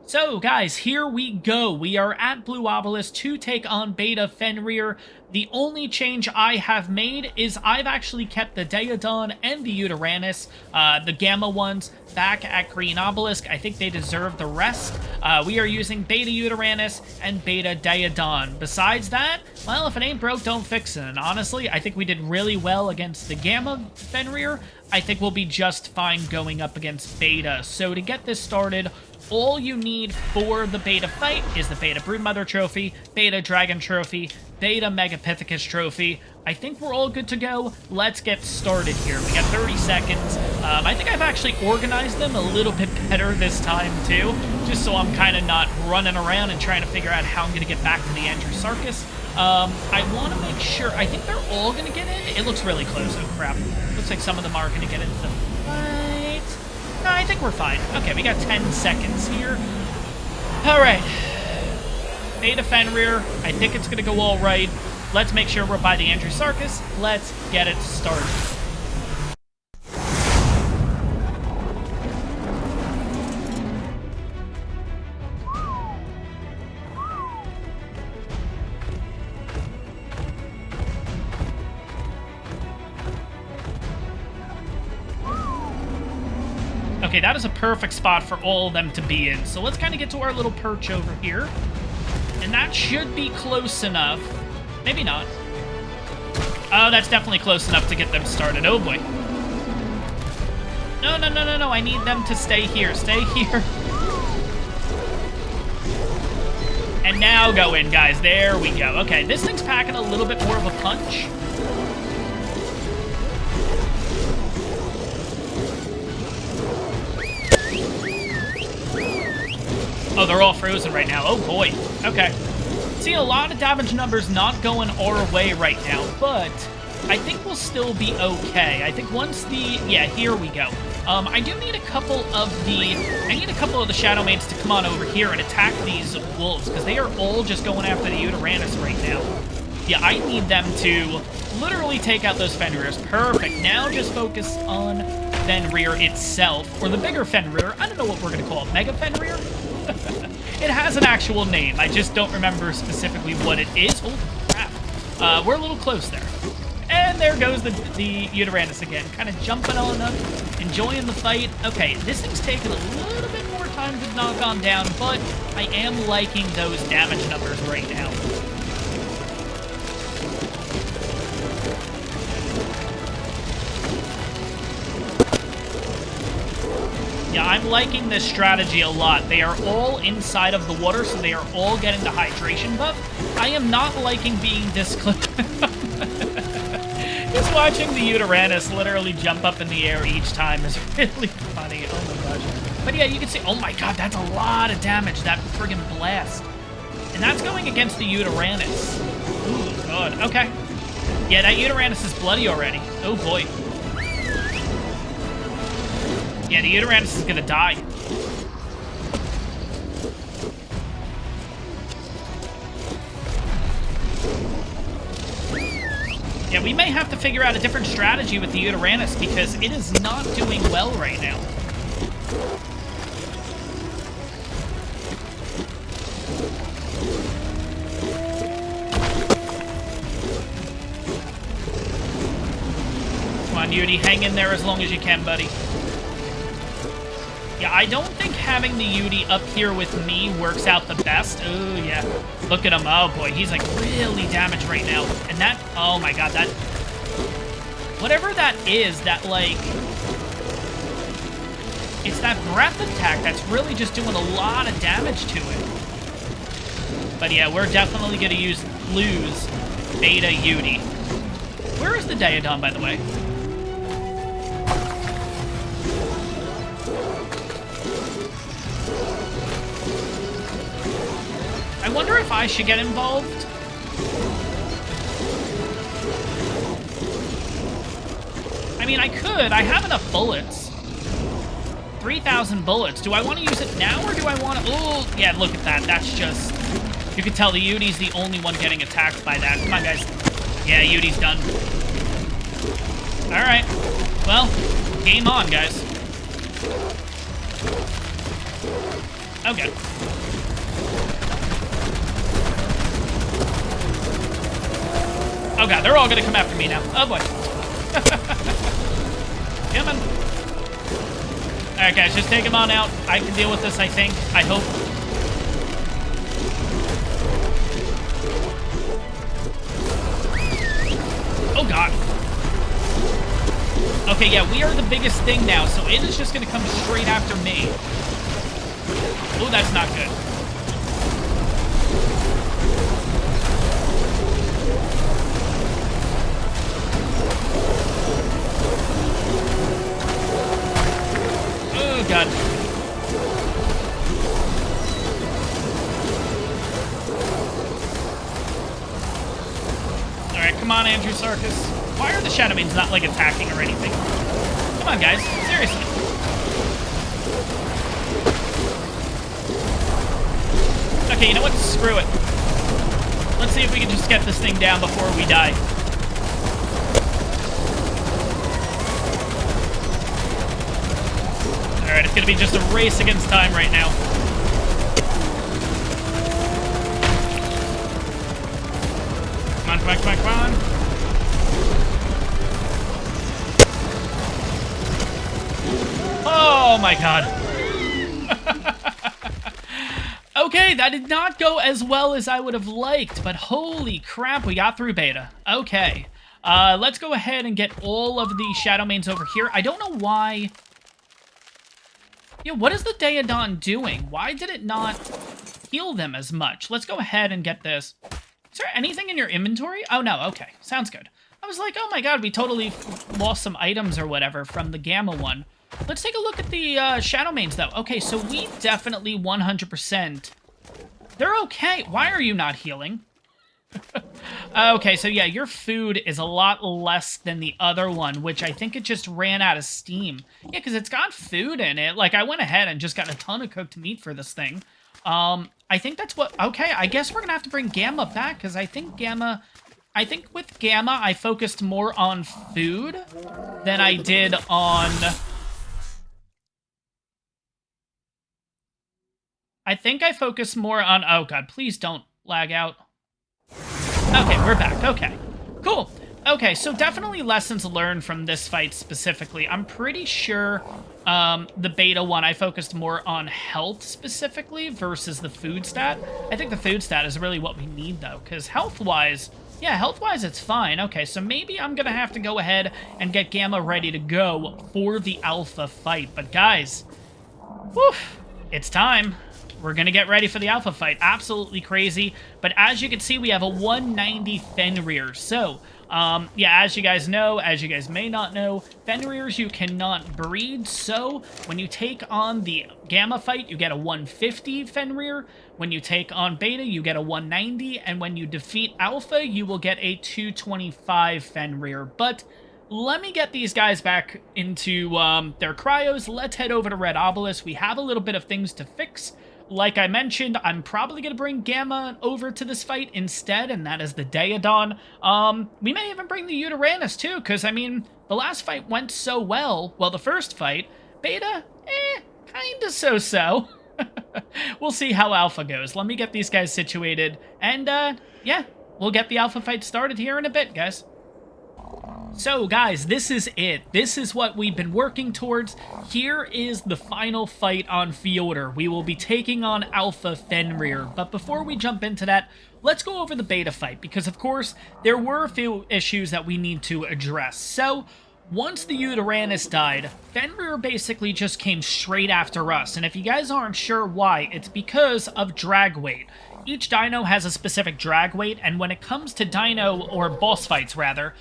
So, guys, here we go. We are at Blue Obelisk to take on Beta Fenrir. The only change I have made is I've actually kept the Daedon and the Uranus, the Gamma ones, back at Green Obelisk. I think they deserve the rest. We are using Beta Uranus and Beta Daedon. Besides that, well, if it ain't broke, don't fix it. And honestly, I think we did really well against the Gamma Fenrir. I think we'll be just fine going up against Beta. So to get this started, all you need for the Beta fight is the Beta Broodmother Trophy, Beta Dragon Trophy, Beta Megapithecus Trophy. I think we're all good to go. Let's get started here. We got 30 seconds. I think I've actually organized them a little bit better this time, too, just so I'm kind of not running around and trying to figure out how I'm going to get back to the Andrewsarchus. I want to make sure. I think they're all going to get in. It looks really close. Oh, crap. Looks like some of them are going to get into the fight. No, I think we're fine. Okay, we got 10 seconds here. All right. Beta Fenrir. I think it's going to go all right. Let's make sure we're by the Andrew Sarkis. Let's get it started. Okay, that is a perfect spot for all of them to be in. So let's kind of get to our little perch over here. And that should be close enough. Maybe not. Oh, that's definitely close enough to get them started. Oh, boy. No, no, no, no, no. I need them to stay here. Stay here. And now go in, guys. There we go. Okay, this thing's packing a little bit more of a punch. Oh, they're all frozen right now. Oh, boy. Okay. See, a lot of damage numbers not going our way right now, but I think we'll still be okay. I think once the... Yeah, here we go. I do need a couple of the... I need a couple of the Shadow Maids to come on over here and attack these wolves, because they are all just going after the Uteranus right now. Yeah, I need them to literally take out those Fenrirs. Perfect. Now just focus on Fenrir itself, or the bigger Fenrir. I don't know what we're going to call it. Mega Fenrir? It has an actual name. I just don't remember specifically what it is. Holy crap. We're a little close there. And there goes the Uteranus again. Kind of jumping on them, enjoying the fight. Okay, this thing's taking a little bit more time to knock on down, but I am liking those damage numbers right now. Yeah, I'm liking this strategy a lot. They are all inside of the water, so they are all getting the hydration buff. I am not liking being this close. Just watching the Uteranus literally jump up in the air each time is really funny. Oh my gosh. But yeah, you can see, oh my god, that's a lot of damage, that friggin' blast. And that's going against the Uteranus. Ooh, god. Okay. Yeah, that Uteranus is bloody already. Oh boy. Yeah, the Uteranus is gonna die. Yeah, we may have to figure out a different strategy with the Uteranus because it is not doing well right now. Come on, Yudi, hang in there as long as you can, buddy. Yeah, I don't think having the Yudi up here with me works out the best. Oh, yeah. Look at him. Oh, boy. He's, like, really damaged right now. And that... Oh, my God. That... Whatever that is, that, like... It's that breath attack that's really just doing a lot of damage to it. But, yeah, we're definitely going to lose Beta Yudi. Where is the Daedon, by the way? I wonder if I should get involved. I mean, I could. I have enough bullets. 3,000 bullets. Do I want to use it now, or do I want to... Oh, yeah, look at that. That's just... You can tell the Yudi's the only one getting attacked by that. Come on, guys. Yeah, Yudi's done. All right. Well, game on, guys. Okay. Oh god, they're all gonna come after me now. Oh boy. Come on. Alright guys, just take them on out. I can deal with this, I think. I hope. Oh god. Okay, yeah, we are the biggest thing now, so it is just gonna come straight after me. Oh, that's not good. Oh, God. Come on, Andrew Sarkis. Why are the Shadow Mains not, like, attacking or anything? Come on, guys. Seriously. Okay, you know what? Screw it. Let's see if we can just get this thing down before we die. Alright, it's gonna be just a race against time right now. Come on, come on, come on, come on. Oh my god. Okay, that did not go as well as I would have liked, but holy crap, we got through beta. Okay. Let's go ahead and get all of the Shadow Mains over here. I don't know why... Yeah, what is the Daedon doing? Why did it not heal them as much? Let's go ahead and get this. Is there anything in your inventory? Oh, no. Okay. Sounds good. I was like, oh my god, we totally lost some items or whatever from the Gamma one. Let's take a look at the Shadow Mains, though. Okay, so we definitely 100%... They're okay. Why are you not healing? Okay, so yeah, your food is a lot less than the other one, which I think it just ran out of steam. Yeah, because it's got food in it. Like, I went ahead and just got a ton of cooked meat for this thing. I think that's what... Okay, I guess we're gonna have to bring Gamma back, because I think Gamma... I think with Gamma, I focused more on food than I did on... I think I focused more on... Oh, God, please don't lag out. Okay, we're back. Okay, cool. Okay, so definitely lessons learned from this fight specifically. I'm pretty sure the beta one, I focused more on health specifically versus the food stat. I think the food stat is really what we need, though, because health-wise... Yeah, health-wise, it's fine. Okay, so maybe I'm going to have to go ahead and get Gamma ready to go for the alpha fight. But guys, whew, it's time. We're going to get ready for the alpha fight. Absolutely crazy. But as you can see, we have a 190 Fenrir. So, yeah, as you guys know, as you guys may not know, Fenrirs you cannot breed. So, when you take on the Gamma fight, you get a 150 Fenrir. When you take on Beta, you get a 190. And when you defeat Alpha, you will get a 225 Fenrir. But... let me get these guys back into their cryos. Let's head over to Red Obelisk. We have a little bit of things to fix. Like I mentioned, I'm probably going to bring Gamma over to this fight instead, and that is the Daedon. We may even bring the Uranus too, because, I mean, the last fight went so well. Well, the first fight, Beta, kinda so-so. We'll see how Alpha goes. Let me get these guys situated, and, yeah, we'll get the Alpha fight started here in a bit, guys. So, guys, this is it. This is what we've been working towards. Here is the final fight on Fjordur. We will be taking on Alpha Fenrir. But before we jump into that, let's go over the beta fight, because, of course, there were a few issues that we need to address. So, once the Uranus died, Fenrir basically just came straight after us. And if you guys aren't sure why, it's because of drag weight. Each dino has a specific drag weight, and when it comes to dino, or boss fights, rather,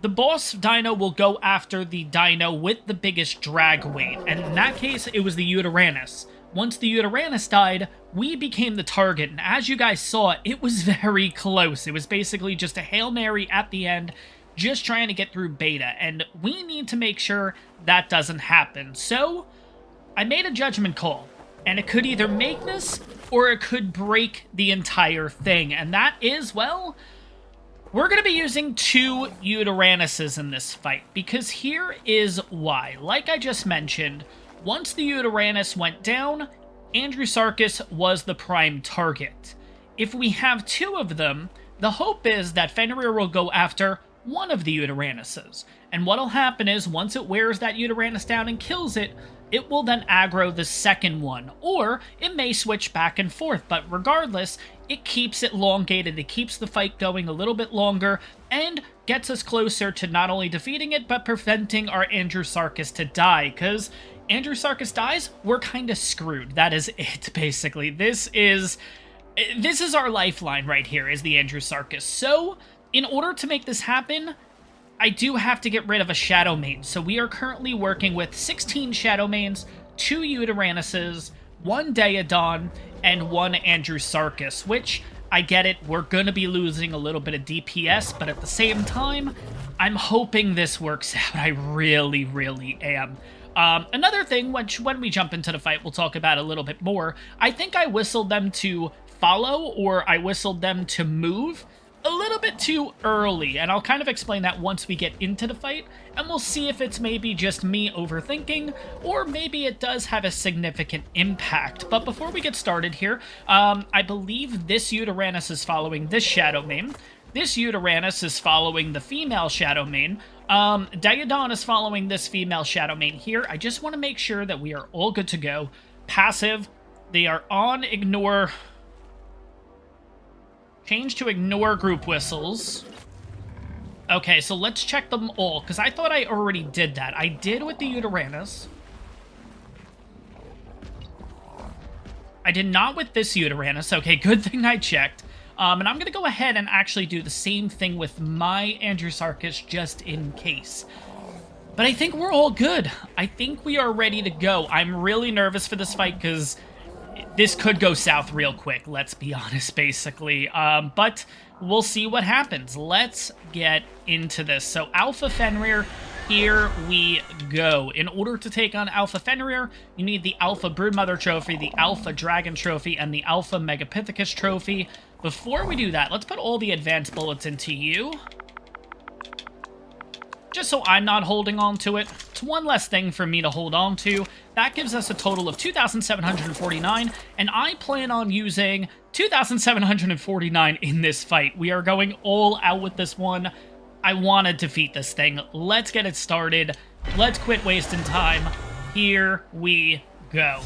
the boss dino will go after the dino with the biggest drag weight, and in that case, it was the Uranus. Once the Uranus died, we became the target, and as you guys saw, it was very close. It was basically just a Hail Mary at the end, just trying to get through beta, and we need to make sure that doesn't happen. So, I made a judgment call, and it could either make this, or it could break the entire thing, and that is, well... we're going to be using two Uranuses in this fight, because here is why. Like I just mentioned, once the Uranus went down, Andrew Sarkis was the prime target. If we have two of them, the hope is that Fenrir will go after one of the Uranuses. And what'll happen is, once it wears that Uranus down and kills it, it will then aggro the second one, or it may switch back and forth, but regardless, it keeps it elongated, it keeps the fight going a little bit longer, and gets us closer to not only defeating it, but preventing our Andrew Sarkis to die, because Andrew Sarkis dies, we're kind of screwed. That is it, basically. This is our lifeline right here, is the Andrew Sarkis. So, in order to make this happen, I do have to get rid of a Shadow Main, so we are currently working with 16 Shadow Mains, 2 Uranuses, 1 Daedon, and 1 Andrew Sarkis, which I get it, we're gonna be losing a little bit of DPS, but at the same time, I'm hoping this works out. I really, really am. Another thing, which when we jump into the fight, we'll talk about a little bit more, I think I whistled them to follow, or I whistled them to move a little bit too early, and I'll kind of explain that once we get into the fight, and we'll see if it's maybe just me overthinking, or maybe it does have a significant impact. But before we get started here, I believe this Uranus is following this Shadow Main. This Uranus is following the female Shadow Main. Diodon is following this female Shadow Main here. I just want to make sure that we are all good to go. Passive. They are on ignore. Change to ignore group whistles. Okay, so let's check them all, because I thought I already did that. I did with the Uranus. I did not with this Uranus. Okay, good thing I checked. And I'm going to go ahead and actually do the same thing with my Andrewsarchus just in case. But I think we're all good. I think we are ready to go. I'm really nervous for this fight because this could go south real quick, let's be honest, basically. But we'll see what happens. Let's get into this. So Alpha Fenrir, here we go. In order to take on Alpha Fenrir, you need the Alpha Broodmother Trophy, the Alpha Dragon Trophy, and the Alpha Megapithecus Trophy. Before we do that, let's put all the advanced bullets into you. Just so I'm not holding on to it. It's one less thing for me to hold on to. That gives us a total of 2,749, and I plan on using 2,749 in this fight. We are going all out with this one. I want to defeat this thing. Let's get it started. Let's quit wasting time. Here we go.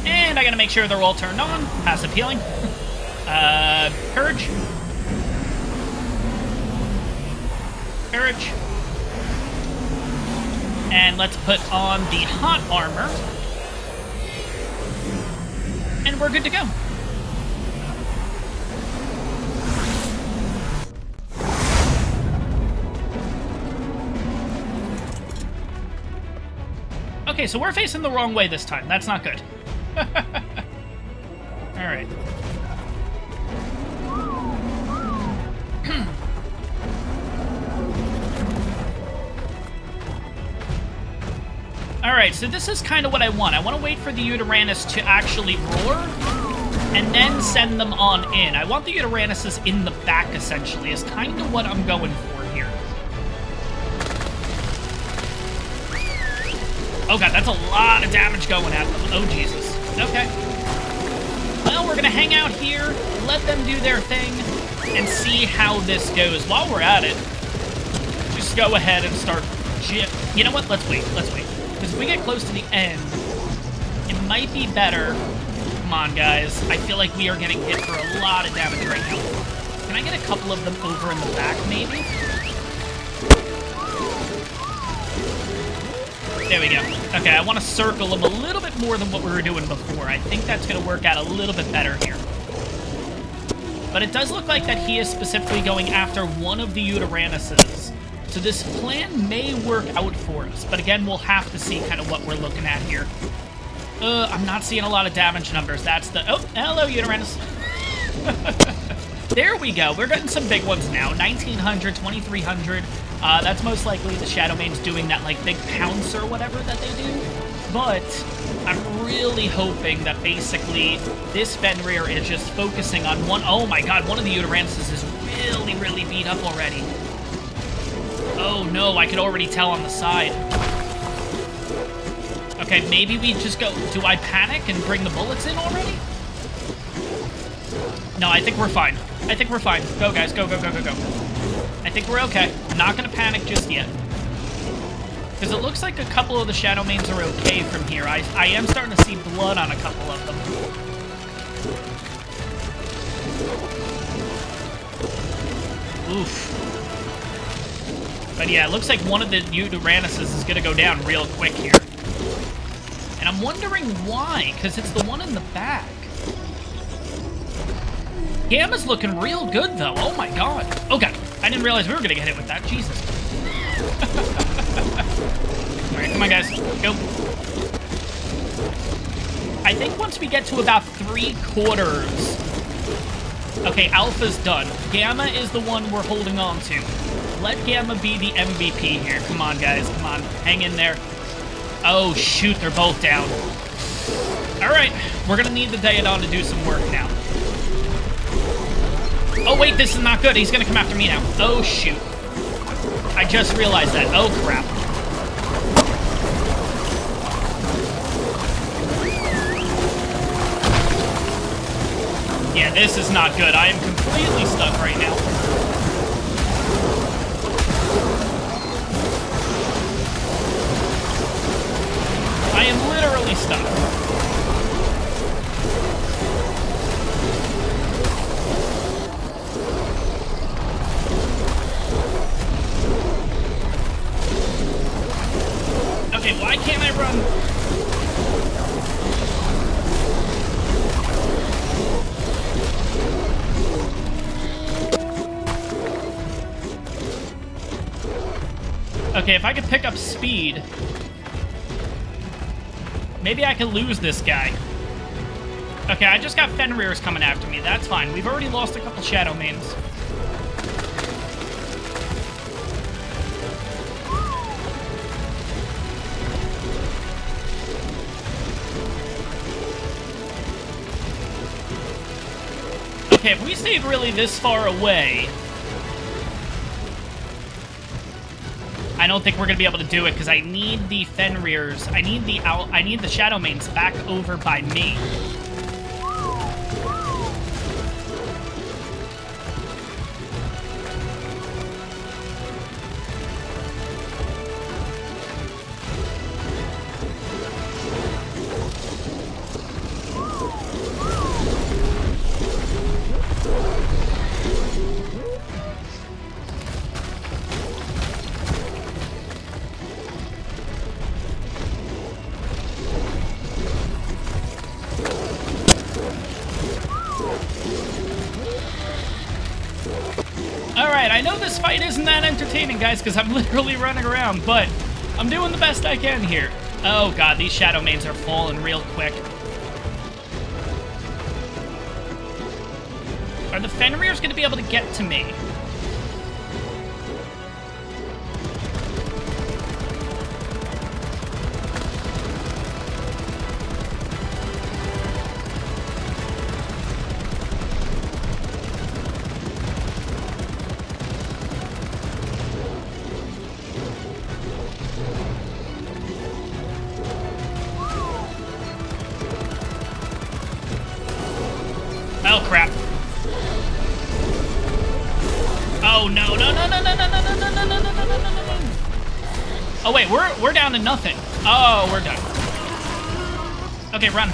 And I gotta make sure they're all turned on. Passive healing. Courage. Courage. And let's put on the hot armor. And we're good to go. Okay, so we're facing the wrong way this time. That's not good. Alright. Alright, so this is kind of what I want. I want to wait for the Uranus to actually roar, and then send them on in. I want the Uranuses in the back, essentially, is kind of what I'm going for here. Oh god, that's a lot of damage going at them. Oh, Jesus. Okay. Well, we're gonna hang out here, let them do their thing, and see how this goes. While we're at it, just go ahead and start... You know what? Let's wait. Let's wait. Because if we get close to the end, it might be better. Come on, guys. I feel like we are getting hit for a lot of damage right now. Can I get a couple of them over in the back, maybe? There we go. Okay, I want to circle him a little bit more than what we were doing before. I think that's going to work out a little bit better here. But it does look like that he is specifically going after one of the Uranuses. So this plan may work out for us. But again, we'll have to see kind of what we're looking at here. I'm not seeing a lot of damage numbers. That's the... Oh, hello, Uranus. There we go. We're getting some big ones now. 1,900, 2,300. That's most likely the Shadow Main's doing that, like, big pounce or whatever that they do. But I'm really hoping that basically this Fenrir is just focusing on one... Oh my god, one of the Uranuses is really, really beat up already. Oh no, I could already tell on the side. Okay, maybe we just go... Do I panic and bring the bullets in already? No, I think we're fine. I think we're fine. Go, guys. Go, go, go, go, go. I think we're okay. I'm not going to panic just yet. Because it looks like a couple of the Shadow Mains are okay from here. I am starting to see blood on a couple of them. Oof. But yeah, it looks like one of the Uranuses is going to go down real quick here. And I'm wondering why, because it's the one in the back. Gamma's looking real good, though. Oh, my God. Oh, God. I didn't realize we were going to get hit with that. Jesus. Go. I think once we get to about 3/4... Okay, Alpha's done. Gamma is the one we're holding on to. Let Gamma be the MVP here. Come on, guys. Come on. Hang in there. Oh, shoot. They're both down. All right. We're going to need the Daedon to do some work now. Oh, wait. This is not good. He's going to come after me now. Oh, shoot. I just realized that. Oh, crap. Yeah, this is not good. I am completely stuck right now. I am literally stuck. Okay, why can't I run? Okay, if I could pick up speed, maybe I could lose this guy. Okay, I just got Fenrir's coming after me. That's fine. We've already lost a couple Shadow Mains. Okay, if we stayed really this far away, I don't think we're gonna be able to do it because I need the Fenrir's. I need the Shadow Mains back over by me. Alright, I know this fight isn't that entertaining, guys, because I'm literally running around, but I'm doing the best I can here. Oh god, these Shadow Mains are falling real quick. Are the Fenrir's going to be able to get to me? Oh, crap. Oh, no, no, no, no, no, no, no, no, no, no, no, no, no, no, no, no. Oh, wait, we're down to nothing. Oh, we're done. Okay, run.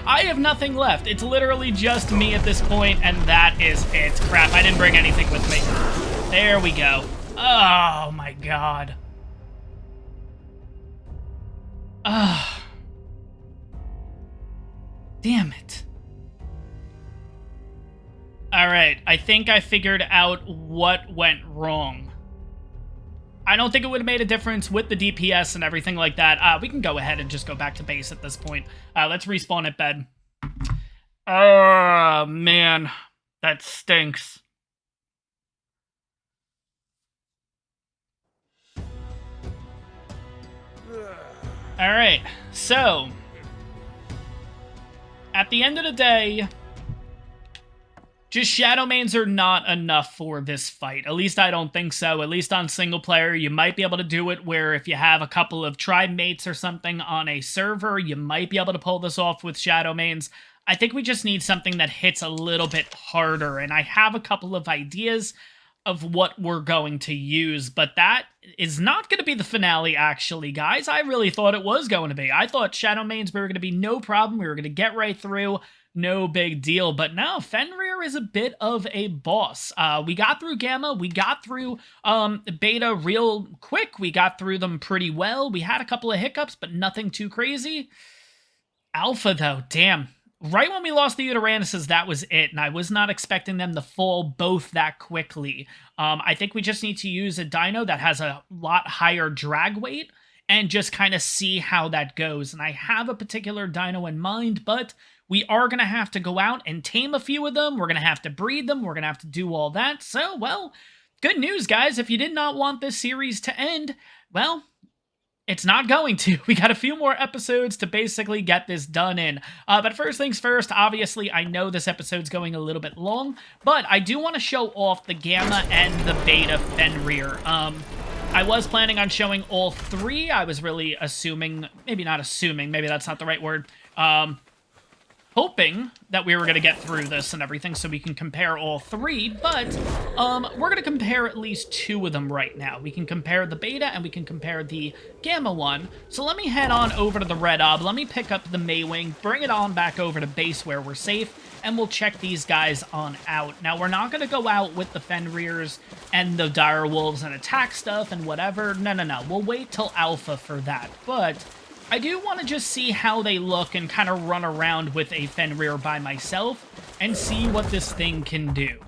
I have nothing left. It's literally just me at this point, and that is it. Crap, I didn't bring anything with me. There we go. Oh, my God. Ah. Damn it. Alright, I think I figured out what went wrong. I don't think it would have made a difference with the DPS and everything like that. We can go ahead and just go back to base at this point. Let's respawn at bed. Oh, man. That stinks. Alright, so... at the end of the day... just Shadow Mains are not enough for this fight. At least I don't think so. At least on single player, you might be able to do it where if you have a couple of tribe mates or something on a server, you might be able to pull this off with Shadow Mains. I think we just need something that hits a little bit harder, and I have a couple of ideas of what we're going to use, but that is not going to be the finale, actually, guys. I really thought it was going to be. I thought Shadow Mains were going to be no problem. We were going to get right through. No big deal, but no, Fenrir is a bit of a boss. We got through Gamma, we got through Beta real quick, we got through them pretty well. We had a couple of hiccups, but nothing too crazy. Alpha, though, damn. Right when we lost the Utaranuses, that was it, and I was not expecting them to fall both that quickly. I think we just need to use a dino that has a lot higher drag weight, and just kind of see how that goes. And I have a particular dino in mind, but we are going to have to go out and tame a few of them. We're going to have to breed them. We're going to have to do all that. So, well, good news, guys. If you did not want this series to end, well, it's not going to. We got a few more episodes to basically get this done in. But first things first, obviously, I know this episode's going a little bit long, but I do want to show off the Gamma and the Beta Fenrir. I was planning on showing all three. I was really assuming, maybe not assuming, maybe that's not the right word, hoping that we were going to get through this and everything so we can compare all three, but we're going to compare at least two of them right now. We can compare the Beta and we can compare the Gamma one. So let me head on over to the Red Ob, let me pick up the Maywing, bring it on back over to base where we're safe, and we'll check these guys on out. Now, we're not going to go out with the Fenrirs and the Dire Wolves and attack stuff and whatever. No. We'll wait till Alpha for that, but I do want to just see how they look and kind of run around with a Fenrir by myself and see what this thing can do.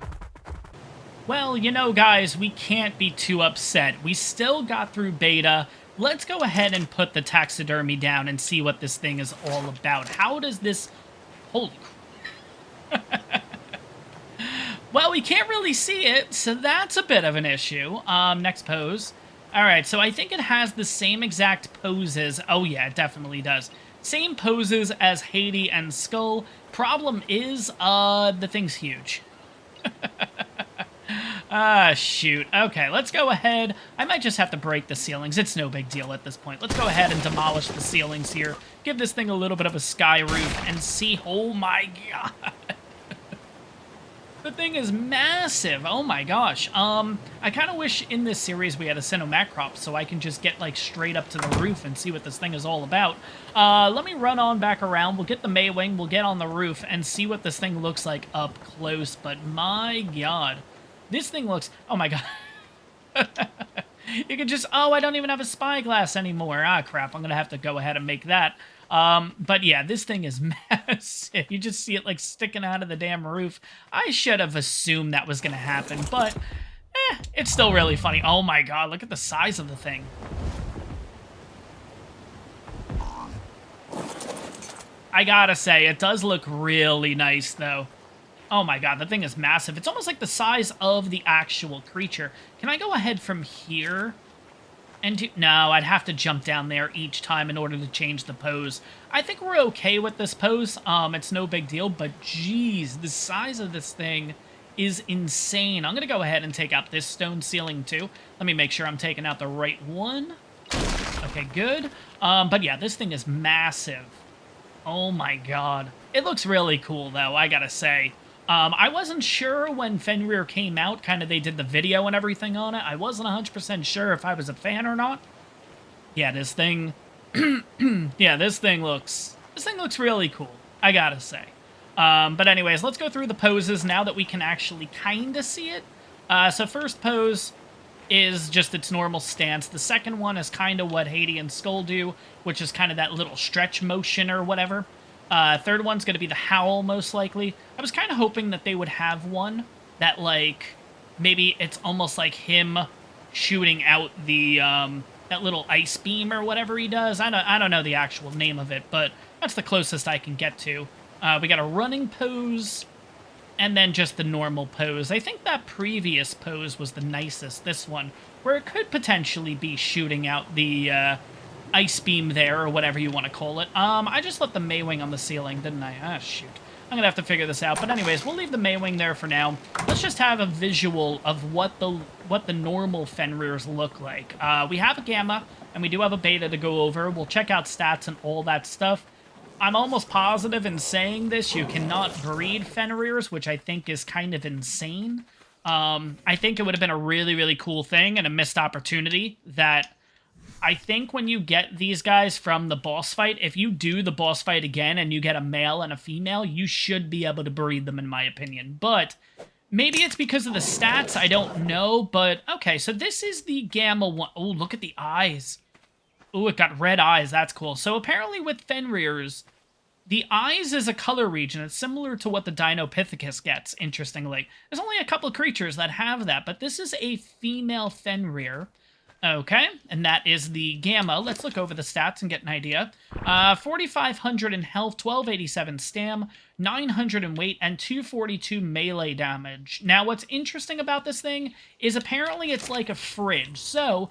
Well, you know, guys, we can't be too upset. We still got through Beta. Let's go ahead and put the taxidermy down and see what this thing is all about. How does this... Holy crap. Well, we can't really see it, so that's a bit of an issue. Next pose. Alright, so I think it has the same exact poses. Oh yeah, it definitely does. Same poses as Hades and Skull. Problem is, the thing's huge. Shoot. Okay, let's go ahead. I might just have to break the ceilings. It's no big deal at this point. Let's go ahead and demolish the ceilings here. Give this thing a little bit of a sky roof and see. Oh my god. The thing is massive. Oh my gosh. I kind of wish in this series we had a Cinemacrop so I can just get like straight up to the roof and see what this thing is all about. Let me run on back around. We'll get the Maywing. We'll get on the roof and see what this thing looks like up close. But my god. This thing looks... Oh my god. You can just... Oh, I don't even have a spyglass anymore. Ah, crap. I'm going to have to go ahead and make that. But yeah, this thing is massive. You just see it like sticking out of the damn roof. I should have assumed that was going to happen, but it's still really funny. Oh my god, look at the size of the thing. I gotta say, it does look really nice though. Oh my god, the thing is massive. It's almost like the size of the actual creature. Can I go ahead from here? And no, I'd have to jump down there each time in order to change the pose. I think we're okay with this pose. It's no big deal, but geez, the size of this thing is insane. I'm gonna go ahead and take out this stone ceiling too. Let me make sure I'm taking out the right one. Okay, good. But yeah, this thing is massive. Oh my god. It looks really cool though, I gotta say. I wasn't sure when Fenrir came out, kind of they did the video and everything on it. I wasn't 100% sure if I was a fan or not. Yeah, this thing... yeah, this thing looks really cool, I gotta say. But anyways, let's go through the poses now that we can actually kind of see it. So first pose is just its normal stance. The second one is kind of what Hades and Skull do, which is kind of that little stretch motion or whatever. Third one's going to be the howl, most likely. I was kind of hoping that they would have one that, like, maybe it's almost like him shooting out the, that little ice beam or whatever he does. I don't know the actual name of it, but that's the closest I can get to. We got a running pose, and then just the normal pose. I think that previous pose was the nicest, this one, where it could potentially be shooting out the, ice beam there, or whatever you want to call it. I just left the Maywing on the ceiling, didn't I? Ah, shoot. I'm gonna have to figure this out. But anyways, we'll leave the Maywing there for now. Let's just have a visual of what the normal Fenrirs look like. We have a Gamma, and we do have a Beta to go over. We'll check out stats and all that stuff. I'm almost positive in saying this, you cannot breed Fenrirs, which I think is kind of insane. I think it would have been a really, really cool thing and a missed opportunity that... I think when you get these guys from the boss fight, if you do the boss fight again and you get a male and a female, you should be able to breed them, in my opinion. But maybe it's because of the stats, I don't know. But, okay, so this is the Gamma one. Oh, look at the eyes. Oh, it got red eyes. That's cool. So apparently with Fenrirs, the eyes is a color region. It's similar to what the Dinopithecus gets, interestingly. There's only a couple of creatures that have that, but this is a female Fenrir. Okay, and that is the Gamma. Let's look over the stats and get an idea. 4,500 in health, 1287 stam, 900 in weight, and 242 melee damage. Now, what's interesting about this thing is apparently it's like a fridge. So,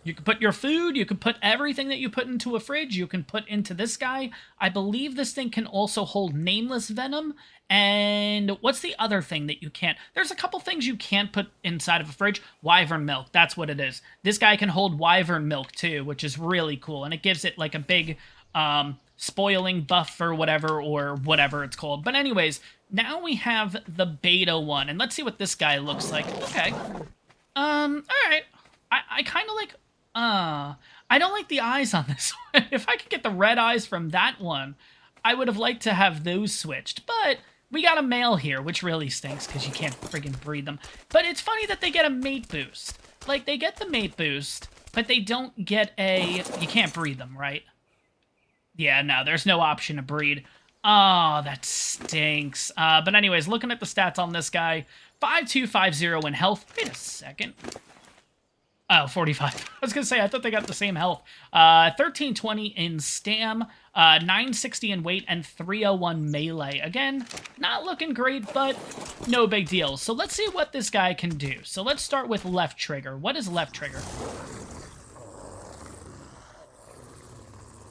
you can put your food, you can put everything that you put into a fridge, you can put into this guy. I believe this thing can also hold nameless venom. And what's the other thing that you can't? There's a couple things you can't put inside of a fridge. Wyvern milk, that's what it is. This guy can hold wyvern milk too, which is really cool. And it gives it like a big spoiling buff or whatever it's called. But anyways, now we have the beta one. And let's see what this guy looks like. Okay. All right. I kind of like... I don't like the eyes on this one. If I could get the red eyes from that one, I would have liked to have those switched. But we got a male here, which really stinks because you can't friggin' breed them. But it's funny that they get a mate boost. Like, they get the mate boost, but they don't get a... You can't breed them, right? Yeah, no, there's no option to breed. Oh, that stinks. But anyways, looking at the stats on this guy, 5250 in health. Wait a second. Oh, 45. I was going to say, I thought they got the same health. 1320 in stam, 960 in weight, and 301 melee. Again, not looking great, but no big deal. So let's see what this guy can do. So let's start with left trigger. What is left trigger?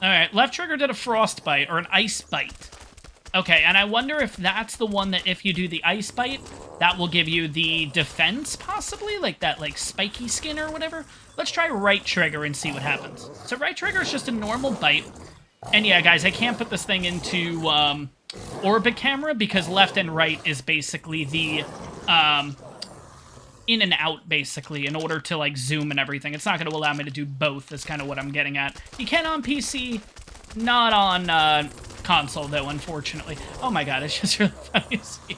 All right, left trigger did a frostbite or an ice bite. Okay, and I wonder if that's the one that if you do the ice bite, that will give you the defense, possibly? Like that, like, spiky skin or whatever? Let's try right trigger and see what happens. So right trigger is just a normal bite. And yeah, guys, I can't put this thing into orbit camera because left and right is basically the in and out, basically, in order to, like, zoom and everything. It's not going to allow me to do both, is kind of what I'm getting at. You can on PC, not on console, though, unfortunately. Oh my god, it's just really funny to see.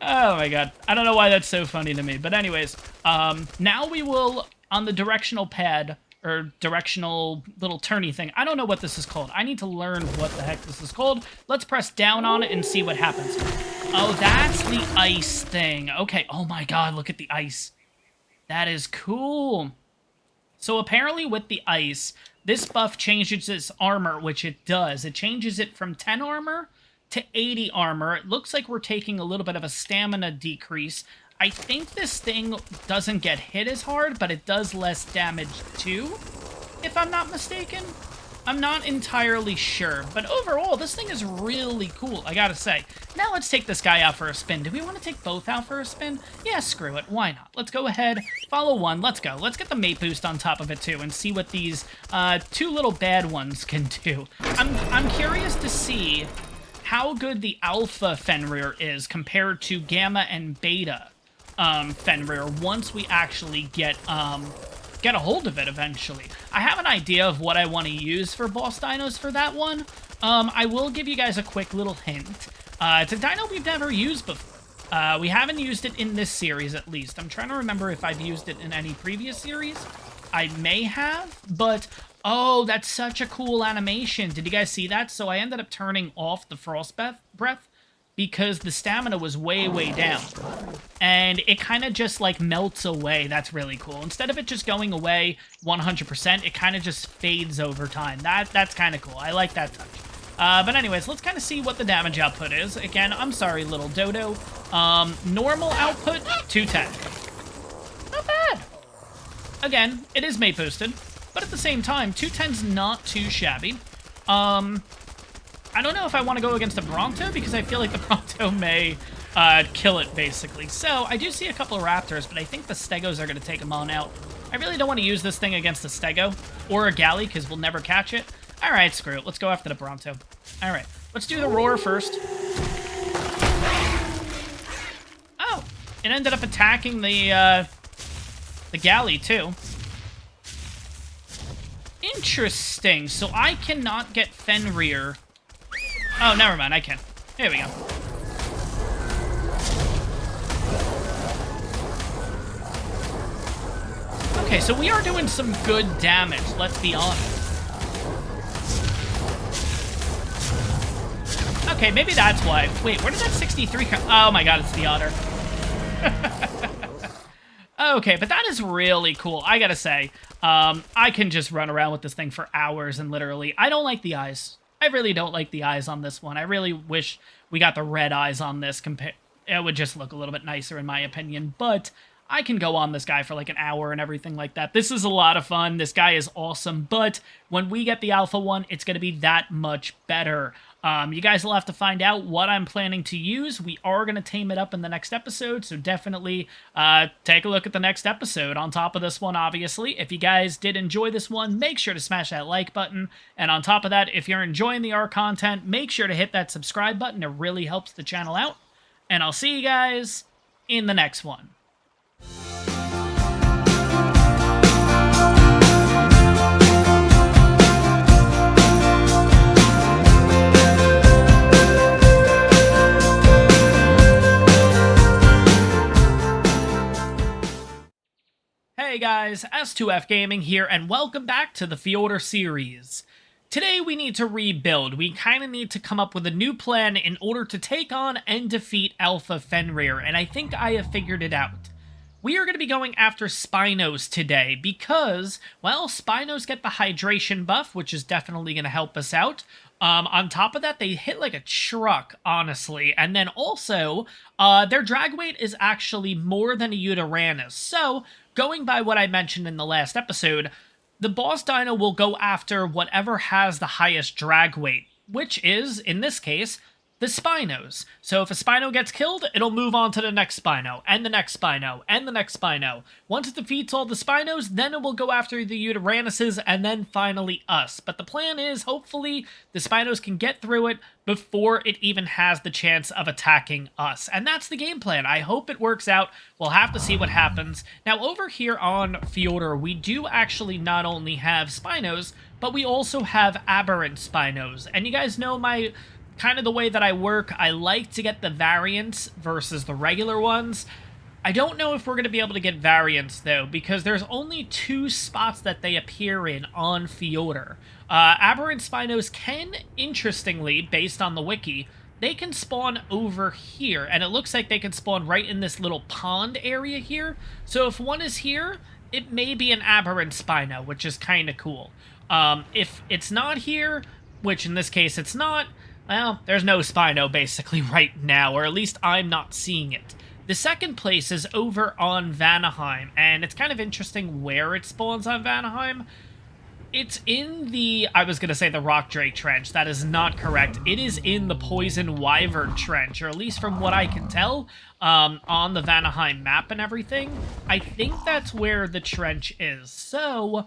Oh my god. I don't know why that's so funny to me. But anyways, now we will, on the directional pad, or directional little turny thing. I don't know what this is called. I need to learn what the heck this is called. Let's press down on it and see what happens. Oh, that's the ice thing. Okay. Oh my god, look at the ice. That is cool. So apparently with the ice, this buff changes its armor, which it does. It changes it from 10 armor to 80 armor. It looks like we're taking a little bit of a stamina decrease. I think this thing doesn't get hit as hard, but it does less damage too, if I'm not mistaken. I'm not entirely sure, but overall, this thing is really cool, I gotta say. Now let's take this guy out for a spin. Do we want to take both out for a spin? Yeah, screw it. Why not? Let's go ahead, follow one, let's go. Let's get the mate boost on top of it too and see what these two little bad ones can do. I'm curious to see how good the alpha Fenrir is compared to gamma and beta Fenrir once we actually get a hold of it eventually. I have an idea of what I want to use for boss dinos for that one. I will give you guys a quick little hint. It's a dino we've never used before. We haven't used it in this series, at least. I'm trying to remember if I've used it in any previous series. I may have, but... Oh, that's such a cool animation. Did you guys see that? So I ended up turning off the frost breath because the stamina was way, way down. And it kind of just, like, melts away. That's really cool. Instead of it just going away 100%, it kind of just fades over time. That's kind of cool. I like that touch. But anyways, let's kind of see what the damage output is. Again, I'm sorry, little dodo. Normal output, 210. Not bad. Again, it is mate boosted, but at the same time, 210's not too shabby. I don't know if I want to go against a Bronto, because I feel like the Bronto may kill it, basically. So, I do see a couple of Raptors, but I think the Stegos are going to take them on out. I really don't want to use this thing against a Stego, or a Galley, because we'll never catch it. Alright, screw it. Let's go after the Bronto. Alright, let's do the Roar first. Oh, it ended up attacking the Galley, too. Interesting. So I cannot get Fenrir. Oh, never mind. I can. Here we go. Okay, so we are doing some good damage, let's be honest. Okay, maybe that's why. Wait, where did that 63 come? Oh my god, it's the otter. Okay, but that is really cool. I gotta say, I can just run around with this thing for hours and literally, I don't like the eyes. I really don't like the eyes on this one. I really wish we got the red eyes on this. It would just look a little bit nicer in my opinion, but I can go on this guy for like an hour and everything like that. This is a lot of fun. This guy is awesome, but when we get the alpha one, it's going to be that much better. You guys will have to find out what I'm planning to use. We are going to tame it up in the next episode, so definitely take a look at the next episode on top of this one, obviously. If you guys did enjoy this one, make sure to smash that like button. And on top of that, if you're enjoying the ARK content, make sure to hit that subscribe button. It really helps the channel out. And I'll see you guys in the next one. Hey guys, S2F Gaming here, and welcome back to the Fjordur series. Today we need to rebuild. We kind of need to come up with a new plan in order to take on and defeat Alpha Fenrir, and I think I have figured it out. We are going to be going after Spinos today because, well, Spinos get the hydration buff, which is definitely going to help us out. On top of that, they hit like a truck, honestly. And then also, their drag weight is actually more than a Yutyrannus. So, going by what I mentioned in the last episode, the boss dino will go after whatever has the highest drag weight, which is, in this case, the Spinos. So if a Spino gets killed, it'll move on to the next Spino, and the next Spino, and the next Spino. Once it defeats all the Spinos, then it will go after the Yutyrannuses, and then finally us. But the plan is, hopefully, the Spinos can get through it before it even has the chance of attacking us. And that's the game plan. I hope it works out. We'll have to see what happens. Now, over here on Fjordur, we do actually not only have Spinos, but we also have aberrant Spinos. And you guys know my... kind of the way that I work, I like to get the variants versus the regular ones. I don't know if we're going to be able to get variants, though, because there's only 2 spots that they appear in on Fjordur. Aberrant Spinos can, interestingly, based on the wiki, they can spawn over here, and it looks like they can spawn right in this little pond area here. So if one is here, it may be an aberrant Spino, which is kind of cool. If it's not here, which in this case it's not, well, there's no Spino basically right now, or at least I'm not seeing it. The second place is over on Vanaheim, and it's kind of interesting where it spawns on Vanaheim. It's in the, I was going to say the Rock Drake Trench. That is not correct. It is in the Poison Wyvern Trench, or at least from what I can tell, on the Vanaheim map and everything. I think that's where the trench is. So,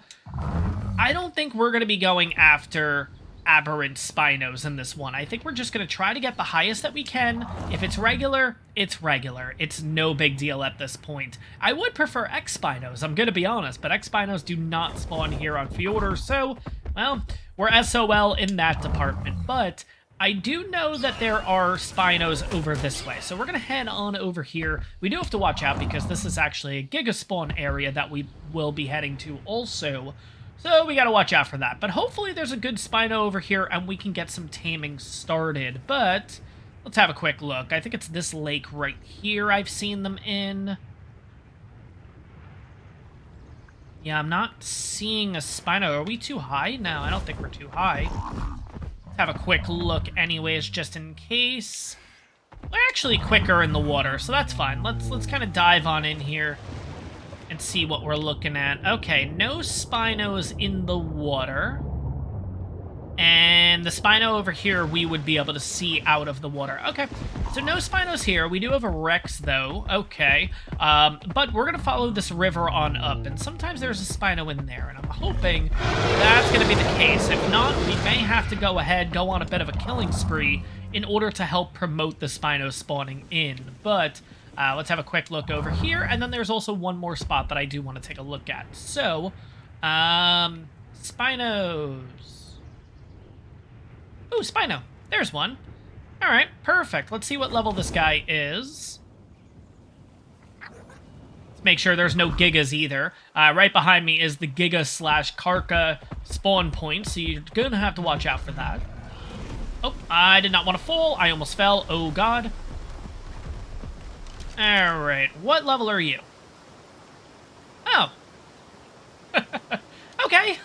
I don't think we're going to be going after aberrant Spinos in this one. I think we're just going to try to get the highest that we can. If it's regular, it's regular. It's no big deal at this point. I would prefer X Spinos, I'm going to be honest, but X Spinos do not spawn here on Fjordur, so, well, we're SOL in that department. But I do know that there are Spinos over this way, so we're going to head on over here. We do have to watch out because this is actually a Giga Spawn area that we will be heading to also. So we gotta watch out for that. But hopefully there's a good Spino over here and we can get some taming started. But let's have a quick look. I think it's this lake right here I've seen them in. Yeah, I'm not seeing a Spino. Are we too high? No, I don't think we're too high. Let's have a quick look anyways, just in case. We're actually quicker in the water, so that's fine. Let's kind of dive on in here and see what we're looking at. Okay, no Spinos in the water. And the Spino over here, we would be able to see out of the water. Okay, so no Spinos here. We do have a Rex, though. Okay, but we're going to follow this river on up. And sometimes there's a Spino in there, and I'm hoping that's going to be the case. If not, we may have to go ahead, go on a bit of a killing spree in order to help promote the Spino spawning in. But let's have a quick look over here, and then there's also one more spot that I do want to take a look at. So, Spinos. Ooh, Spino. There's one. All right, perfect. Let's see what level this guy is. Let's make sure there's no Gigas either. Right behind me is the Giga/Karka spawn point, so you're going to have to watch out for that. Oh, I did not want to fall. I almost fell. Oh, God. Alright, what level are you? Oh. Okay,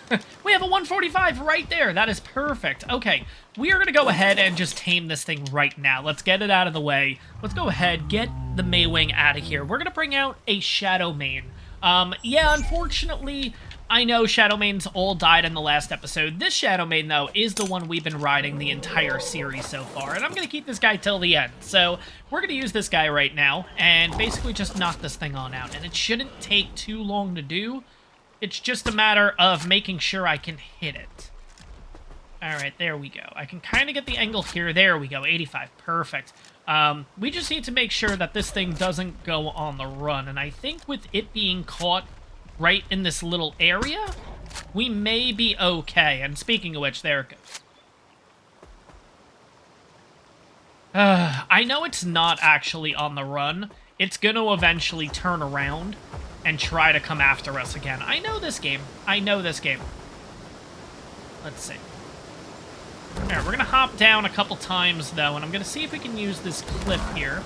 we have a 145 right there. That is perfect. Okay, we are going to go ahead and just tame this thing right now. Let's get it out of the way. Let's go ahead, get the Maywing out of here. We're going to bring out a Shadow Mane. Yeah, unfortunately, I know Shadow Manes all died in the last episode. This Shadow Mane, though, is the one we've been riding the entire series so far, and I'm going to keep this guy till the end. So we're going to use this guy right now and basically just knock this thing on out, and it shouldn't take too long to do. It's just a matter of making sure I can hit it. Alright, there we go. I can kind of get the angle here. There we go, 85. Perfect. We just need to make sure that this thing doesn't go on the run. And I think with it being caught right in this little area, we may be okay. And speaking of which, there it goes. I know it's not actually on the run. It's going to eventually turn around and try to come after us again. I know this game. I know this game. Let's see. Alright, we're going to hop down a couple times, though, and I'm going to see if we can use this cliff here.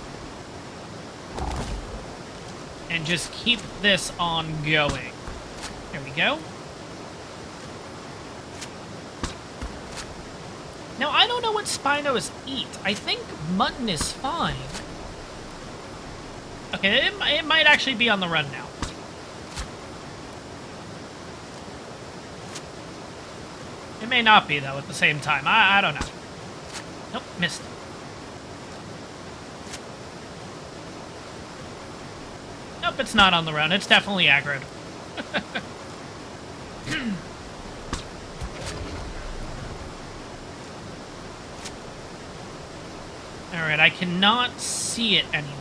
And just keep this on going. There we go. Now, I don't know what Spinos eat. I think mutton is fine. Okay, it might actually be on the run now. It may not be, though, at the same time. I don't know. Nope, missed. Nope, it's not on the run. It's definitely aggroed. Alright, I cannot see it anymore.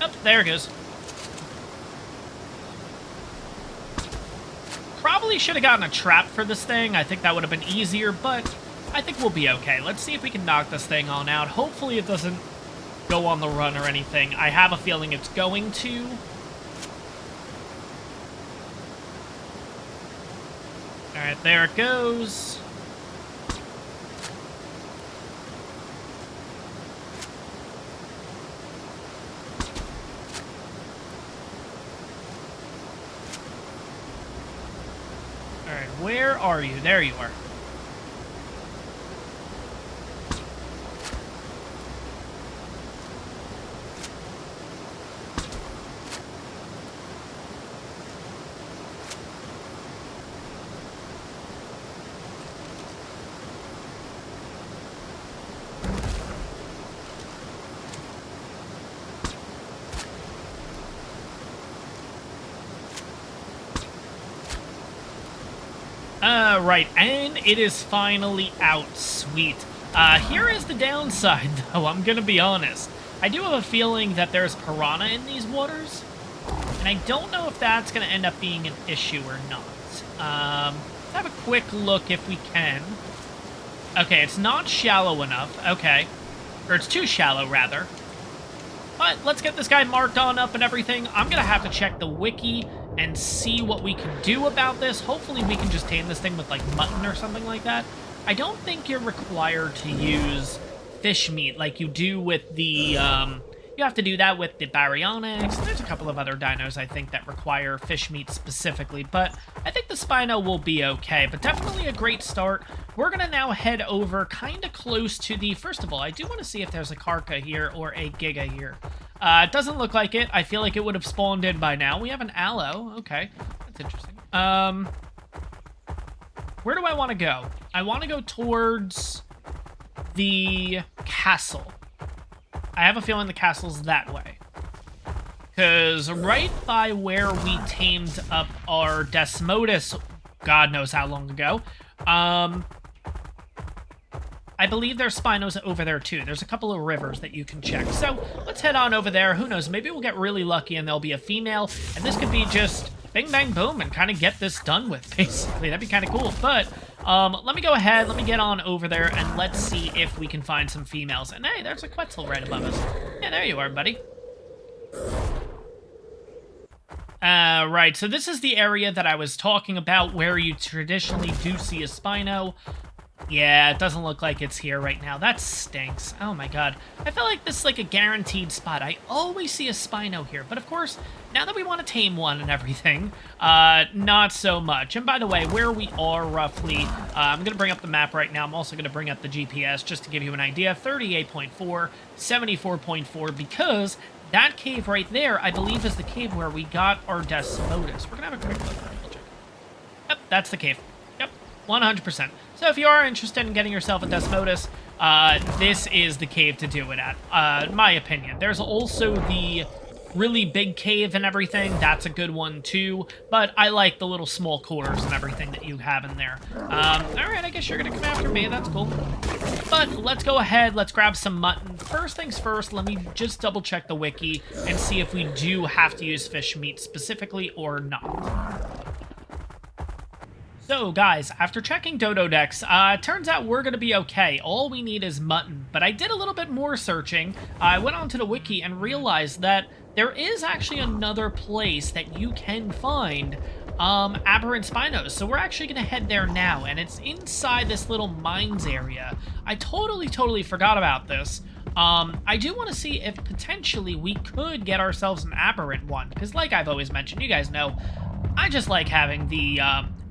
Oh, there it goes. Probably should have gotten a trap for this thing. I think that would have been easier, but I think we'll be okay. Let's see if we can knock this thing on out. Hopefully it doesn't go on the run or anything. I have a feeling it's going to. Alright, there it goes. Alright, where are you? There you are. Right, and it is finally out. Sweet. Here is the downside, though, I'm gonna be honest. I do have a feeling that there's piranha in these waters, and I don't know if that's gonna end up being an issue or not. Let's have a quick look if we can. Okay, it's not shallow enough. Okay. Or it's too shallow, rather. But let's get this guy marked on up and everything. I'm gonna have to check the wiki and see what we can do about this. Hopefully we can just tame this thing with, like, mutton or something like that. I don't think you're required to use fish meat like you do with the, you have to do that with the baryonyx. There's a couple of other dinos, I think, that require fish meat specifically, but I think the Spino will be okay, but definitely a great start. We're gonna now head over kind of close to the, first of all, I do want to see if there's a Karka here or a Giga here. It doesn't look like it. I feel like it would have spawned in by now. We have an aloe. Okay, that's interesting. Where do I want to go? I want to go towards the castle. I have a feeling the castle's that way. Because right by where we tamed up our Desmodus, God knows how long ago, I believe there's Spinos over there, too. There's a couple of rivers that you can check. So, let's head on over there. Who knows? Maybe we'll get really lucky and there'll be a female. And this could be just bing, bang, boom and kind of get this done with, basically. That'd be kind of cool. But, let me go ahead. Let me get on over there and let's see if we can find some females. And, hey, there's a Quetzal right above us. Yeah, there you are, buddy. Right. So, this is the area that I was talking about where you traditionally do see a Spino. Yeah, it doesn't look like it's here right now. That stinks. Oh my god. I felt like this is like a guaranteed spot. I always see a Spino here, but of course, now that we want to tame one and everything, not so much. And by the way, where we are roughly, I'm going to bring up the map right now. I'm also going to bring up the GPS just to give you an idea. 38.4, 74.4, because that cave right there, I believe, is the cave where we got our Desmodus. We're going to have a quick look. Yep, that's the cave. Yep, 100%. So if you are interested in getting yourself a Desmodus, this is the cave to do it at, in my opinion. There's also the really big cave and everything. That's a good one too, but I like the little small quarters and everything that you have in there. All right, I guess you're gonna come after me. That's cool. But let's go ahead. Let's grab some mutton. First things first, let me just double check the wiki and see if we do have to use fish meat specifically or not. So, guys, after checking Dodo Decks, turns out we're going to be okay. All we need is mutton. But I did a little bit more searching. I went onto the wiki and realized that there is actually another place that you can find aberrant Spinos. So we're actually going to head there now, and it's inside this little mines area. I totally forgot about this. I do want to see if potentially we could get ourselves an aberrant one, because like I've always mentioned, you guys know, I just like having the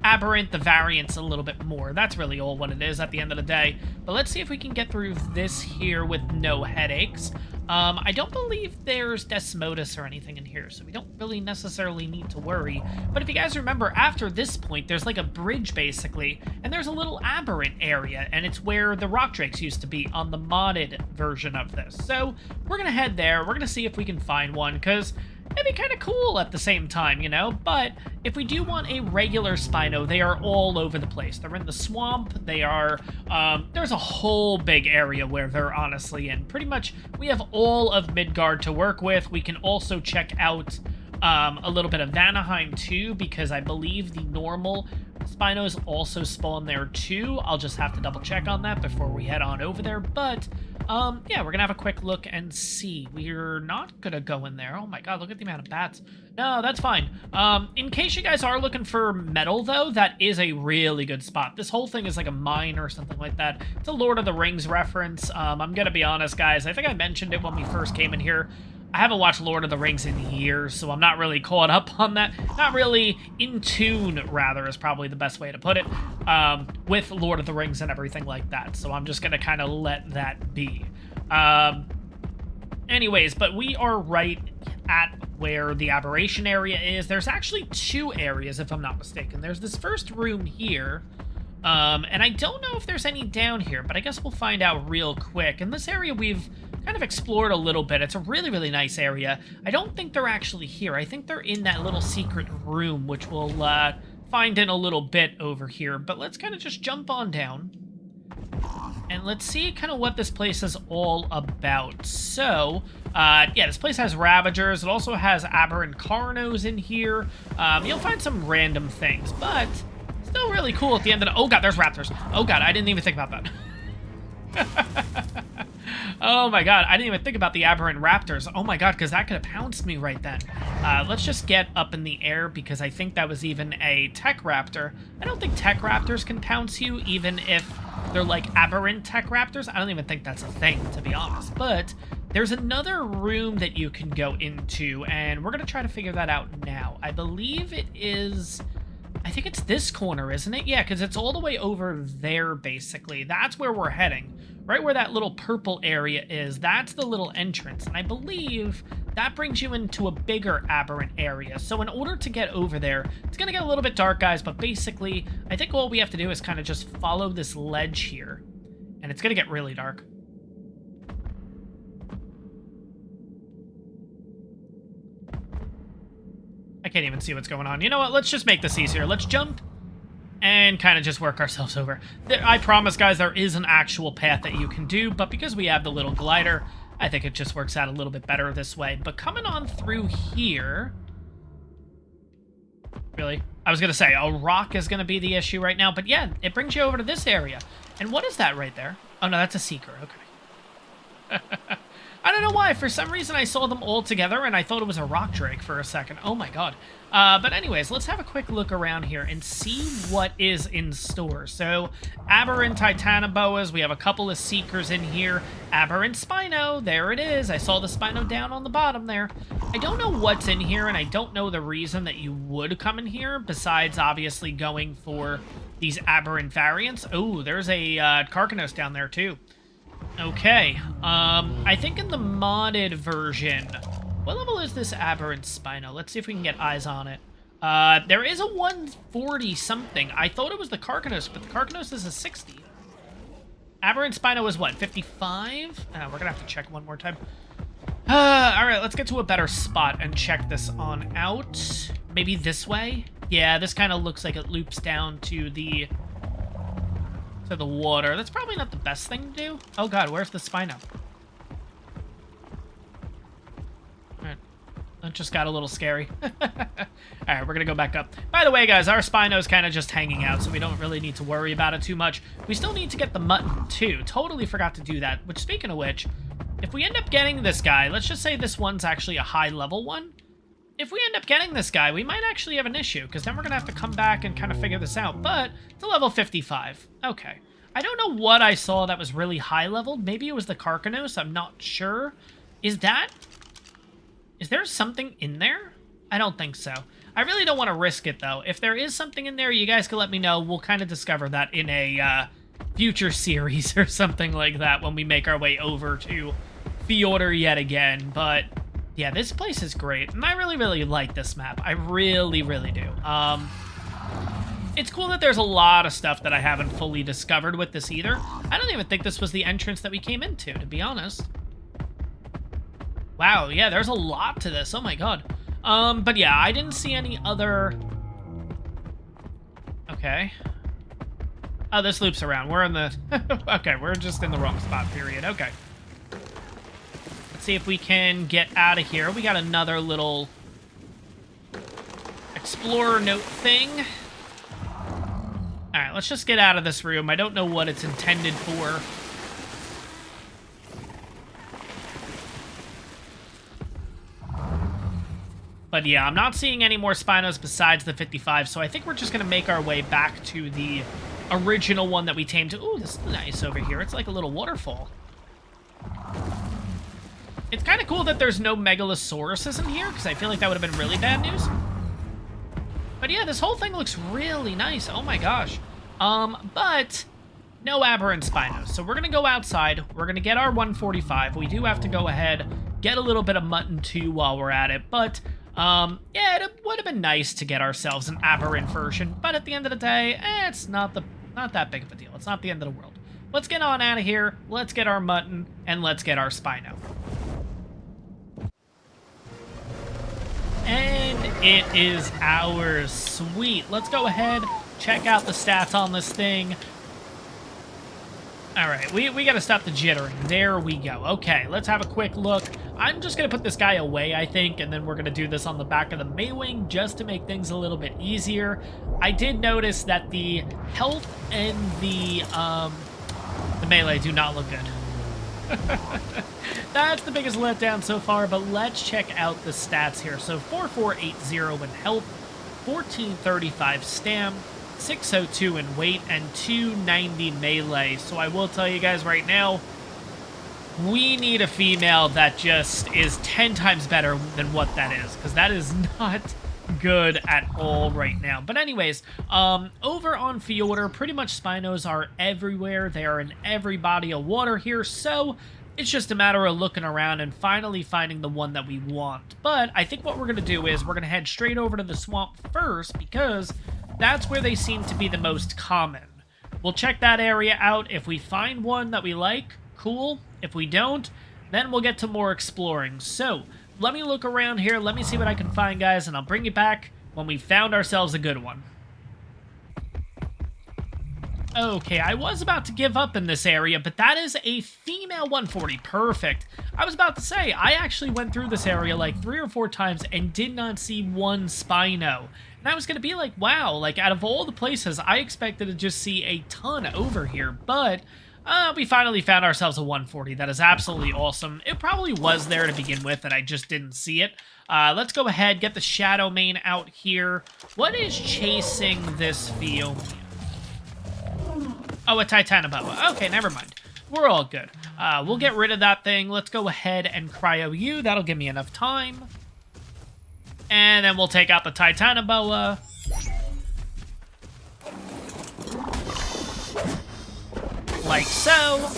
aberrant, the variants a little bit more. That's really all what it is at the end of the day. But let's see if we can get through this here with no headaches. I don't believe there's Desmodus or anything in here, so we don't really necessarily need to worry. But if you guys remember, after this point, there's like a bridge, basically, and there's a little aberrant area, and it's where the rock drakes used to be on the modded version of this. So we're gonna head there. We're gonna see if we can find one, because it'd be kind of cool at the same time, you know? But if we do want a regular Spino, they are all over the place. They're in the swamp. They are, there's a whole big area where they're honestly in. Pretty much, we have all of Midgard to work with. We can also check out a little bit of Vanaheim too, because I believe the normal Spinos also spawn there too. I'll just have to double check on that before we head on over there. But yeah, we're gonna have a quick look and see. We're not gonna go in there. Oh my god, look at the amount of bats. No, that's fine. In case you guys are looking for metal, though, that is a really good spot. This whole thing is like a mine or something like that. It's a Lord of the Rings reference. I'm gonna be honest, guys. I think I mentioned it when we first came in here. I haven't watched Lord of the Rings in years, so I'm not really caught up on that. Not really in tune, rather, is probably the best way to put it, with Lord of the Rings and everything like that. So I'm just going to kind of let that be. Anyways, but we are right at where the aberration area is. There's actually two areas, if I'm not mistaken. There's this first room here, and I don't know if there's any down here, but I guess we'll find out real quick. In this area, we've kind of explored a little bit. It's a really nice area. I don't think they're actually here. I think they're in that little secret room, which we'll find in a little bit over here. But let's kind of just jump on down, and let's see kind of what this place is all about. So, yeah, this place has Ravagers. It also has aberrant Carnos in here. You'll find some random things, but still really cool at the end of the... Oh god, there's Raptors. Oh god, I didn't even think about that. Oh my god, I didn't even think about the aberrant raptors. Oh my god, because that could have pounced me right then. Let's just get up in the air, because I think that was even a tech raptor. I don't think tech raptors can pounce you, even if they're like aberrant tech raptors. I don't even think that's a thing, to be honest. But there's another room that you can go into, and we're going to try to figure that out now. I believe it is... I think it's this corner, isn't it? Yeah, because it's all the way over there, basically. That's where we're heading. Right where that little purple area is, that's the little entrance. And I believe that brings you into a bigger aberrant area. So in order to get over there, it's going to get a little bit dark, guys. But basically, I think all we have to do is kind of just follow this ledge here. And it's going to get really dark. I can't even see what's going on. You know what? Let's just make this easier. Let's jump and kind of just work ourselves over. I promise, guys, there is an actual path that you can do, but because we have the little glider, I think it just works out a little bit better this way. But coming on through here... Really? I was going to say, a rock is going to be the issue right now, but yeah, it brings you over to this area. And what is that right there? Oh, no, that's a seeker. Okay. I don't know why. For some reason, I saw them all together, and I thought it was a rock drake for a second. Oh my god. But anyways, let's have a quick look around here and see what is in store. So, Aberrant Titanoboas. We have a couple of Seekers in here. Aberrant Spino. There it is. I saw the Spino down on the bottom there. I don't know what's in here, and I don't know the reason that you would come in here, besides obviously going for these Aberrant variants. Oh, there's a Carcanos down there, too. Okay, I think in the modded version, what level is this Aberrant Spino? Let's see if we can get eyes on it. There is a 140 something. I thought it was the Carcanos, but the Carcanos is a 60. Aberrant Spino is what, 55? We're gonna have to check one more time. Alright, let's get to a better spot and check this on out. Maybe this way? Yeah, this kind of looks like it loops down to the water. That's probably not the best thing to do. Oh god, where's the Spino? Alright, that just got a little scary. Alright, we're gonna go back up. By the way, guys, our Spino's kind of just hanging out, so we don't really need to worry about it too much. We still need to get the mutton, too. Totally forgot to do that. Which, speaking of which, if we end up getting this guy, let's just say this one's actually a high-level one. If we end up getting this guy, we might actually have an issue, because then we're going to have to come back and kind of figure this out. But it's a level 55. Okay. I don't know what I saw that was really high-leveled. Maybe it was the Carcanos. I'm not sure. Is there something in there? I don't think so. I really don't want to risk it, though. If there is something in there, you guys can let me know. We'll kind of discover that in a future series or something like that when we make our way over to Fjordur yet again. But yeah, this place is great, and I really, really like this map. I really, really do. It's cool that there's a lot of stuff that I haven't fully discovered with this either. I don't even think this was the entrance that we came into, to be honest. Wow, yeah, there's a lot to this. Oh my god. But yeah, I didn't see any other... Okay. Oh, this loops around. We're in the... Okay, we're just in the wrong spot, period. Okay. Let's see if we can get out of here. We got another little explorer note thing. Alright, let's just get out of this room. I don't know what it's intended for. But yeah, I'm not seeing any more Spinos besides the 55, so I think we're just going to make our way back to the original one that we tamed. Ooh, this is nice over here. It's like a little waterfall. It's kind of cool that there's no Megalosauruses in here, because I feel like that would have been really bad news. But yeah, this whole thing looks really nice. Oh my gosh. But no Aberrant Spinos. So we're going to go outside. We're going to get our 145. We do have to go ahead, get a little bit of mutton too while we're at it. But yeah, it would have been nice to get ourselves an Aberrant version. But at the end of the day, it's not that big of a deal. It's not the end of the world. Let's get on out of here. Let's get our mutton, and let's get our Spino. And it is ours. Sweet. Let's go ahead, check out the stats on this thing. Alright, we gotta stop the jittering. There we go. Okay, let's have a quick look. I'm just gonna put this guy away, I think, and then we're gonna do this on the back of the Maywing just to make things a little bit easier. I did notice that the health and the melee do not look good. That's the biggest letdown so far, but let's check out the stats here. So 4480 in health, 1435 stam, 602 in weight, and 290 melee. So I will tell you guys right now, we need a female that just is 10 times better than what that is, because that is not good at all right now. But anyways, over on Fjordur, pretty much Spinos are everywhere. They are in every body of water here, so it's just a matter of looking around and finally finding the one that we want. But I think what we're going to do is we're going to head straight over to the swamp first, because that's where they seem to be the most common. We'll check that area out. If we find one that we like, cool. If we don't, then we'll get to more exploring. So let me look around here. Let me see what I can find, guys, and I'll bring you back when we found ourselves a good one. Okay, I was about to give up in this area, but that is a female 140. Perfect. I was about to say, I actually went through this area like 3 or 4 times and did not see one Spino. And I was going to be like, wow, like out of all the places, I expected to just see a ton over here. But We finally found ourselves a 140. That is absolutely awesome. It probably was there to begin with, and I just didn't see it. Let's go ahead, get the Shadow Main out here. What is chasing this field? Oh, a Titanoboa. Okay, never mind. We're all good. We'll get rid of that thing. Let's go ahead and cryo you. That'll give me enough time. And then we'll take out the Titanoboa. Like so.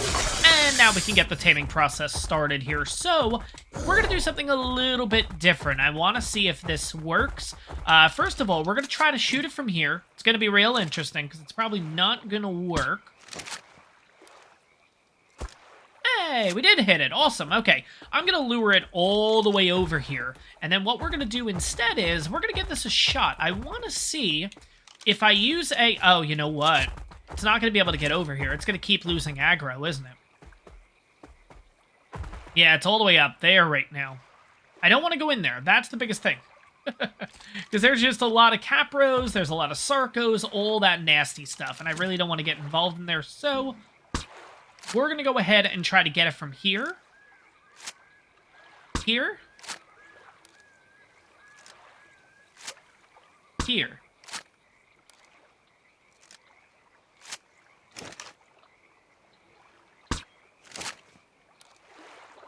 And now we can get the taming process started here. So, we're going to do something a little bit different. I want to see if this works. First of all, we're going to try to shoot it from here. It's going to be real interesting because it's probably not going to work. Hey, we did hit it. Awesome. Okay, I'm going to lure it all the way over here. And then what we're going to do instead is we're going to give this a shot. I want to see if I use a... Oh, you know what? It's not going to be able to get over here. It's going to keep losing aggro, isn't it? Yeah, it's all the way up there right now. I don't want to go in there. That's the biggest thing. Because there's just a lot of Capros, there's a lot of Sarcos, all that nasty stuff. And I really don't want to get involved in there, so... We're going to go ahead and try to get it from here. Here. Here.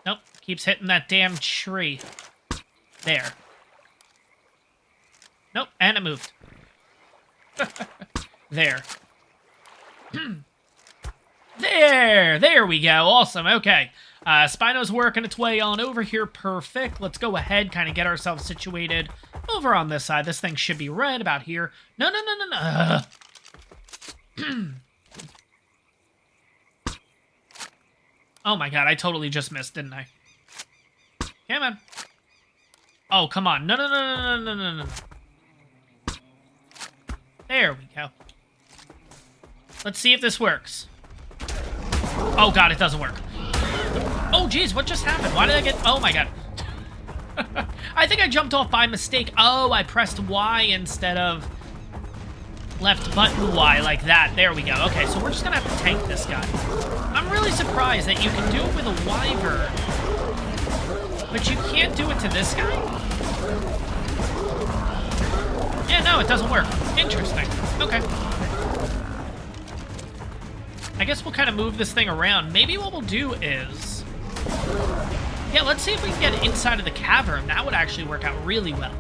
Nope, keeps hitting that damn tree. There. Nope, and it moved. There. There we go. Awesome. Okay. Spino's working its way on over here. Perfect. Let's go ahead, kind of get ourselves situated over on this side. This thing should be red about here. No. Oh my god, I totally just missed, didn't I? Come on. Oh, come on. No. There we go. Let's see if this works. Oh god, it doesn't work. Oh geez, what just happened? Why did I get... Oh my god. I think I jumped off by mistake. Oh, I pressed Y instead of left button Y like that. There we go. Okay, so we're just gonna have to tank this guy. I'm really surprised that you can do it with a Wyvern, but you can't do it to this guy? Yeah, no, it doesn't work. Interesting. Okay. I guess we'll kind of move this thing around. Maybe what we'll do is... Yeah, let's see if we can get inside of the cavern. That would actually work out really well.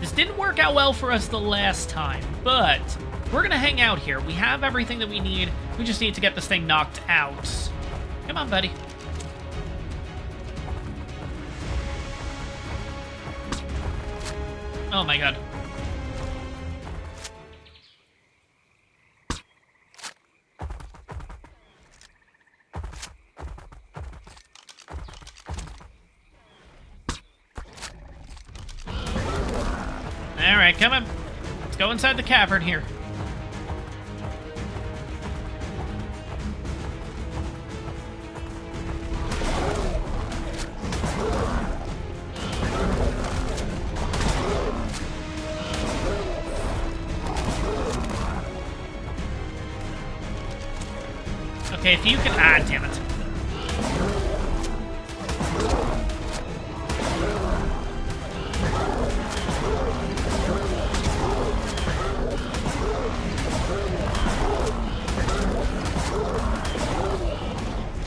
This didn't work out well for us the last time, but we're going to hang out here. We have everything that we need. We just need to get this thing knocked out. Come on, buddy. Oh my god. Alright, come on. Let's go inside the cavern here. Okay, if you can... Ah, damn it.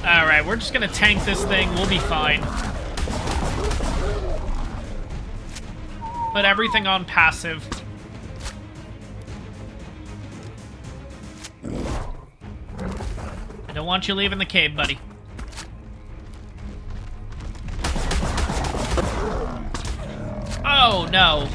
Alright, we're just gonna tank this thing. We'll be fine. Put everything on passive. I don't want you leaving the cave, buddy. Oh, no.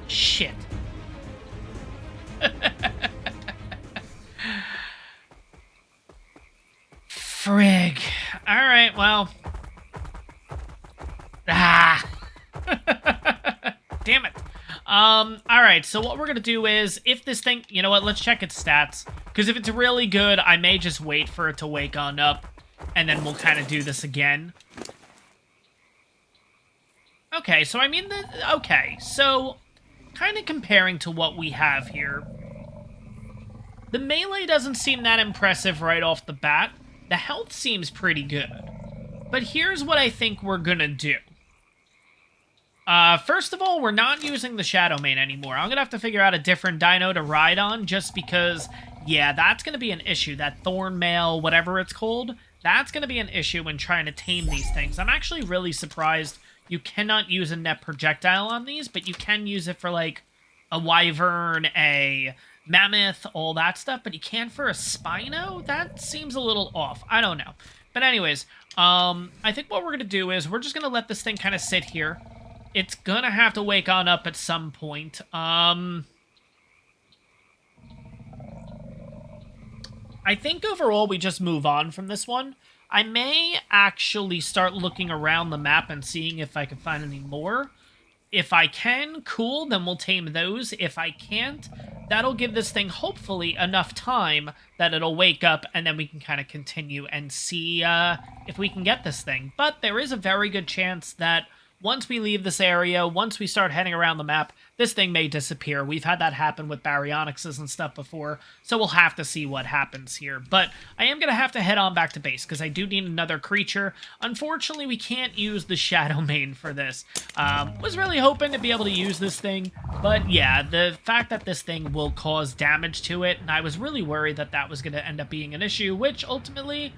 Shit. Frig. Alright, well. Ah. Damn it. Alright, so what we're gonna do is, if this thing... You know what, let's check its stats. Because if it's really good, I may just wait for it to wake on up. And then we'll kind of do this again. Okay, so I mean, okay, so kind of comparing to what we have here, the melee doesn't seem that impressive right off the bat. The health seems pretty good. But here's what I think we're gonna do. First of all, we're not using the Shadow Mane anymore. I'm gonna have to figure out a different dino to ride on just because, yeah, that's gonna be an issue. That Thorn Mail, whatever it's called, that's gonna be an issue when trying to tame these things. I'm actually really surprised you cannot use a net projectile on these, but you can use it for, like, a Wyvern, a Mammoth, all that stuff, but you can't for a Spino? That seems a little off. I don't know. But anyways, I think what we're gonna do is we're just gonna let this thing kind of sit here. It's gonna have to wake on up at some point. I think overall we just move on from this one. I may actually start looking around the map and seeing if I can find any more. If I can, cool, then we'll tame those. If I can't, that'll give this thing, hopefully, enough time that it'll wake up, and then we can kind of continue and see if we can get this thing. But there is a very good chance that once we leave this area, once we start heading around the map, this thing may disappear. We've had that happen with Baryonyxes and stuff before, so we'll have to see what happens here. But I am going to have to head on back to base, because I do need another creature. Unfortunately, we can't use the Shadow Mane for this. Was really hoping to be able to use this thing, but yeah, the fact that this thing will cause damage to it, and I was really worried that that was going to end up being an issue, which ultimately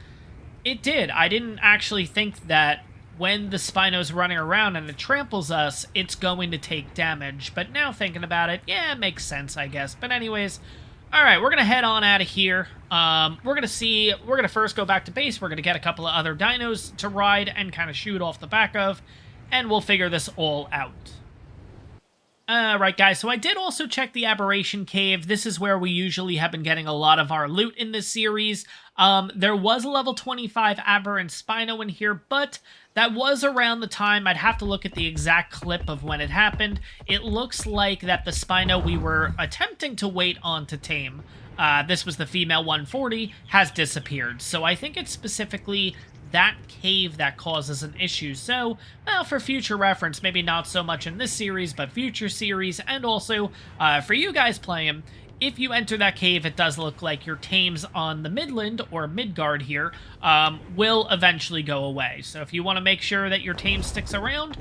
it did. I didn't actually think that when the Spino's running around and it tramples us, it's going to take damage. But now thinking about it, yeah, it makes sense, I guess. But anyways, alright, we're going to head on out of here. We're going to first go back to base. We're going to get a couple of other dinos to ride and kind of shoot off the back of, and we'll figure this all out. Right, guys, so I did also check the Aberration Cave. This is where we usually have been getting a lot of our loot in this series. There was a level 25 Aberrant Spino in here, but that was around the time. I'd have to look at the exact clip of when it happened. It looks like that the Spino we were attempting to wait on to tame, this was the female 140, has disappeared. So I think it's specifically that cave that causes an issue. So, well, for future reference, maybe not so much in this series, but future series, and also for you guys playing, if you enter that cave, it does look like your tames on the Midland, or Midgard here, will eventually go away. So if you want to make sure that your tame sticks around,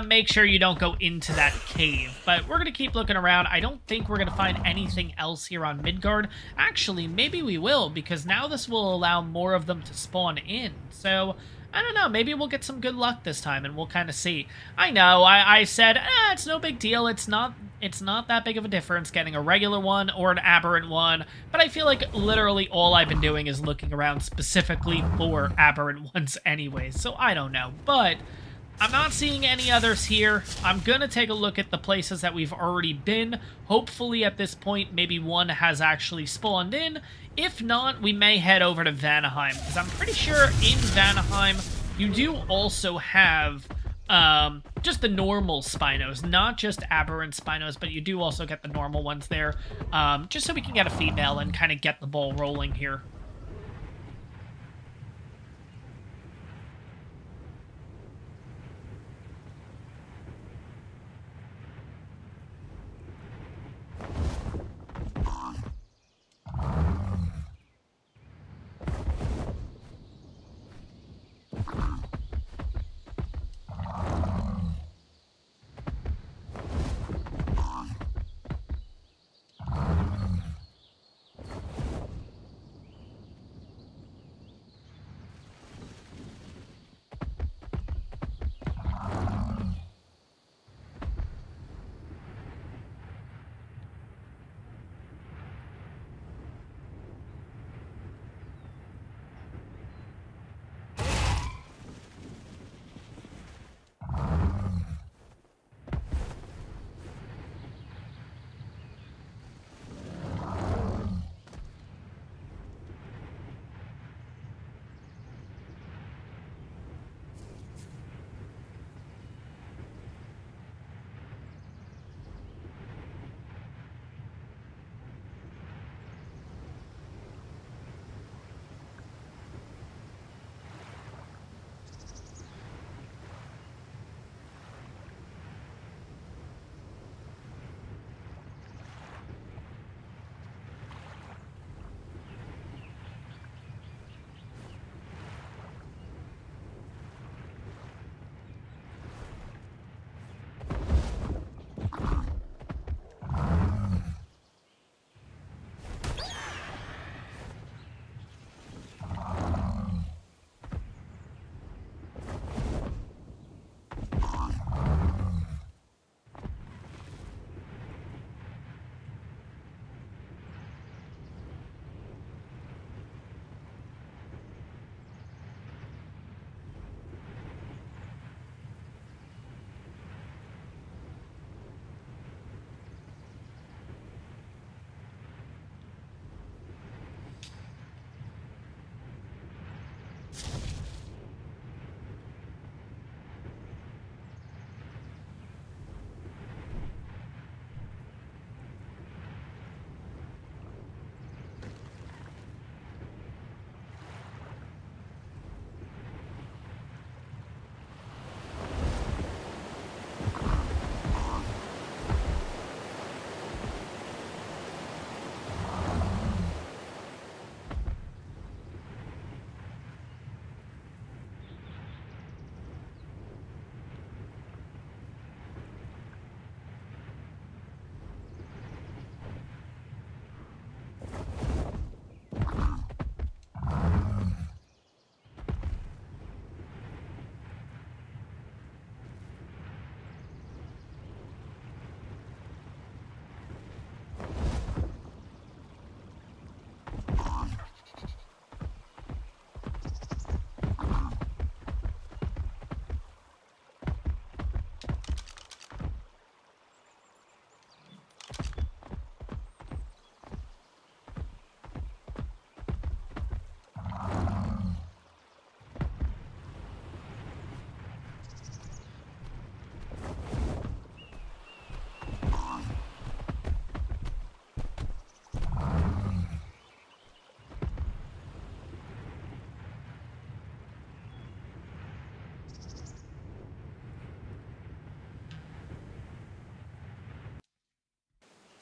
make sure you don't go into that cave. But we're going to keep looking around. I don't think we're going to find anything else here on Midgard. Actually, maybe we will, because now this will allow more of them to spawn in. So I don't know, maybe we'll get some good luck this time, and we'll kind of see. I know, I said, it's no big deal, it's not that big of a difference getting a regular one or an aberrant one, but I feel like literally all I've been doing is looking around specifically for aberrant ones anyways, so I don't know, but I'm not seeing any others here. I'm gonna take a look at the places that we've already been. Hopefully at this point, maybe one has actually spawned in. If not, we may head over to Vanaheim, because I'm pretty sure in Vanaheim, you do also have just the normal Spinos, not just aberrant Spinos, but you do also get the normal ones there, just so we can get a female and kind of get the ball rolling here.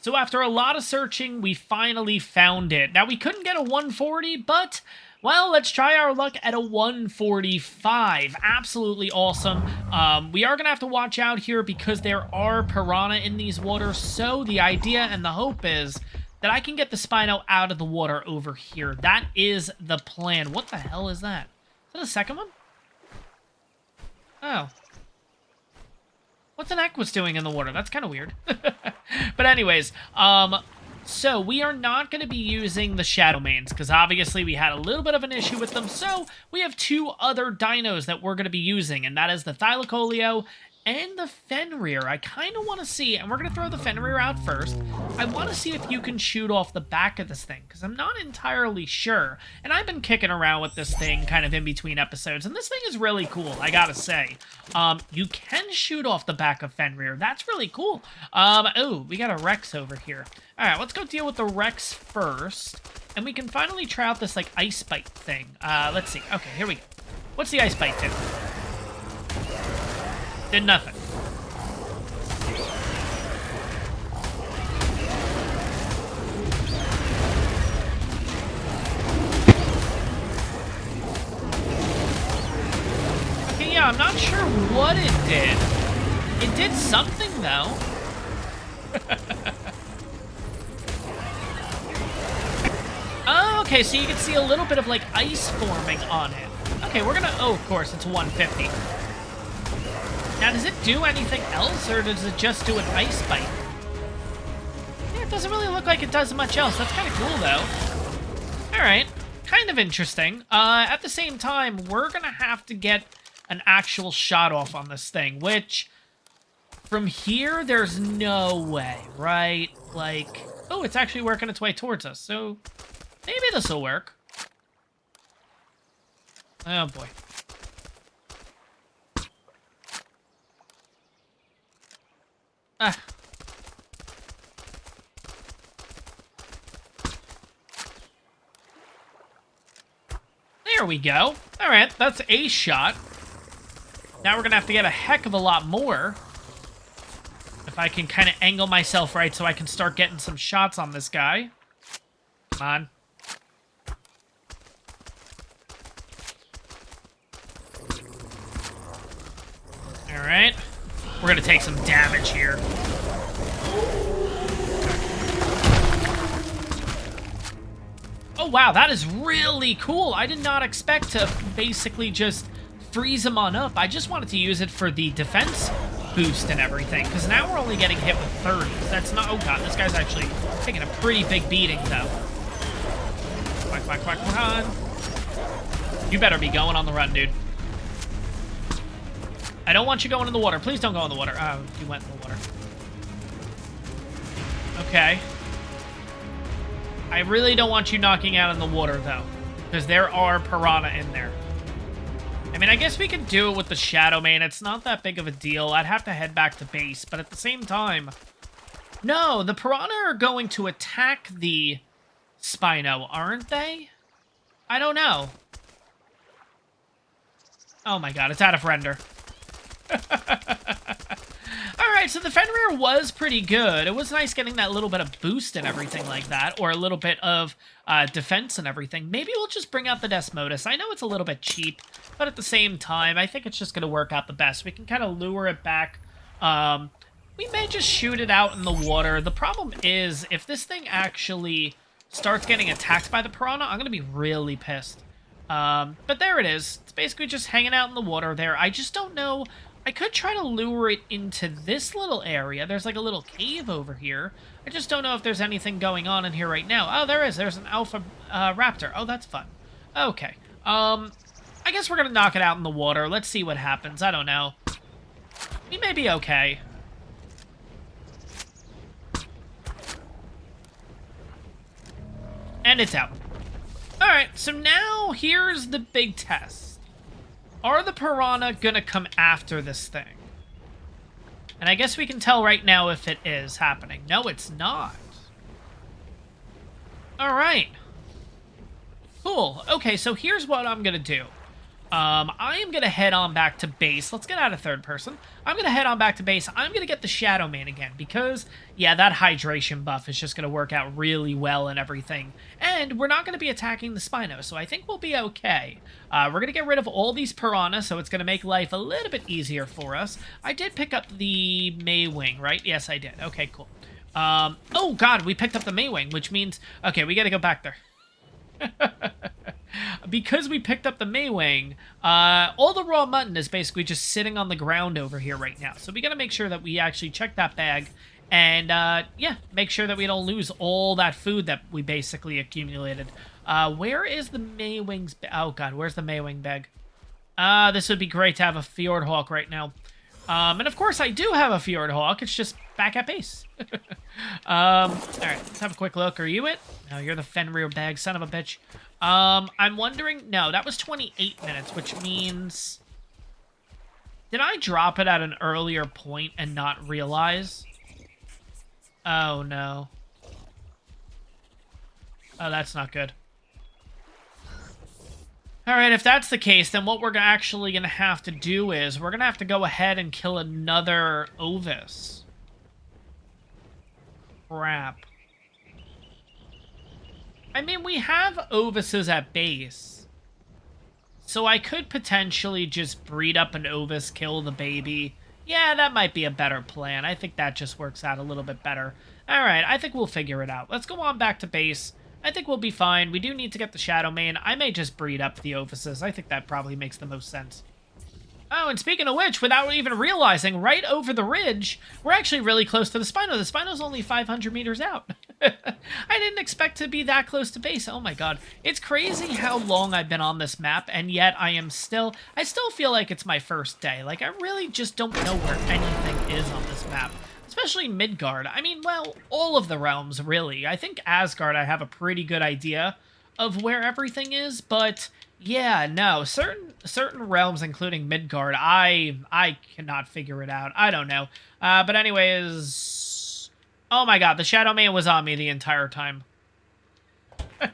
So after a lot of searching, we finally found it. Now, we couldn't get a 140, but, well, let's try our luck at a 145. Absolutely awesome. We are going to have to watch out here because there are piranha in these waters, so the idea and the hope is that I can get the Spino out of the water over here. That is the plan. What the hell is that? Is that a second one? Oh. What's an Equus doing in the water? That's kind of weird. But anyways, so we are not going to be using the Shadow Mains, because obviously we had a little bit of an issue with them, so we have two other dinos that we're going to be using, and that is the Thylacoleo and the Fenrir. I kind of want to see, and we're going to throw the Fenrir out first. I want to see if you can shoot off the back of this thing, because I'm not entirely sure. And I've been kicking around with this thing kind of in between episodes, and this thing is really cool, I gotta say. You can shoot off the back of Fenrir. That's really cool. Oh, we got a Rex over here. All right, let's go deal with the Rex first, and we can finally try out this, like, Ice Bite thing. Let's see. Okay, here we go. What's the Ice Bite do? Did nothing. Okay, yeah, I'm not sure what it did. It did something, though. Oh, okay, so you can see a little bit of, like, ice forming on it. Okay, we're gonna... Oh, of course, it's 150. Now, does it do anything else, or does it just do an Ice Bite? Yeah, it doesn't really look like it does much else. That's kind of cool, though. Alright, kind of interesting. At the same time, we're gonna have to get an actual shot off on this thing, which, from here, there's no way, right? Like, oh, it's actually working its way towards us, so maybe this will work. Oh, boy. Ah. There we go. All right, that's a shot. Now we're going to have to get a heck of a lot more. If I can kind of angle myself right so I can start getting some shots on this guy. Come on. All right. We're going to take some damage here. Oh, wow, that is really cool. I did not expect to basically just freeze him on up. I just wanted to use it for the defense boost and everything, because now we're only getting hit with 30s. That's not... Oh, God, this guy's actually taking a pretty big beating, though. Quack, quack, quack, run. You better be going on the run, dude. I don't want you going in the water. Please don't go in the water. Oh, you went in the water. Okay. I really don't want you knocking out in the water, though, because there are piranha in there. I mean, I guess we could do it with the Shadow Main. It's not that big of a deal. I'd have to head back to base, but at the same time... No, the piranha are going to attack the Spino, aren't they? I don't know. Oh my god, it's out of render. Alright, so the Fenrir was pretty good. It was nice getting that little bit of boost and everything like that, or a little bit of defense and everything. Maybe we'll just bring out the Desmodus. I know it's a little bit cheap, but at the same time, I think it's just going to work out the best. We can kind of lure it back. We may just shoot it out in the water. The problem is, if this thing actually starts getting attacked by the piranha, I'm going to be really pissed. But there it is. It's basically just hanging out in the water there. I just don't know. I could try to lure it into this little area. There's like a little cave over here. I just don't know if there's anything going on in here right now. Oh, there is. There's an alpha raptor. Oh, that's fun. Okay. I guess we're going to knock it out in the water. Let's see what happens. I don't know. We may be okay. And it's out. Alright, so now here's the big test. Are the piranha gonna come after this thing? And I guess we can tell right now if it is happening. No, it's not. Alright. Cool. Okay, so here's what I'm gonna do. I am going to head on back to base. Let's get out of third person. I'm going to head on back to base. I'm going to get the Shadow Man again because, yeah, that hydration buff is just going to work out really well and everything. And we're not going to be attacking the Spino, so I think we'll be okay. We're going to get rid of all these Piranha, so it's going to make life a little bit easier for us. I did pick up the Maywing, right? Yes, I did. Okay, cool. Oh, God, we picked up the Maywing, which means... Okay, we got to go back there. Because we picked up the Maywing, all the raw mutton is basically just sitting on the ground over here right now. So we gotta make sure that we actually check that bag and, yeah, make sure that we don't lose all that food that we basically accumulated. Where is the Maywing's... Oh, God, where's the Maywing bag? This would be great to have a Fjord Hawk right now. And of course I do have a Fjord Hawk, it's just back at base. Alright, let's have a quick look. Are you it? No, you're the Fenrir bag, son of a bitch. I'm wondering... No, that was 28 minutes, which means... Did I drop it at an earlier point and not realize? Oh, no. Oh, that's not good. Alright, if that's the case, then what we're actually going to have to do is we're going to have to go ahead and kill another Ovis. Crap. I mean, we have Ovises at base. So I could potentially just breed up an Ovis, kill the baby. Yeah, that might be a better plan. I think that just works out a little bit better. Alright, I think we'll figure it out. Let's go on back to base. I think we'll be fine. We do need to get the Shadow Man. I may just breed up the Ovises. I think that probably makes the most sense. Oh, and speaking of which, without even realizing, right over the ridge, we're actually really close to the Spino. The Spino's only 500 meters out. I didn't expect to be that close to base. Oh my god. It's crazy how long I've been on this map, and yet I still feel like it's my first day. Like, I really just don't know where anything is on this map. Especially Midgard. I mean, well, all of the realms, really. I think Asgard, I have a pretty good idea of where everything is, but yeah, no, certain realms, including Midgard, I cannot figure it out. I don't know. But anyways, oh my god, the Shadow Man was on me the entire time. I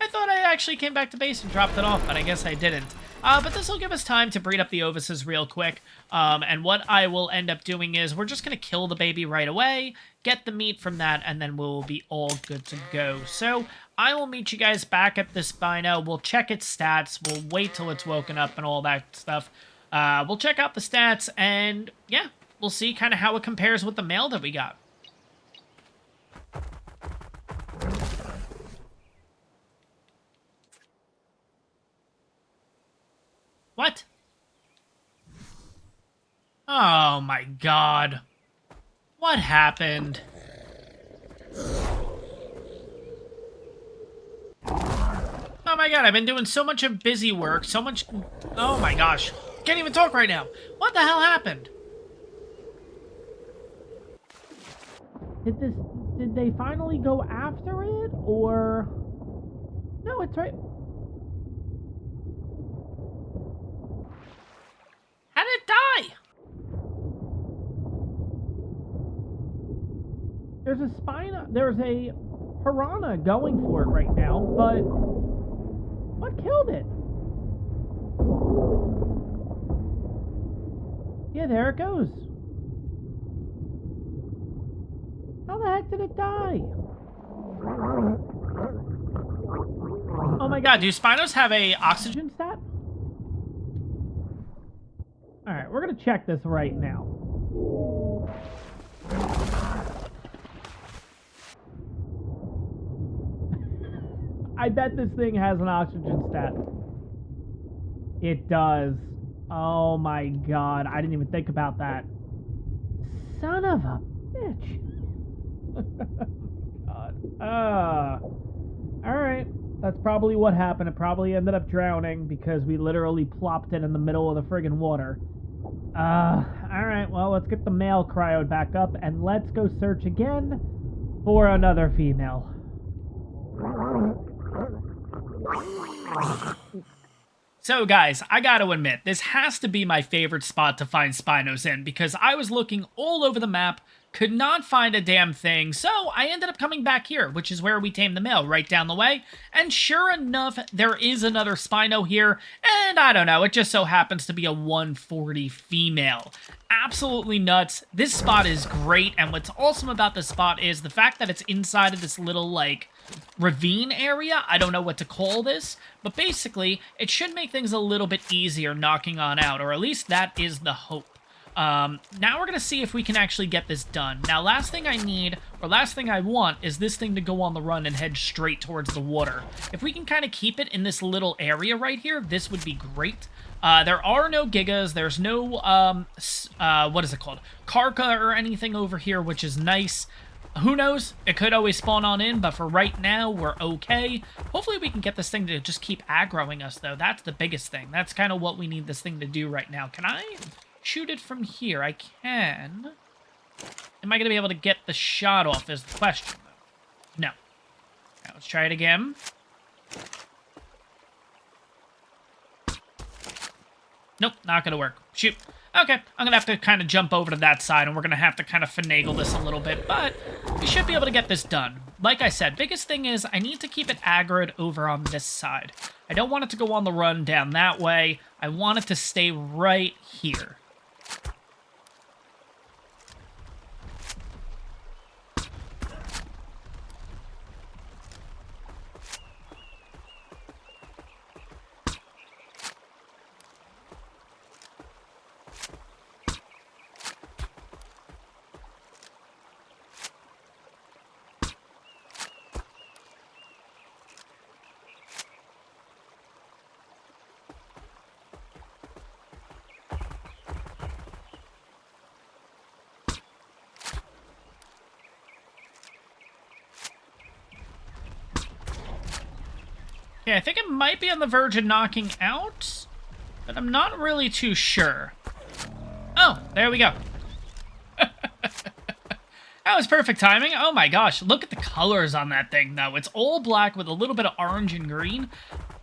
thought I actually came back to base and dropped it off, but I guess I didn't. But this will give us time to breed up the Ovises real quick. And what I will end up doing is we're just going to kill the baby right away, get the meat from that, and then we'll be all good to go. So I will meet you guys back at the Spino. We'll check its stats. We'll wait till it's woken up and all that stuff. We'll check out the stats, and yeah, we'll see kind of how it compares with the male that we got. What? Oh my god. What happened? Oh my god, I've been doing so much of busy work, so much... Oh my gosh. Can't even talk right now. What the hell happened? Did they finally go after it, or... No, it's right... How did it die? There's a Spino, there's a Piranha going for it right now, but what killed it? Yeah, there it goes. How the heck did it die? Oh my god, do Spinos have a oxygen stat? Alright, we're gonna check this right now. I bet this thing has an oxygen stat. It does. Oh my god, I didn't even think about that. Son of a bitch. God. Alright. That's probably what happened. It probably ended up drowning because we literally plopped it in the middle of the friggin' water. Alright, well, let's get the male cryoed back up and let's go search again for another female. So guys, I gotta admit, this has to be my favorite spot to find Spinos in because I was looking all over the map, Could not find a damn thing, so I ended up coming back here, which is where we tamed the male, right down the way. And sure enough, there is another Spino here, and I don't know, it just so happens to be a 140 female. Absolutely nuts. This spot is great, and what's awesome about this spot is the fact that it's inside of this little, like, ravine area. I don't know what to call this, but basically, it should make things a little bit easier knocking on out, or at least that is the hope. Now we're going to see if we can actually get this done. Now, last thing I need, or last thing I want, is this thing to go on the run and head straight towards the water. If we can kind of keep it in this little area right here, this would be great. There are no Gigas, there's no, what is it called? Karka or anything over here, which is nice. Who knows? It could always spawn on in, but for right now, we're okay. Hopefully we can get this thing to just keep aggroing us, though. That's the biggest thing. That's kind of what we need this thing to do right now. Can I shoot it from here? I can. Am I going to be able to get the shot off is the question, though. No. Now, let's try it again. Nope, not going to work. Shoot. Okay, I'm going to have to kind of jump over to that side, and we're going to have to kind of finagle this a little bit, but we should be able to get this done. Like I said, biggest thing is I need to keep it aggroed over on this side. I don't want it to go on the run down that way. I want it to stay right here. Okay, I think it might be on the verge of knocking out, but I'm not really too sure. Oh, there we go. That was perfect timing. Oh my gosh, look at the colors on that thing, though. It's all black with a little bit of orange and green.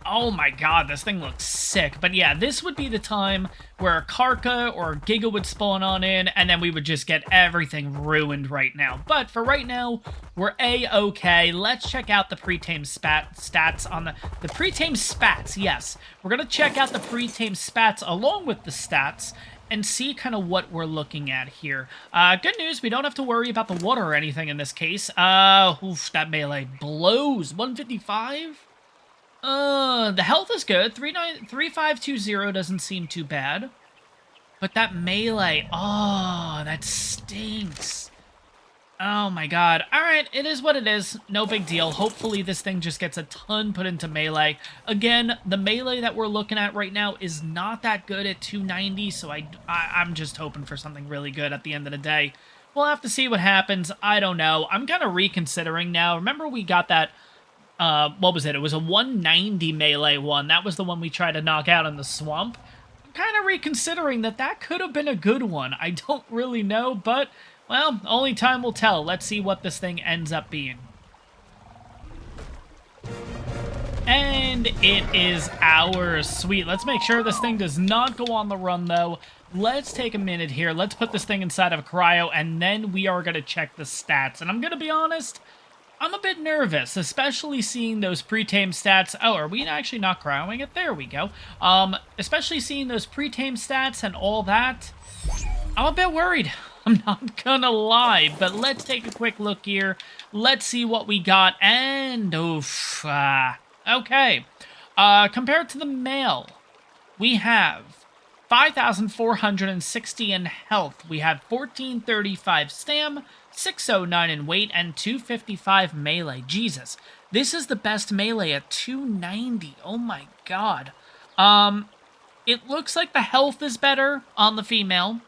Oh my god, this thing looks sick. But yeah, this would be the time where a Karka or a Giga would spawn on in, and then we would just get everything ruined right now. But for right now, we're A-okay. Let's check out the pre-tame stats on the pre-tame spats, yes. We're going to check out the pre-tame spats along with the stats and see kind of what we're looking at here. Good news, we don't have to worry about the water or anything in this case. Oof, that melee blows. 155? The health is good. 3520 doesn't seem too bad. But that melee, oh, that stinks. Oh my god. Alright, it is what it is. No big deal. Hopefully this thing just gets a ton put into melee. Again, the melee that we're looking at right now is not that good at 290, so I'm just hoping for something really good at the end of the day. We'll have to see what happens. I don't know. I'm kind of reconsidering now. Remember we got that, what was it? It was a 190 melee one. That was the one we tried to knock out in the swamp. I'm kind of reconsidering that could have been a good one. I don't really know, but well, only time will tell. Let's see what this thing ends up being. And it is ours. Sweet. Let's make sure this thing does not go on the run, though. Let's take a minute here. Let's put this thing inside of a cryo, and then we are going to check the stats. And I'm going to be honest, I'm a bit nervous, especially seeing those pre-tame stats. Oh, are we actually not cryoing it? There we go. Especially seeing those pre-tame stats and all that. I'm a bit worried. I'm not gonna lie, but let's take a quick look here. Let's see what we got, and oof, okay. Compared to the male, we have 5,460 in health. We have 1,435 stam, 609 in weight, and 255 melee. Jesus, this is the best melee at 290. Oh my god. It looks like the health is better on the female.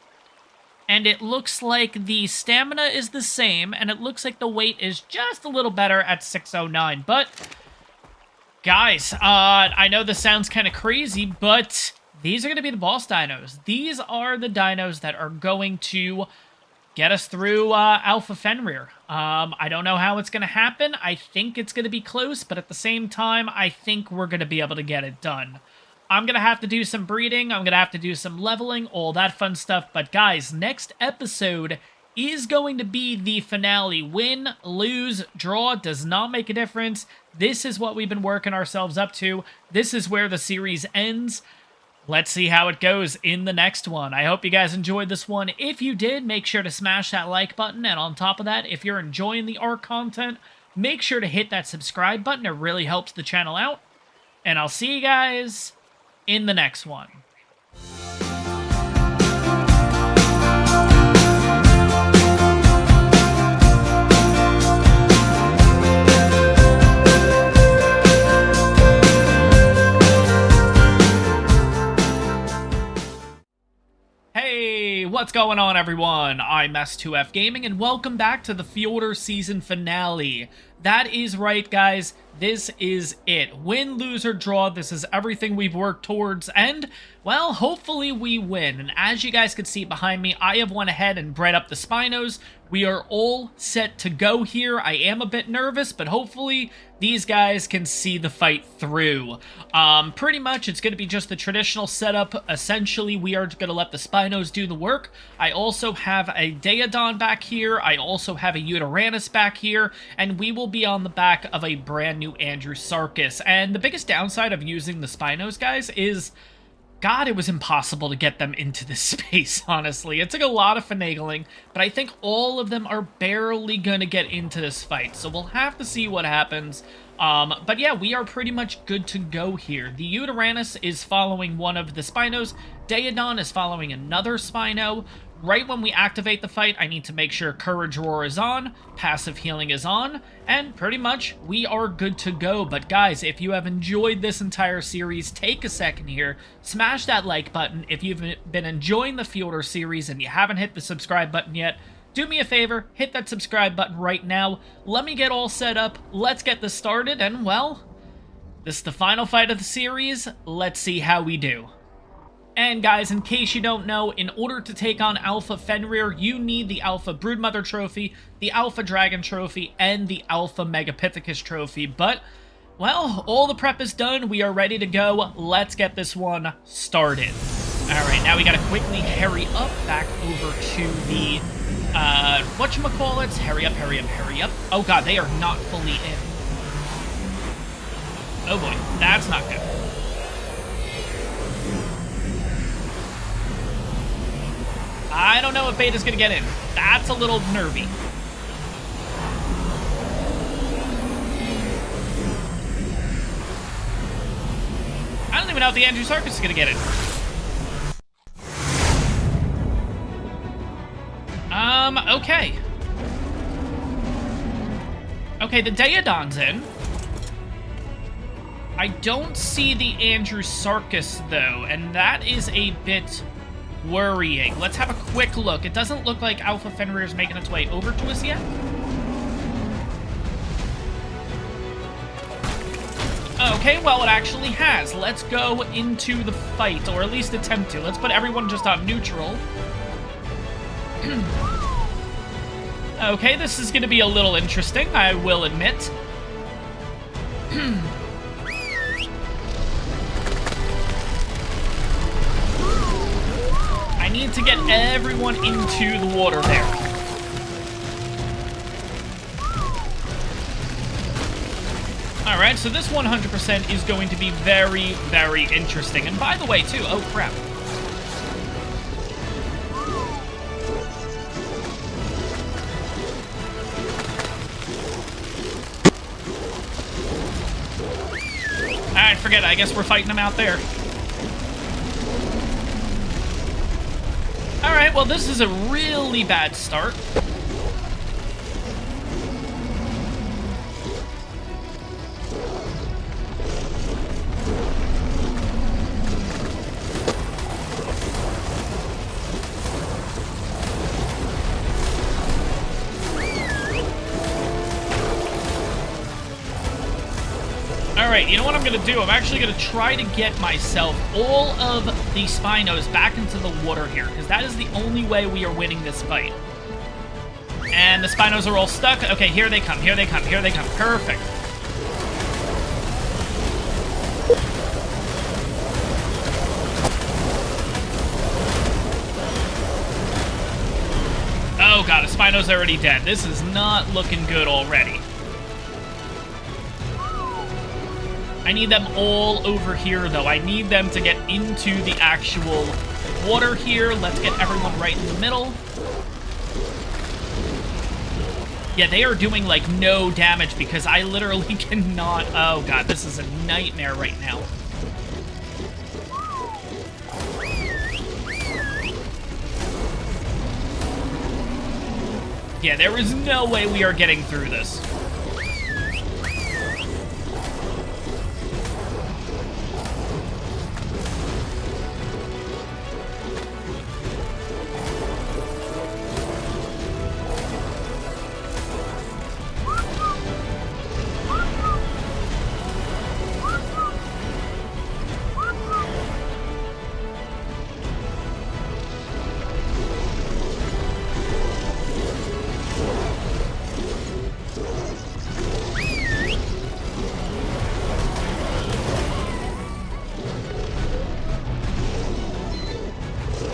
And it looks like the stamina is the same, and it looks like the weight is just a little better at 609. But, guys, I know this sounds kind of crazy, but these are going to be the boss dinos. These are the dinos that are going to get us through Alpha Fenrir. I don't know how it's going to happen. I think it's going to be close, but at the same time, I think we're going to be able to get it done. I'm going to have to do some breeding, I'm going to have to do some leveling, all that fun stuff. But guys, next episode is going to be the finale. Win, lose, draw does not make a difference. This is what we've been working ourselves up to. This is where the series ends. Let's see how it goes in the next one. I hope you guys enjoyed this one. If you did, make sure to smash that like button. And on top of that, if you're enjoying the ARK content, make sure to hit that subscribe button. It really helps the channel out. And I'll see you guys in the next one. Hey, what's going on, everyone? I'm S2F Gaming, and welcome back to the Fjordur season finale. That is right, guys. This is it. Win, lose, or draw. This is everything we've worked towards, and, well, hopefully we win. And as you guys can see behind me, I have went ahead and bred up the Spinos. We are all set to go here. I am a bit nervous, but hopefully these guys can see the fight through. Pretty much, it's going to be just the traditional setup. Essentially, we are going to let the Spinos do the work. I also have a Daedon back here. I also have a Uranus back here, and we will be on the back of a brand new Andrew Sarkis. And the biggest downside of using the Spinos, guys, is, God, it was impossible to get them into this space, honestly. It took a lot of finagling, but I think all of them are barely gonna get into this fight, so we'll have to see what happens. But yeah, we are pretty much good to go here. The Uranus is following one of the Spinos. Daedon is following another Spino. Right when we activate the fight, I need to make sure Courage Roar is on, Passive Healing is on, and pretty much we are good to go. But guys, if you have enjoyed this entire series, take a second here, smash that like button. If you've been enjoying the Fjordur series and you haven't hit the subscribe button yet, do me a favor, hit that subscribe button right now. Let me get all set up, let's get this started, and well, this is the final fight of the series. Let's see how we do. And guys, in case you don't know, in order to take on Alpha Fenrir, you need the Alpha Broodmother Trophy, the Alpha Dragon Trophy, and the Alpha Megapithecus Trophy. But, well, all the prep is done. We are ready to go. Let's get this one started. Alright, now we gotta quickly hurry up back over to the, whatchamacallits? Hurry up, hurry up, hurry up. Oh god, they are not fully in. Oh boy, that's not good. I don't know if Beta's gonna get in. That's a little nervy. I don't even know if the Andrew Sarkis is gonna get in. Okay. Okay, the Daedon's in. I don't see the Andrew Sarkis, though, and that is a bit worrying. Let's have a quick look. It doesn't look like Alpha Fenrir is making its way over to us yet. Okay, well, it actually has. Let's go into the fight, or at least attempt to. Let's put everyone just on neutral. Okay, this is going to be a little interesting, I will admit. I need to get everyone into the water there. Alright, so this 100% is going to be very, very interesting. And by the way, too, oh crap. Alright, forget it. I guess we're fighting them out there. Alright, well, this is a really bad start. Alright, you know what I'm going to do? I'm actually going to try to get myself all of the Spinos back into the water here, because that is the only way we are winning this fight. And the Spinos are all stuck. Okay, here they come, here they come, here they come. Perfect. Oh god, Spino's already dead. This is not looking good already. I need them all over here, though. I need them to get into the actual water here. Let's get everyone right in the middle. Yeah, they are doing, like, no damage because I literally cannot... Oh, God, this is a nightmare right now. Yeah, there is no way we are getting through this.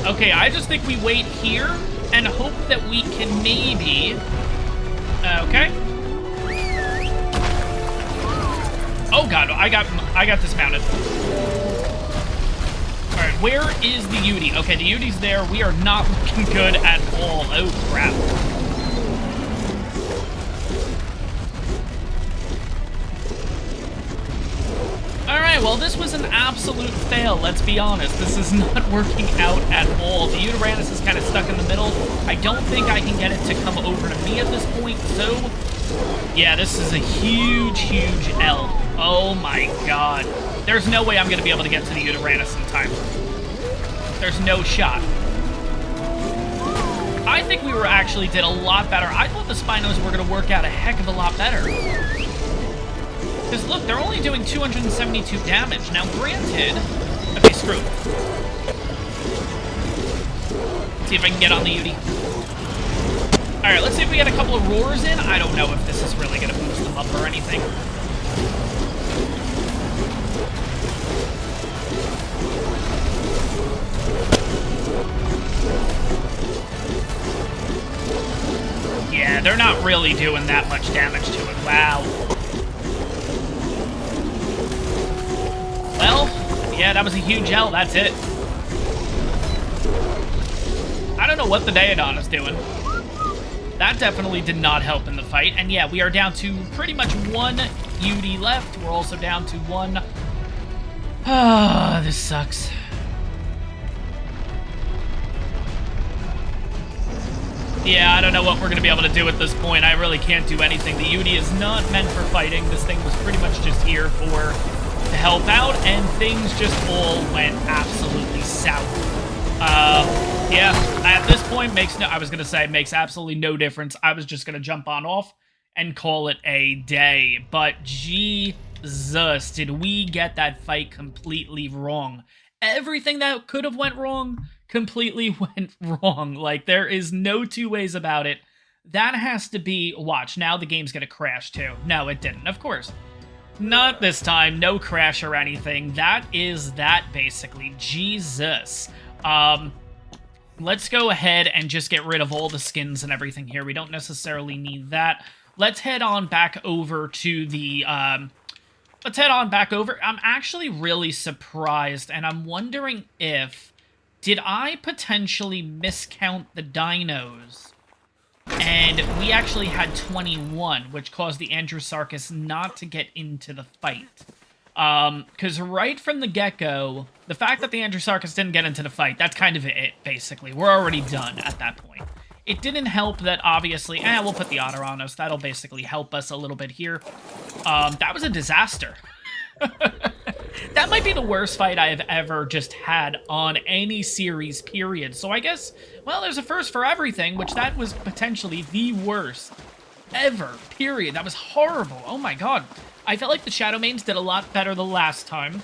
Okay, I just think we wait here and hope that we can maybe... Okay. Oh god, I got dismounted. Alright, where is the Yudi? Okay, the Yudi's there. We are not looking good at all. Oh crap. Alright, well, this was an absolute fail, let's be honest. This is not working out at all. The Uranus is kind of stuck in the middle. I don't think I can get it to come over to me at this point, so... Yeah, this is a huge, huge L. Oh my god. There's no way I'm going to be able to get to the Uranus in time. There's no shot. I think we actually did a lot better. I thought the Spinos were going to work out a heck of a lot better. Because look, they're only doing 272 damage. Now, granted... Okay, screw it. See if I can get on the Yudi. Alright, let's see if we get a couple of roars in. I don't know if this is really going to boost them up or anything. Yeah, they're not really doing that much damage to it. Wow. Well, yeah, that was a huge L. That's it. I don't know what the Daedon is doing. That definitely did not help in the fight. And yeah, we are down to pretty much one UD left. We're also down to one. Ah, this sucks. Yeah, I don't know what we're going to be able to do at this point. I really can't do anything. The UD is not meant for fighting. This thing was pretty much just here to help out, and things just all went absolutely south. Yeah, at this point, makes absolutely no difference. I was just going to jump on off and call it a day. But Jesus, did we get that fight completely wrong. Everything that could have went wrong completely went wrong. Like, there is no two ways about it. That has to be... Watch, now the game's going to crash too. No, it didn't, of course. Not this time, no crash or anything. That is that, basically. Jesus. Let's go ahead and just get rid of all the skins and everything here. We don't necessarily need that. Let's head on back over to the, let's head on back over. I'm actually really surprised, and I'm wondering if... Did I potentially miscount the dinos? And we actually had 21, which caused the Andrewsarchus not to get into the fight. Because right from the get-go, the fact that the Andrewsarchus didn't get into the fight, that's kind of it, basically. We're already done at that point. It didn't help that, obviously... we'll put the Otter on us. That'll basically help us a little bit here. That was a disaster. That might be the worst fight I have ever just had on any series, period. So I guess, well, there's a first for everything, which that was potentially the worst ever, period. That was horrible. Oh my god. I felt like the Shadowmanes did a lot better the last time.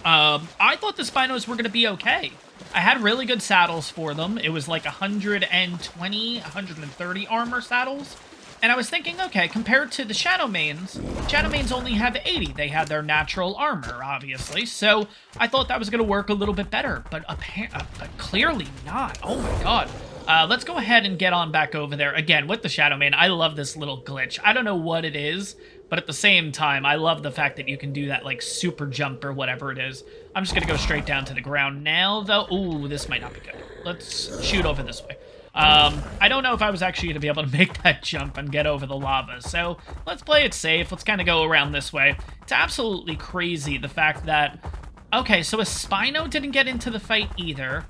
I thought the Spinos were going to be okay. I had really good saddles for them. It was like 120, 130 armor saddles. And I was thinking, okay, compared to the Shadowmanes only have 80. They had their natural armor, obviously. So I thought that was going to work a little bit better, but clearly not. Oh my god. Let's go ahead and get on back over there. Again, with the Shadow Mane, I love this little glitch. I don't know what it is, but at the same time, I love the fact that you can do that, like, super jump or whatever it is. I'm just going to go straight down to the ground now, though. Ooh, this might not be good. Let's shoot over this way. I don't know if I was actually going to be able to make that jump and get over the lava, so let's play it safe. Let's kind of go around this way. It's absolutely crazy, the fact that... Okay, so a Spino didn't get into the fight either,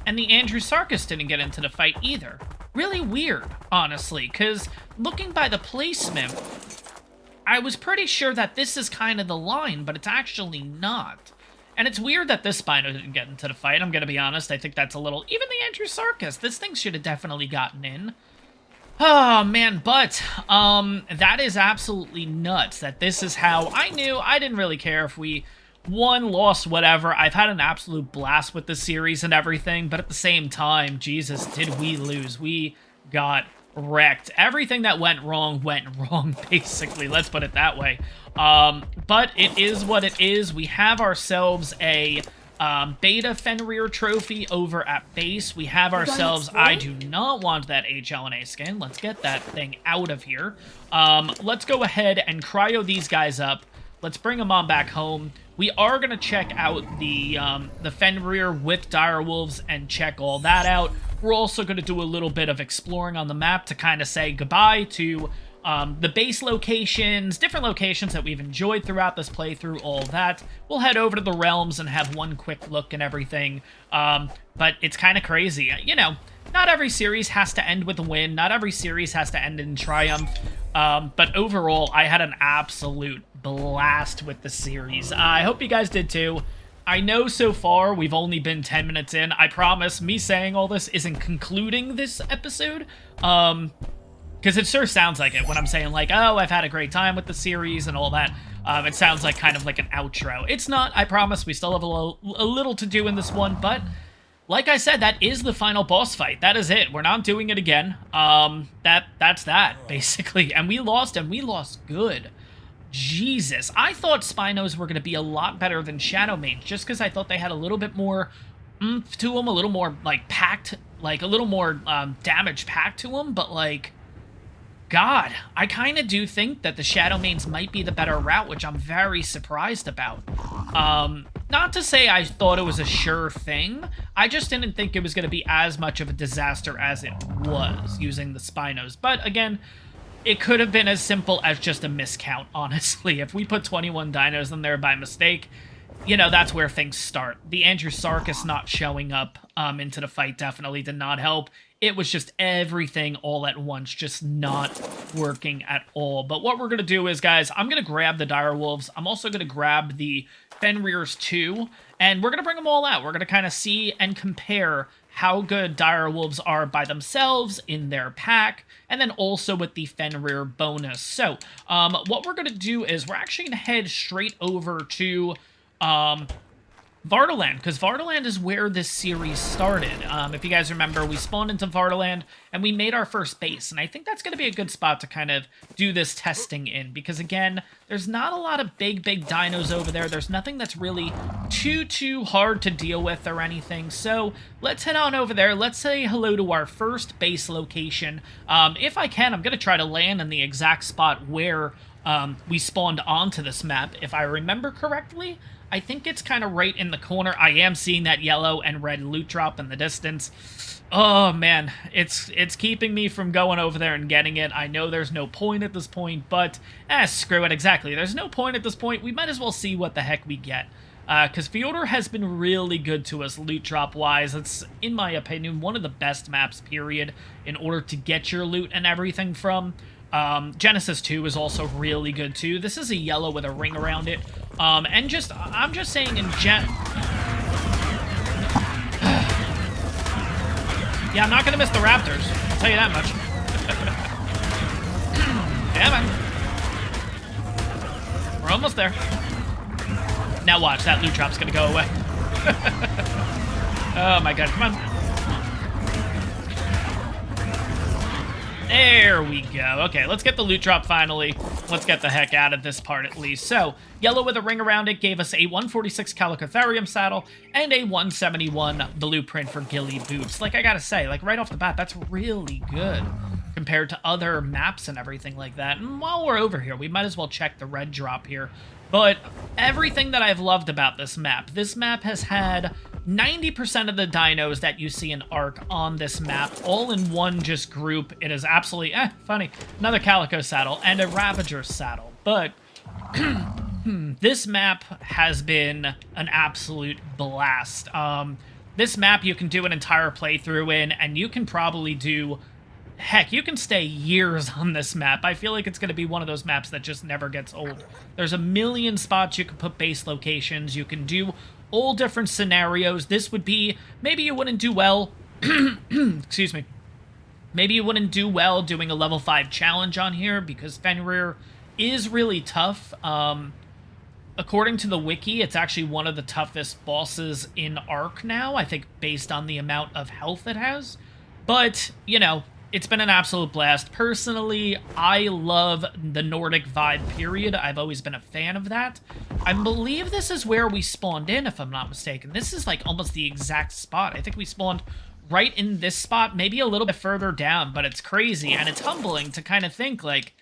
and the Andrew Sarkis didn't get into the fight either. Really weird, honestly, because looking by the placement, I was pretty sure that this is kind of the line, but it's actually not. And it's weird that this Spino didn't get into the fight, I'm going to be honest. I think that's a little... Even the Andrew Sarkis, this thing should have definitely gotten in. Oh, man, but that is absolutely nuts that this is how... I didn't really care if we won, lost, whatever. I've had an absolute blast with the series and everything, but at the same time, Jesus, did we lose. We got wrecked. Everything that went wrong, basically. Let's put it that way. But it is what it is. We have ourselves a beta Fenrir trophy over at base. We have ourselves... I do not want that HLNA skin. Let's get that thing out of here. Let's go ahead and cryo these guys up. Let's bring them on back home. We are going to check out the Fenrir with direwolves and check all that out. We're also going to do a little bit of exploring on the map to kind of say goodbye to the base locations, different locations that we've enjoyed throughout this playthrough, all that. We'll head over to the realms and have one quick look and everything. But it's kind of crazy. You know, not every series has to end with a win. Not every series has to end in triumph. But overall, I had an absolute blast with the series. I hope you guys did too. I know so far we've only been 10 minutes in. I promise me saying all this isn't concluding this episode. Because it sure sounds like it when I'm saying like, oh, I've had a great time with the series and all that. It sounds like kind of like an outro. It's not, I promise. We still have a little to do in this one, but like I said, that is the final boss fight. That is it. We're not doing it again. That's that, basically. And we lost good. Jesus. I thought Spinos were going to be a lot better than Shadow Manes, just because I thought they had a little bit more oomph to them, a little more, like, packed, like, a little more damage packed to them, but, like, God, I kind of do think that the Shadow Manes might be the better route, which I'm very surprised about. Not to say I thought it was a sure thing, I just didn't think it was going to be as much of a disaster as it was using the Spinos. But again, it could have been as simple as just a miscount, honestly. If we put 21 dinos in there by mistake, you know, that's where things start. The Andrew Sarkis not showing up into the fight definitely did not help. It was just everything all at once, just not working at all. But what we're going to do is, guys, I'm going to grab the direwolves. I'm also going to grab the Fenrirs too, and we're going to bring them all out. We're going to kind of see and compare how good direwolves are by themselves in their pack, and then also with the Fenrir bonus. So, what we're going to do is we're actually going to head straight over to Vardaland, because Vardaland is where this series started. If you guys remember, we spawned into Vardaland, and we made our first base, and I think that's going to be a good spot to kind of do this testing in, because again, there's not a lot of big dinos over there. There's nothing that's really too hard to deal with or anything, so let's head on over there. Let's say hello to our first base location. If I can, I'm going to try to land in the exact spot where we spawned onto this map. If I remember correctly, I think it's kind of right in the corner. I am seeing that yellow and red loot drop in the distance. Oh, man. It's keeping me from going over there and getting it. I know there's no point at this point, but screw it. Exactly. There's no point at this point. We might as well see what the heck we get. Because Fjordur has been really good to us loot drop-wise. It's, in my opinion, one of the best maps, period, in order to get your loot and everything from. Genesis 2 is also really good too. This is a yellow with a ring around it. And just, I'm just saying in Yeah, I'm not gonna miss the Raptors. I'll tell you that much. Yeah, man. We're almost there. Now watch, that loot drop's gonna go away. Oh my god, come on. There we go. Okay, let's get the loot drop finally. Let's get the heck out of this part at least. So, yellow with a ring around it gave us a 146 Calicotherium saddle and a 171 blueprint for ghillie boots. Like, I gotta say, like, right off the bat, that's really good compared to other maps and everything like that. And while we're over here, we might as well check the red drop here. But everything that I've loved about this map has had 90% of the dinos that you see in Ark on this map, all in one just group. It is absolutely, funny. Another Calico saddle and a Ravager saddle. But this map has been an absolute blast. This map you can do an entire playthrough in, and you can probably do... Heck, you can stay years on this map. I feel like it's going to be one of those maps that just never gets old. There's a million spots you can put base locations. You can do all different scenarios. This would be... Maybe you wouldn't do well... Excuse me. Maybe you wouldn't do well doing a level 5 challenge on here because Fenrir is really tough. According to the wiki, it's actually one of the toughest bosses in Ark now, I think based on the amount of health it has. But, you know... It's been an absolute blast. Personally, I love the Nordic vibe, period. I've always been a fan of that. I believe this is where we spawned in, if I'm not mistaken. This is, like, almost the exact spot. I think we spawned right in this spot, maybe a little bit further down, but it's crazy, and it's humbling to kind of think, like,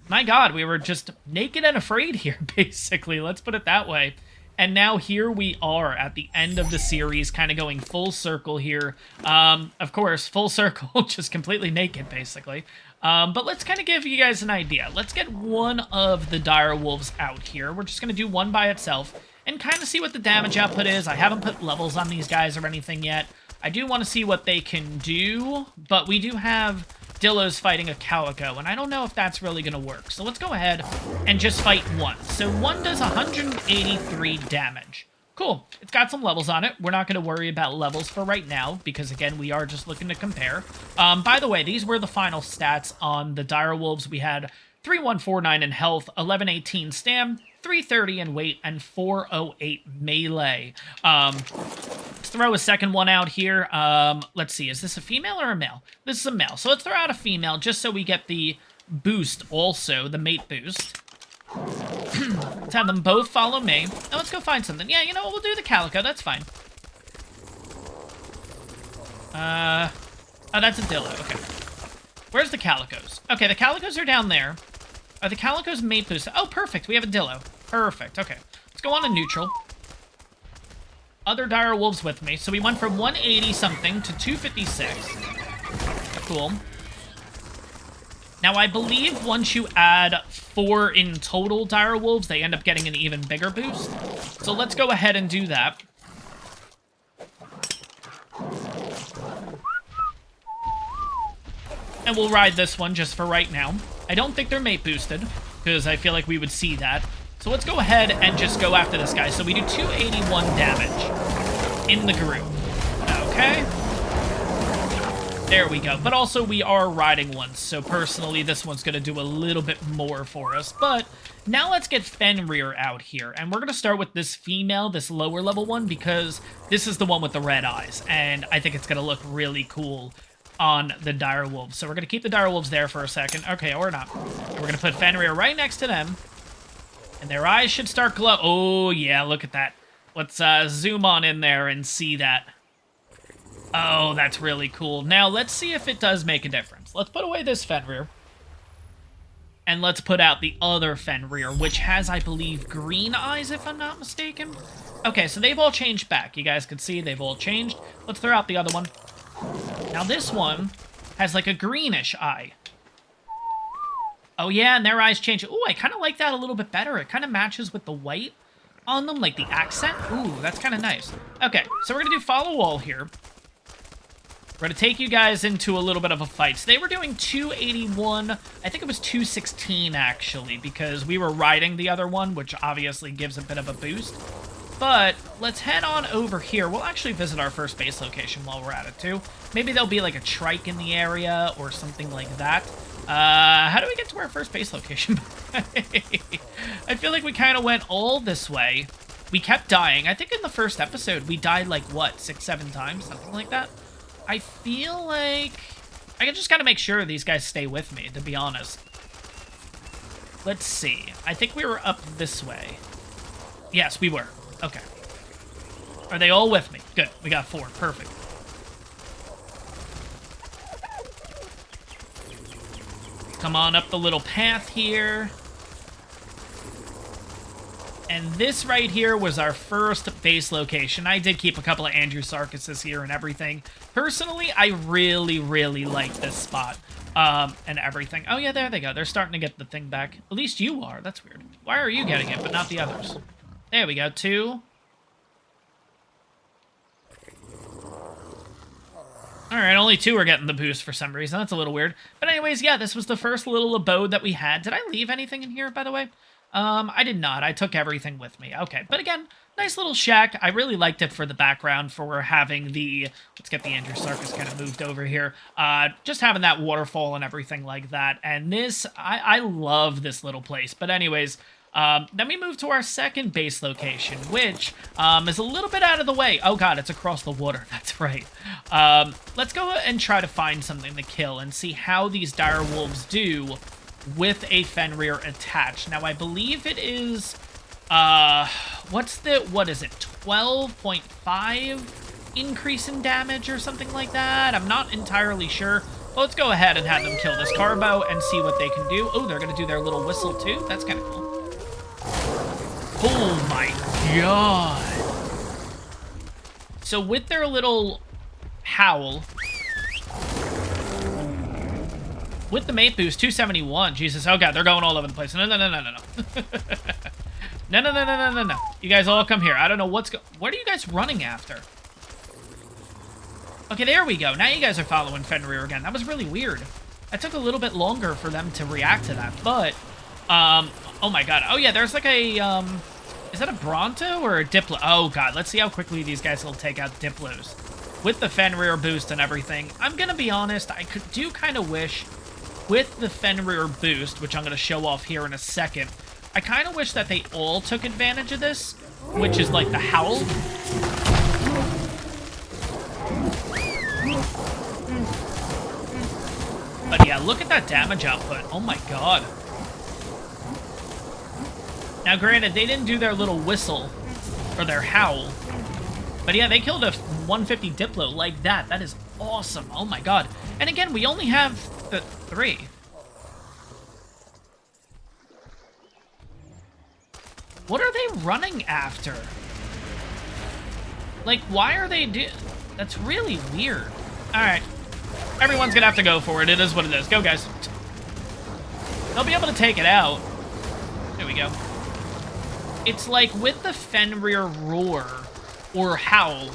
my God, we were just naked and afraid here, basically. Let's put it that way. And now here we are at the end of the series, kind of going full circle here. Of course, full circle, just completely naked, basically. But let's kind of give you guys an idea. Let's get one of the dire wolves out here. We're just going to do one by itself and kind of see what the damage output is. I haven't put levels on these guys or anything yet. I do want to see what they can do, but we do have Dillo's fighting a Calico, and I don't know if that's really going to work. So let's go ahead and just fight one. So one does 183 damage. Cool. It's got some levels on it. We're not going to worry about levels for right now, because again, we are just looking to compare. By the way, these were the final stats on the dire wolves. We had 3149 in health, 1118 stam, 330 in weight, and 408 melee. Let's throw a second one out here. Let's see, is this a female or a male? This is a male, so let's throw out a female just so we get the boost also, the mate boost. Let's have them both follow me. Now let's go find something. Yeah, you know what, we'll do the Calico, that's fine. Oh, that's a Dillo, okay. Where's the Calicos? Okay, the Calicos are down there. Are the Calicos mate boosted? Oh, perfect, we have a Dillo. Perfect, okay. Let's go on to neutral. Other dire wolves with me. So we went from 180-something to 256. Cool. Now, I believe once you add 4 in total dire wolves, they end up getting an even bigger boost. So let's go ahead and do that. And we'll ride this one just for right now. I don't think they're mate boosted, because I feel like we would see that. So let's go ahead and just go after this guy. So we do 281 damage in the group. Okay. There we go. But also, we are riding one, so personally, this one's going to do a little bit more for us. But now let's get Fenrir out here, and we're going to start with this female, this lower level one, because this is the one with the red eyes, and I think it's going to look really cool on the dire wolves. So we're going to keep the dire wolves there for a second. Okay, or not. And we're going to put Fenrir right next to them, and their eyes should start glow. Oh, yeah, look at that. Let's zoom on in there and see that. Oh, that's really cool. Now, let's see if it does make a difference. Let's put away this Fenrir. And let's put out the other Fenrir, which has, I believe, green eyes, if I'm not mistaken. Okay, so they've all changed back. You guys can see they've all changed. Let's throw out the other one. Now, this one has, like, a greenish eye. Oh, yeah, and their eyes change. Ooh, I kind of like that a little bit better. It kind of matches with the white on them, like the accent. Ooh, that's kind of nice. Okay, so we're going to do follow wall here. We're going to take you guys into a little bit of a fight. So they were doing 281. I think it was 216, actually, because we were riding the other one, which obviously gives a bit of a boost. But let's head on over here. We'll actually visit our first base location while we're at it, too. Maybe there'll be, like, a trike in the area or something like that. How do we get to our first base location? I feel like we kind of went all this way. We kept dying. I think in the first episode, we died, like, what, 6, 7 times? Something like that. I feel like I just gotta make sure these guys stay with me, to be honest. Let's see. I think we were up this way. Yes, we were. Okay. Are they all with me? Good. We got 4. Perfect. Come on up the little path here. And this right here was our first base location. I did keep a couple of Andrew Sarkises here and everything. Personally, I really, really like this spot. And everything. Oh yeah, there they go. They're starting to get the thing back. At least you are. That's weird. Why are you getting it, but not the others? There we go. 2. Alright, only 2 are getting the boost for some reason. That's a little weird. But anyways, yeah, this was the first little abode that we had. Did I leave anything in here, by the way? I did not. I took everything with me. Okay, but again, nice little shack. I really liked it for the background, for having the... Let's get the Andrew Sarkis kind of moved over here. Just having that waterfall and everything like that. And this, I love this little place. But anyways, then we move to our second base location, which is a little bit out of the way. Oh god, it's across the water. That's right. Let's go and try to find something to kill and see how these dire wolves do with a Fenrir attached. Now, I believe it is, what is it, 12.5 increase in damage or something like that? I'm not entirely sure. Well, let's go ahead and have them kill this Carbo and see what they can do. Oh, they're going to do their little whistle too? That's kind of cool. Oh my god. So with their little howl... With the mate boost, 271. Jesus, oh god, they're going all over the place. No. No. You guys all come here. I don't know what are you guys running after? Okay, there we go. Now you guys are following Fenrir again. That was really weird. It took a little bit longer for them to react to that, but, oh my god. Oh yeah, there's like a, is that a Bronto or a Diplo? Oh god, let's see how quickly these guys will take out Diplos. With the Fenrir boost and everything, I'm gonna be honest, I do kind of wish... With the Fenrir boost, which I'm going to show off here in a second, I kind of wish that they all took advantage of this, which is like the howl. But yeah, look at that damage output. Oh my god. Now granted, they didn't do their little whistle, or their howl. But yeah, they killed a 150 Diplo like that. That is awesome. Oh my god. And again, we only have... 3. What are they running after? Like, why are they That's really weird. Alright. Everyone's gonna have to go for it. It is what it is. Go, guys. They'll be able to take it out. There we go. It's like with the Fenrir roar, or howl,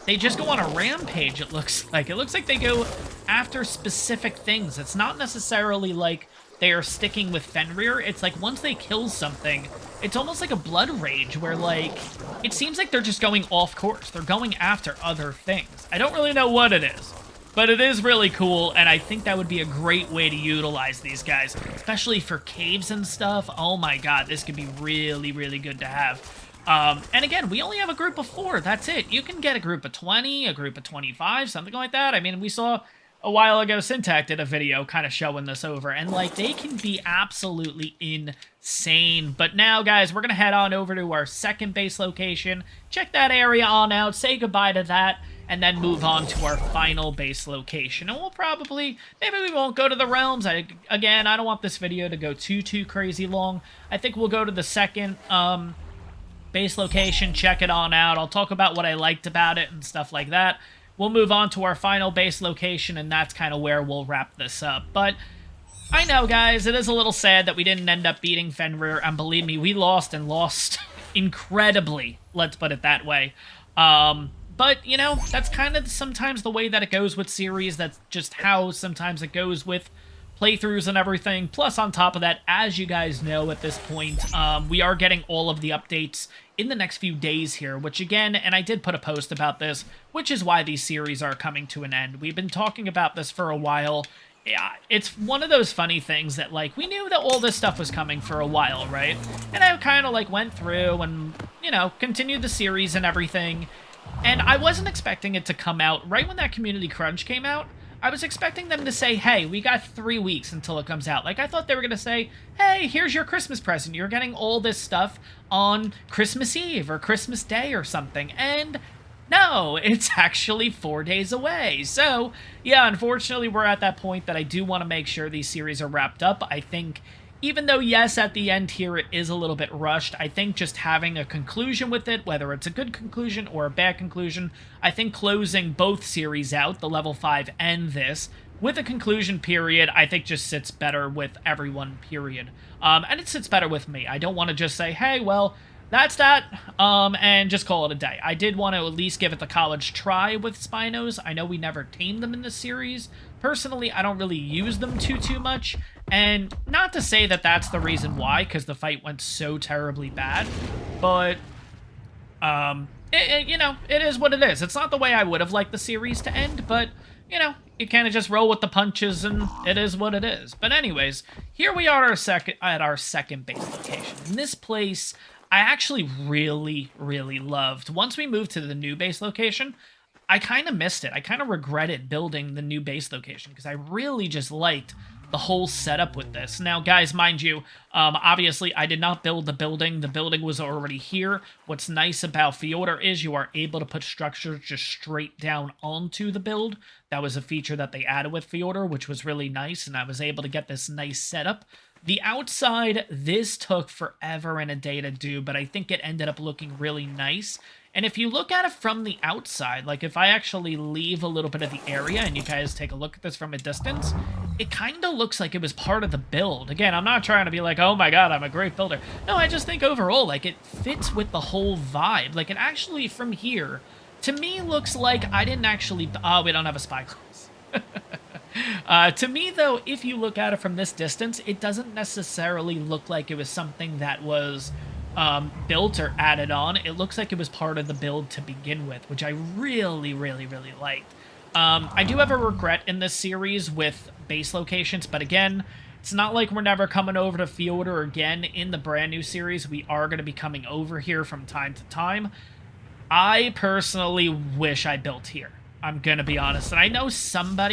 they just go on a rampage, it looks like. It looks like they go after specific things. It's not necessarily like they are sticking with Fenrir. It's like once they kill something, it's almost like a blood rage where, like, it seems like they're just going off course. They're going after other things. I don't really know what it is, but it is really cool, and I think that would be a great way to utilize these guys, especially for caves and stuff. Oh my god, this could be really, really good to have. And again, we only have a group of 4. That's it. You can get a group of 20, a group of 25, something like that. I mean, we saw a while ago Syntac did a video kind of showing this over, and like, they can be absolutely insane. But now, guys, we're gonna head on over to our second base location, check that area on out, say goodbye to that, and then move on to our final base location. And we'll probably, maybe we won't go to the realms. Again, I don't want this video to go too crazy long. I think we'll go to the second, base location, check it on out. I'll talk about what I liked about it and stuff like that. We'll move on to our final base location, and that's kind of where we'll wrap this up. But I know, guys, it is a little sad that we didn't end up beating Fenrir, and believe me, we lost and lost incredibly, let's put it that way. But, you know, that's kind of sometimes the way that it goes with series. That's just how sometimes it goes with playthroughs and everything. Plus, on top of that, as you guys know at this point, we are getting all of the updates in the next few days here, which again, and I did put a post about this, which is why these series are coming to an end. We've been talking about this for a while. Yeah, it's one of those funny things that, like, we knew that all this stuff was coming for a while, right? And I kind of, like, went through and, you know, continued the series and everything, and I wasn't expecting it to come out right when that Community Crunch came out. I was expecting them to say, hey, we got 3 weeks until it comes out. Like, I thought they were going to say, hey, here's your Christmas present. You're getting all this stuff on Christmas Eve or Christmas Day or something. And no, it's actually 4 days away. So, yeah, unfortunately, we're at that point that I do want to make sure these series are wrapped up. I think, even though, yes, at the end here it is a little bit rushed, I think just having a conclusion with it, whether it's a good conclusion or a bad conclusion, I think closing both series out, the level 5 and this, with a conclusion period, I think just sits better with everyone, period. And it sits better with me. I don't want to just say, hey, well, that's that, and just call it a day. I did want to at least give it the college try with Spinos. I know we never tamed them in the series. Personally, I don't really use them too much, and not to say that that's the reason why, because the fight went so terribly bad, but, you know, it is what it is. It's not the way I would have liked the series to end, but, you know, you kind of just roll with the punches, and it is what it is. But anyways, here we are at our second base location. In this place, I actually really loved. Once we moved to the new base location, I kind of missed it. I kind of regretted building the new base location because I really just liked the whole setup with this. Now, guys, mind you, obviously, I did not build the building. The building was already here. What's nice about Fjordur is you are able to put structures just straight down onto the build. That was a feature that they added with Fjordur, which was really nice, and I was able to get this nice setup. The outside, this took forever and a day to do, but I think it ended up looking really nice. And if you look at it from the outside, like if I actually leave a little bit of the area and you guys take a look at this from a distance, it kind of looks like it was part of the build. Again, I'm not trying to be like, oh my god, I'm a great builder. No, I just think overall, like, it fits with the whole vibe. Like, it actually, from here, to me, looks like I didn't actually... Oh, we don't have a spy class. To me, though, if you look at it from this distance, it doesn't necessarily look like it was something that was built or added on. It looks like it was part of the build to begin with, which I really liked. I do have a regret in this series with base locations, but again, it's not like we're never coming over to Fjordur again in the brand new series. We are going to be coming over here from time to time. I personally wish I built here. I'm gonna be honest, and I know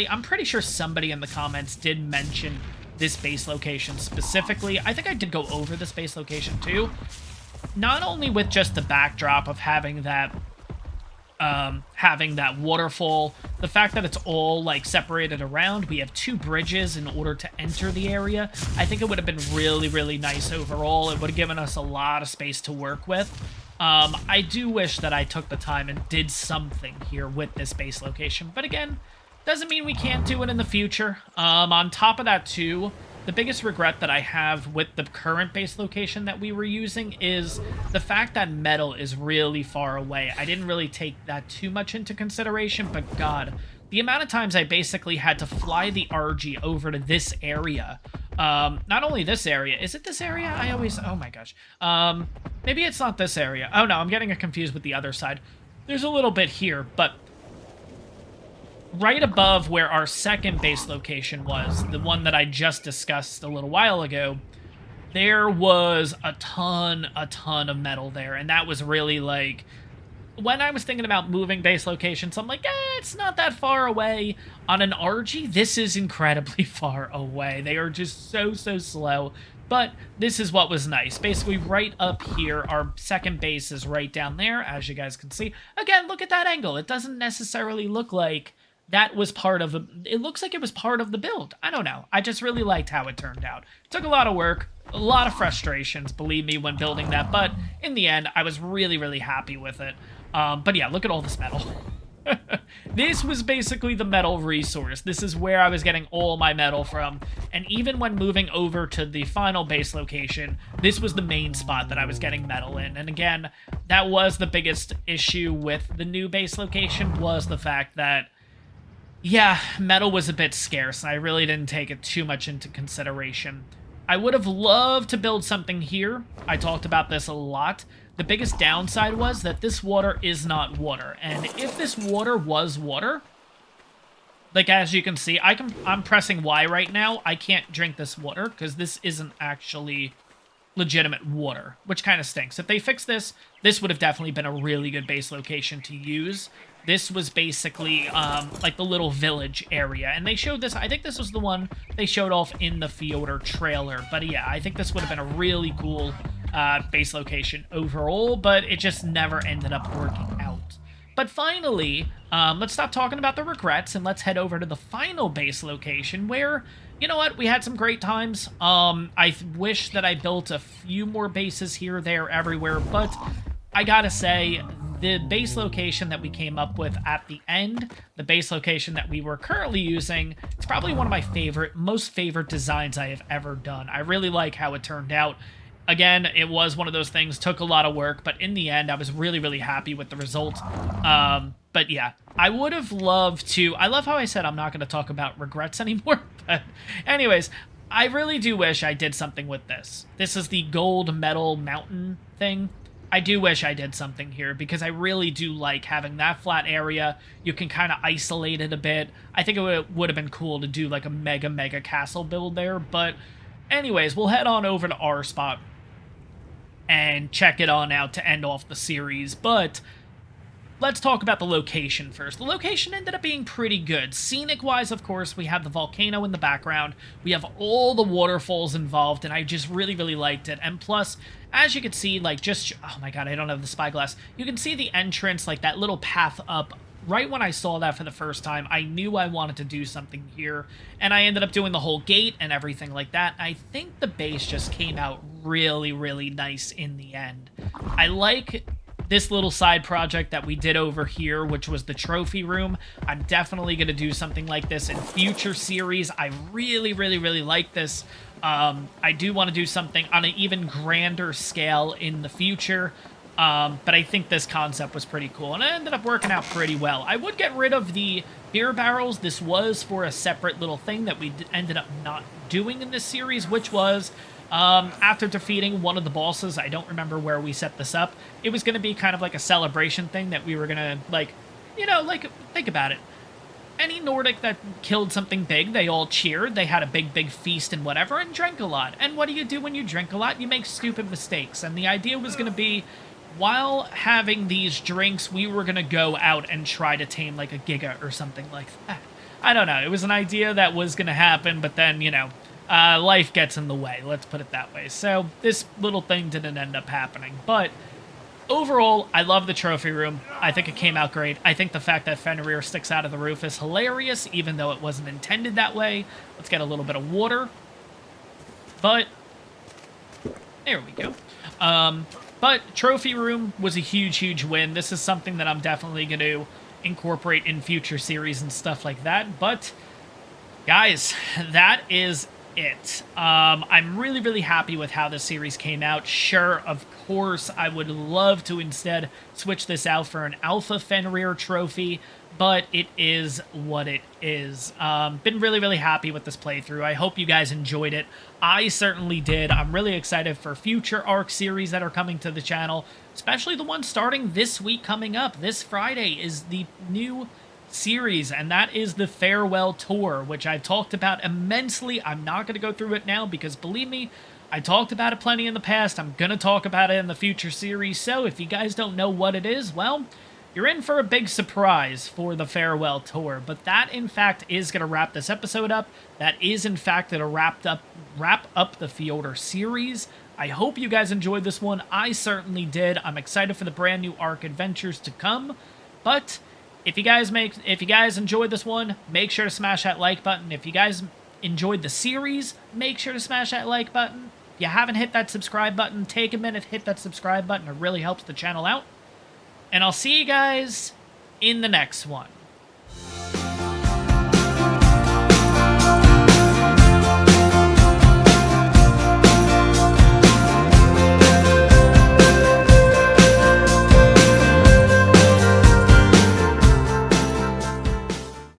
I'm pretty sure somebody in the comments did mention this base location specifically. I think I did go over this base location too. Not only with just the backdrop of having that waterfall, the fact that it's all like separated around, we have 2 bridges in order to enter the area. I think it would have been really nice overall. It would have given us a lot of space to work with. I do wish that I took the time and did something here with this base location, but again, doesn't mean we can't do it in the future. On top of that too, the biggest regret that I have with the current base location that we were using is the fact that metal is really far away. I didn't really take that too much into consideration, but god, the amount of times I basically had to fly the RG over to this area. Not only this area. Is it this area? Oh my gosh. Maybe it's not this area. Oh no, I'm getting it confused with the other side. There's a little bit here, but right above where our second base location was, the one that I just discussed a little while ago, there was a ton of metal there, and that was really like... When I was thinking about moving base locations, I'm like, it's not that far away. On an RG, this is incredibly far away. They are just so slow. But this is what was nice. Basically, right up here, our second base is right down there, as you guys can see. Again, look at that angle. It doesn't necessarily look like that was part of... It looks like it was part of the build. I don't know. I just really liked how it turned out. It took a lot of work, a lot of frustrations, believe me, when building that. But in the end, I was really happy with it. But yeah, look at all this metal. This was basically the metal resource. This is where I was getting all my metal from. And even when moving over to the final base location, this was the main spot that I was getting metal in. And again, that was the biggest issue with the new base location, was the fact that, yeah, metal was a bit scarce. And I really didn't take it too much into consideration. I would have loved to build something here. I talked about this a lot. The biggest downside was that this water is not water. And if this water was water, like as you can see, I'm pressing Y right now. I can't drink this water because this isn't actually legitimate water, which kind of stinks. If they fix this, this would have definitely been a really good base location to use. this was basically like the little village area. And they showed this, I think this was the one they showed off in the Fjordur trailer. But yeah, I think this would have been a really cool base location overall, but it just never ended up working out. But finally, let's stop talking about the regrets and let's head over to the final base location where, you know what, we had some great times. I wish that I built a few more bases here, there, everywhere, but I gotta say, the base location that we came up with at the end, the base location that we were currently using, it's probably one of my most favorite designs I have ever done. I really like how it turned out. Again, it was one of those things, took a lot of work, but in the end, I was really, really happy with the result. But yeah, I would have loved to... I love how I said I'm not going to talk about regrets anymore, but anyways, I really do wish I did something with this. This is the gold metal mountain thing. I do wish I did something here, because I really do like having that flat area. You can kind of isolate it a bit. I think it would have been cool to do like a mega castle build there, but anyways, we'll head on over to our spot and check it on out to end off the series, but let's talk about the location first. The location ended up being pretty good. Scenic-wise, of course, we have the volcano in the background. We have all the waterfalls involved, and I just really, really liked it. And plus, as you can see, like, just... oh my god, I don't have the spyglass. You can see the entrance, like, that little path up. Right when I saw that for the first time, I knew I wanted to do something here, and I ended up doing the whole gate and everything like that. I think the base just came out really, really nice in the end. I like this little side project that we did over here, which was the trophy room. I'm definitely going to do something like this in future series. I really, really, really like this. I do want to do something on an even grander scale in the future. But I think this concept was pretty cool, and it ended up working out pretty well. I would get rid of the beer barrels. This was for a separate little thing that we ended up not doing in this series, which was, after defeating one of the bosses, I don't remember where we set this up, it was going to be kind of like a celebration thing that we were going to, like, you know, like, think about it. Any Nordic that killed something big, they all cheered, they had a big feast and whatever, and drank a lot. And what do you do when you drink a lot? You make stupid mistakes. And the idea was going to be, while having these drinks, we were going to go out and try to tame, like, a Giga or something like that. I don't know. It was an idea that was going to happen, but then, you know, life gets in the way. Let's put it that way. So this little thing didn't end up happening. But overall, I love the trophy room. I think it came out great. I think the fact that Fenrir sticks out of the roof is hilarious, even though it wasn't intended that way. Let's get a little bit of water. But there we go. But trophy room was a huge win. This is something that I'm definitely going to incorporate in future series and stuff like that. But guys, that is it. I'm really happy with how this series came out. Sure, of course, I would love to instead switch this out for an Alpha Fenrir trophy, but it is what it is. Been really happy with this playthrough. I hope you guys enjoyed it. I certainly did. I'm really excited for future Ark series that are coming to the channel, especially the one starting this week coming up. This Friday is the new series, and that is the Farewell Tour, which I've talked about immensely. I'm not going to go through it now because, believe me, I talked about it plenty in the past. I'm going to talk about it in the future series, so if you guys don't know what it is, well, you're in for a big surprise for the Farewell Tour. But that, in fact, is going to wrap this episode up. That is, in fact, going to wrap up the Fjordur series. I hope you guys enjoyed this one. I certainly did. I'm excited for the brand new Ark adventures to come. But if you guys enjoyed this one, make sure to smash that like button. If you guys enjoyed the series, make sure to smash that like button. If you haven't hit that subscribe button, take a minute, hit that subscribe button. It really helps the channel out. And I'll see you guys in the next one.